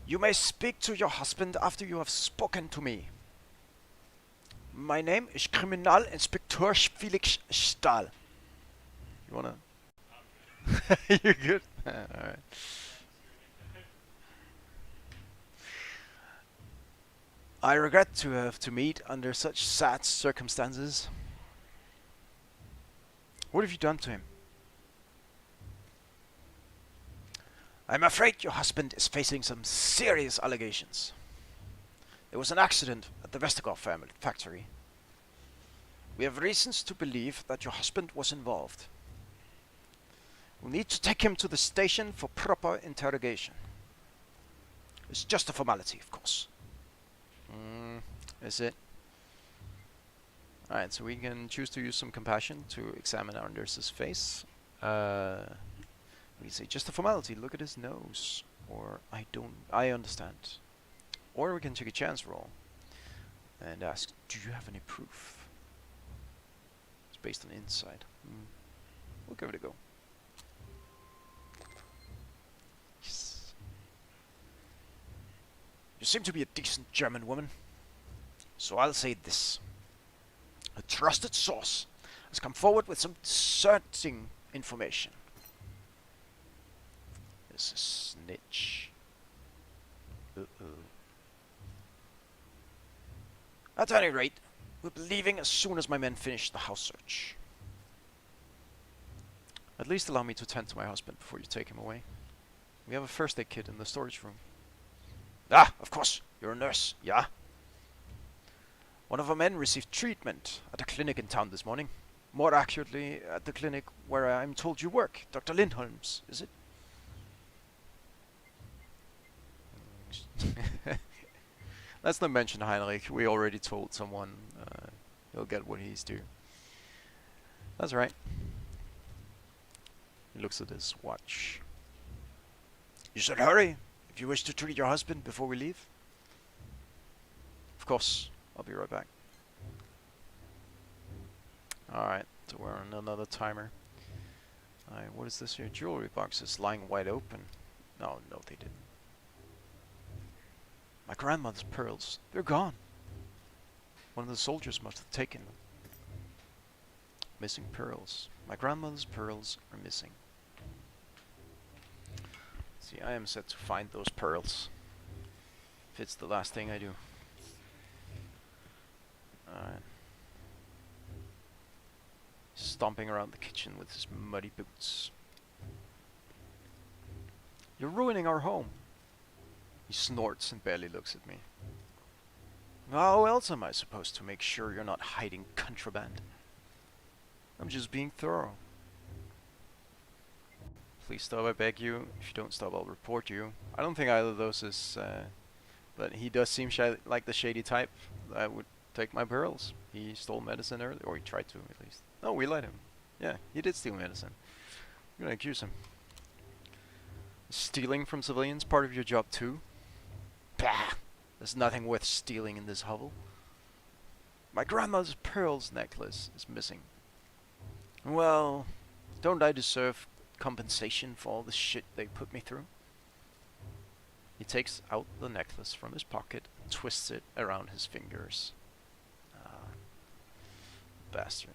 You may speak to your husband after you have spoken to me. My name is Kriminalinspektor Felix Stahl. You wanna? You're good. Alright. I regret to have to meet under such sad circumstances. What have you done to him? I'm afraid your husband is facing some serious allegations. There was an accident at the Vestergaard family factory. We have reasons to believe that your husband was involved. We'll need to take him to the station for proper interrogation. It's just a formality, of course. Is it? Alright, so we can choose to use some compassion to examine Anders's face. We say just a formality, look at his nose. Or I understand. Or we can take a chance roll and ask, do you have any proof? It's based on insight. We'll give it a go. Yes. You seem to be a decent German woman. So I'll say this. A trusted source has come forward with some certain information. It's a snitch. At any rate, we'll be leaving as soon as my men finish the house search. At least allow me to tend to my husband before you take him away. We have a first aid kit in the storage room. Ah, of course. You're a nurse, yeah? One of our men received treatment at a clinic in town this morning. More accurately, at the clinic where I'm told you work. Dr. Lindholm's, is it? Let's not mention Heinrich. We already told someone he'll get what he's due. That's right. He looks at his watch. You should hurry if you wish to treat your husband before we leave. Of course. I'll be right back. Alright, so we're on another timer. Alright, what is this here? Jewelry box is lying wide open. No, they didn't. My grandmother's pearls. They're gone. One of the soldiers must have taken them. Missing pearls. My grandmother's pearls are missing. See, I am set to find those pearls. If it's the last thing I do. Alright. Stomping around the kitchen with his muddy boots. You're ruining our home. He snorts and barely looks at me. How else am I supposed to make sure you're not hiding contraband? I'm just being thorough. Please stop, I beg you. If you don't stop, I'll report you. I don't think either of those is... but he does seem like the shady type that would take my pearls. He stole medicine earlier, or he tried to at least. No, we let him. Yeah, he did steal medicine. I'm gonna accuse him. Stealing from civilians part of your job too? Bah! There's nothing worth stealing in this hovel. My grandmother's pearls necklace is missing. Well, don't I deserve compensation for all the shit they put me through? He takes out the necklace from his pocket and twists it around his fingers. Bastard.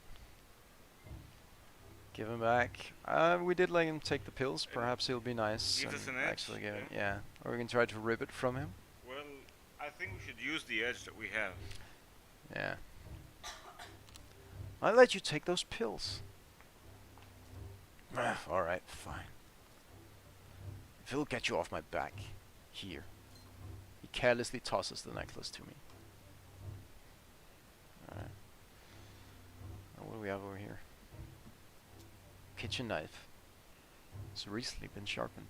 Give him back. We did let him take the pills. Perhaps he'll be nice
Give us
and
an edge,
actually get it.
yeah.
Yeah. Or we can try to rip it from him.
Well, I think we should use the edge that we have.
Yeah. I'll let you take those pills. Alright, fine. If it'll get you off my back. Here. He carelessly tosses the necklace to me. Alright. What do we have over here? Kitchen knife. It's recently been sharpened.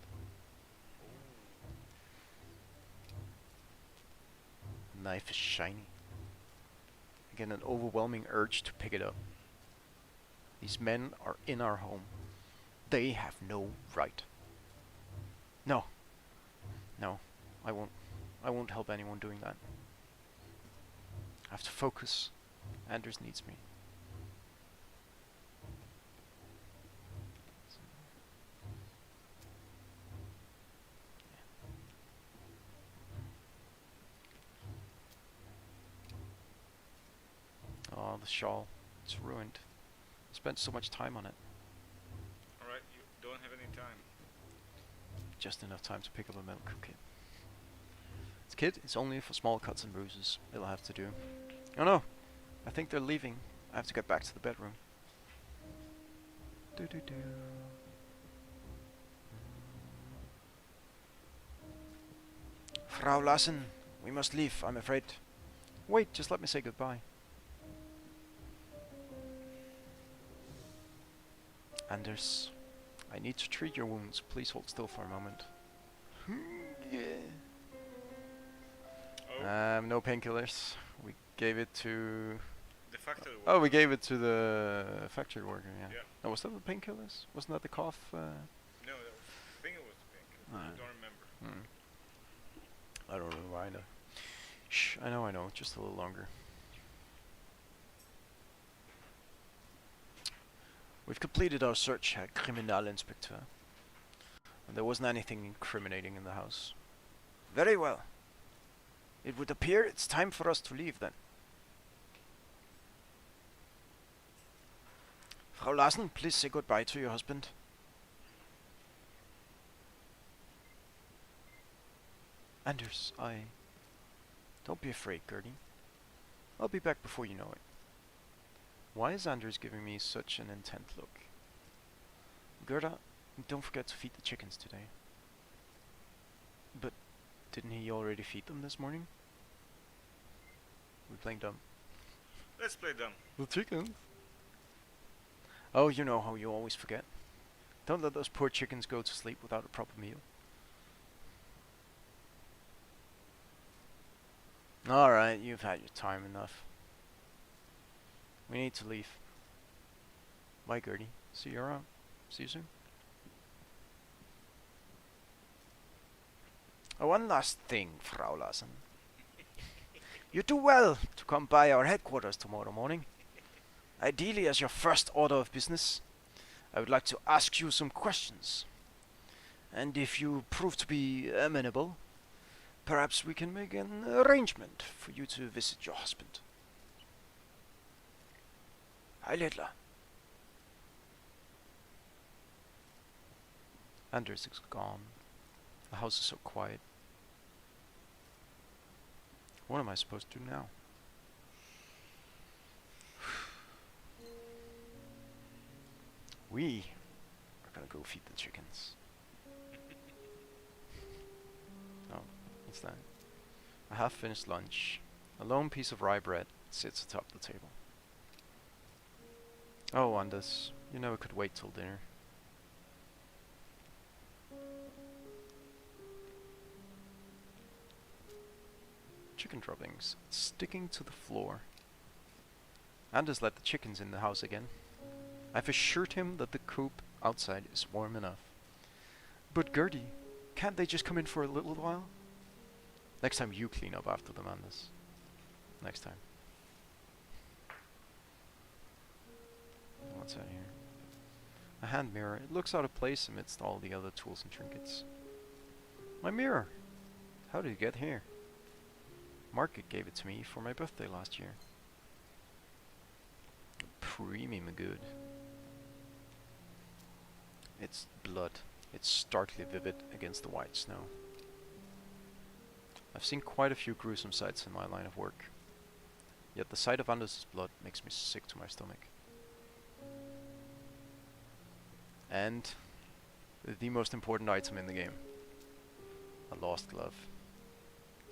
Knife is shiny. I get an overwhelming urge to pick it up. These men are in our home. They have no right. No. No, I won't. I won't help anyone doing that. I have to focus. Anders needs me. Oh, the shawl. It's ruined. I spent so much time on it.
Alright, you don't have any time.
Just enough time to pick up a milk kit. This kit is only for small cuts and bruises. It'll have to do. Oh no! I think they're leaving. I have to get back to the bedroom. Do do do. Frau Lassen, we must leave, I'm afraid. Wait, just let me say goodbye. Anders, I need to treat your wounds. Please hold still for a moment.
Oh,
No painkillers. We gave it to...
the factory
Oh, we gave it to the factory worker, yeah.
Yeah.
Oh, was that the painkillers? Wasn't that the cough?
No, that was, I think it was pink. I don't remember.
I don't know why either. Shh, I know. Just a little longer. We've completed our search, Herr Kriminalinspektor. And there wasn't anything incriminating in the house. Very well. It would appear it's time for us to leave then. Frau Larsen, please say goodbye to your husband. Anders, Don't be afraid, Gertie. I'll be back before you know it. Why is Anders giving me such an intent look? Gerda, don't forget to feed the chickens today. But didn't he already feed them this morning? We're playing dumb.
Let's play dumb.
The chickens? Oh, you know how you always forget. Don't let those poor chickens go to sleep without a proper meal. Alright, you've had your time enough. We need to leave. Bye, Gertie. See you around. See you soon. Oh, one last thing, Frau Larsen. You do well to come by our headquarters tomorrow morning. Ideally, as your first order of business, I would like to ask you some questions. And if you prove to be amenable, perhaps we can make an arrangement for you to visit your husband. Hi, Littler. Anders is gone. The house is so quiet. What am I supposed to do now? We are gonna go feed the chickens. Oh, what's that? A half-finished lunch. A lone piece of rye bread sits atop the table. Oh, Anders, you never could wait till dinner. Chicken droppings sticking to the floor. Anders let the chickens in the house again. I've assured him that the coop outside is warm enough. But Gertie, can't they just come in for a little while? Next time you clean up after them, Anders. Next time. What's that here? A hand mirror. It looks out of place amidst all the other tools and trinkets. My mirror! How did it get here? Market gave it to me for my birthday last year. Premium good. It's blood. It's starkly vivid against the white snow. I've seen quite a few gruesome sights in my line of work. Yet the sight of Anders' blood makes me sick to my stomach. And the most important item in the game. A lost glove.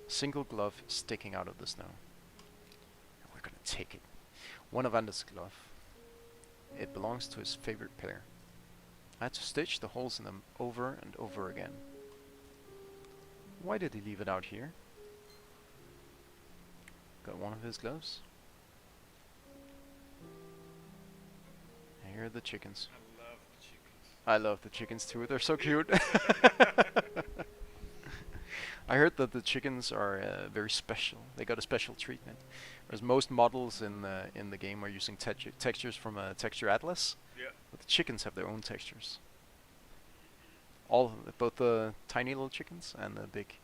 A single glove sticking out of the snow. And we're gonna take it. One of Anders' glove. It belongs to his favorite pair. I had to stitch the holes in them over and over again. Why did he leave it out here? Got one of his gloves? I hear the chickens.
I love the chickens.
I love the chickens too. They're so cute. I heard that the chickens are very special. They got a special treatment. Whereas most models in the game are using textures from a texture atlas,
Yeah.
but the chickens have their own textures. All both the tiny little chickens and the big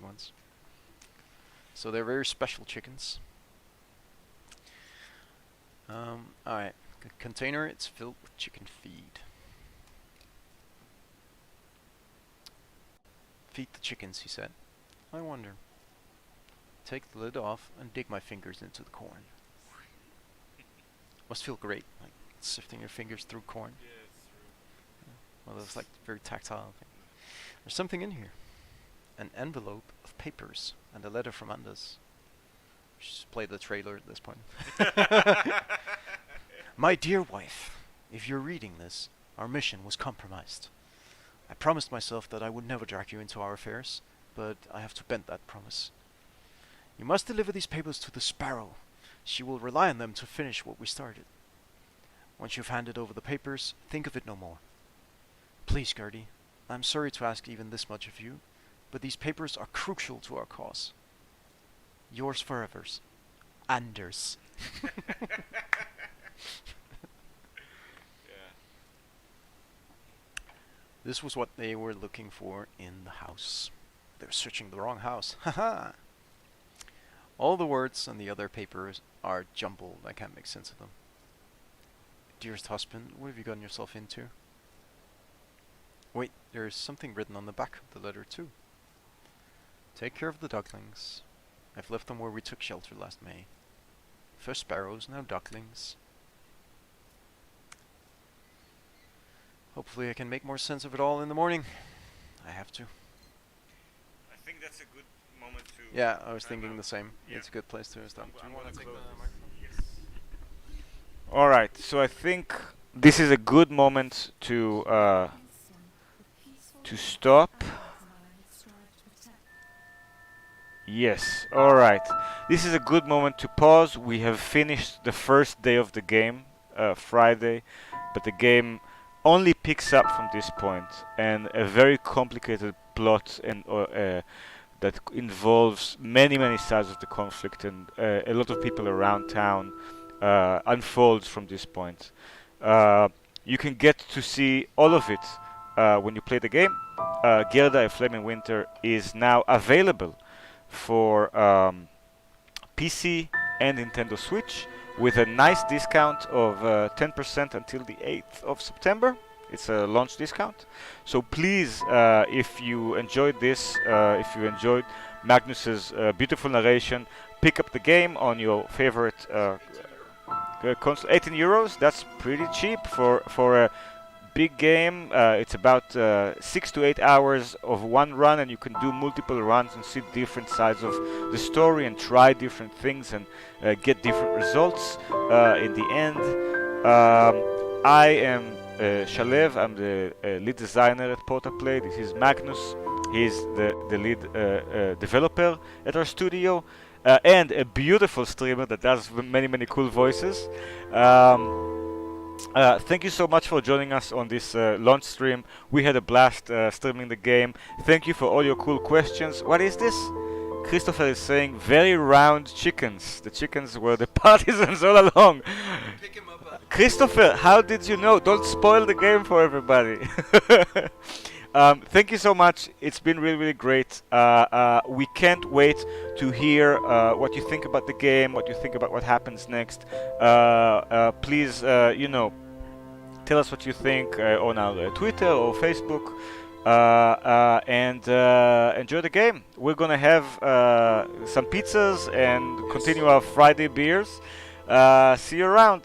ones. So they're very special chickens. Alright, container, it's filled with chicken feed. Feed the chickens, he said. I wonder. Take the lid off and dig my fingers into the corn. Must feel great, like sifting your fingers through corn.
Yeah, it's true.
Well, it's like very tactile thing. There's something in here. An envelope of papers and a letter from Anders. Just play the trailer at this point. My dear wife, if you're reading this, our mission was compromised. I promised myself that I would never drag you into our affairs, but I have to bend that promise. You must deliver these papers to the Sparrow. She will rely on them to finish what we started. Once you've handed over the papers, think of it no more. Please, Gertie, I'm sorry to ask even this much of you, but these papers are crucial to our cause. Yours forever, Anders. This was what they were looking for in the house. They were searching the wrong house. Haha! All the words on the other papers are jumbled. I can't make sense of them. Dearest husband, what have you gotten yourself into? Wait, there is something written on the back of the letter too. Take care of the ducklings. I've left them where we took shelter last May. First sparrows, now ducklings. Hopefully I can make more sense of it all in the morning. I have to.
I think that's a good moment to.
Yeah, I was
time
thinking
out.
the same.
Yeah.
It's a good place to stop.
I'm
Do you want
gonna
to take
close
the
this.
microphone?
Yes. All right. So I think this is a good moment to stop. Yes. All right. This is a good moment to pause. We have finished the first day of the game, Friday, but the game only picks up from this point, and a very complicated plot and that involves many sides of the conflict and a lot of people around town unfolds from this point. You can get to see all of it when you play the game. Gerda, A Flame in Winter is now available for PC and Nintendo Switch with a nice discount of 10% until the 8th of September. It's a launch discount. So please, if you enjoyed this, if you enjoyed Magnus's beautiful narration, pick up the game on your favorite console. 18 euros, that's pretty cheap for a big game. It's about 6 to 8 hours of one run, and you can do multiple runs and see different sides of the story and try different things and get different results in the end. I am Shalev. I'm the lead designer at Portaplay. This is Magnus. He's the lead developer at our studio, and a beautiful streamer that does many cool voices. Thank you so much for joining us on this launch stream. We had a blast streaming the game. Thank you for all your cool questions. What is this? Christopher is saying very round chickens. The chickens were the partisans all along. Christopher, how did you know? Don't spoil the game for everybody. Thank you so much. It's been really great. We can't wait to hear what you think about the game, what you think about what happens next. Please, tell us what you think on our Twitter or Facebook. And enjoy the game. We're gonna have some pizzas and continue our Friday beers. See you around.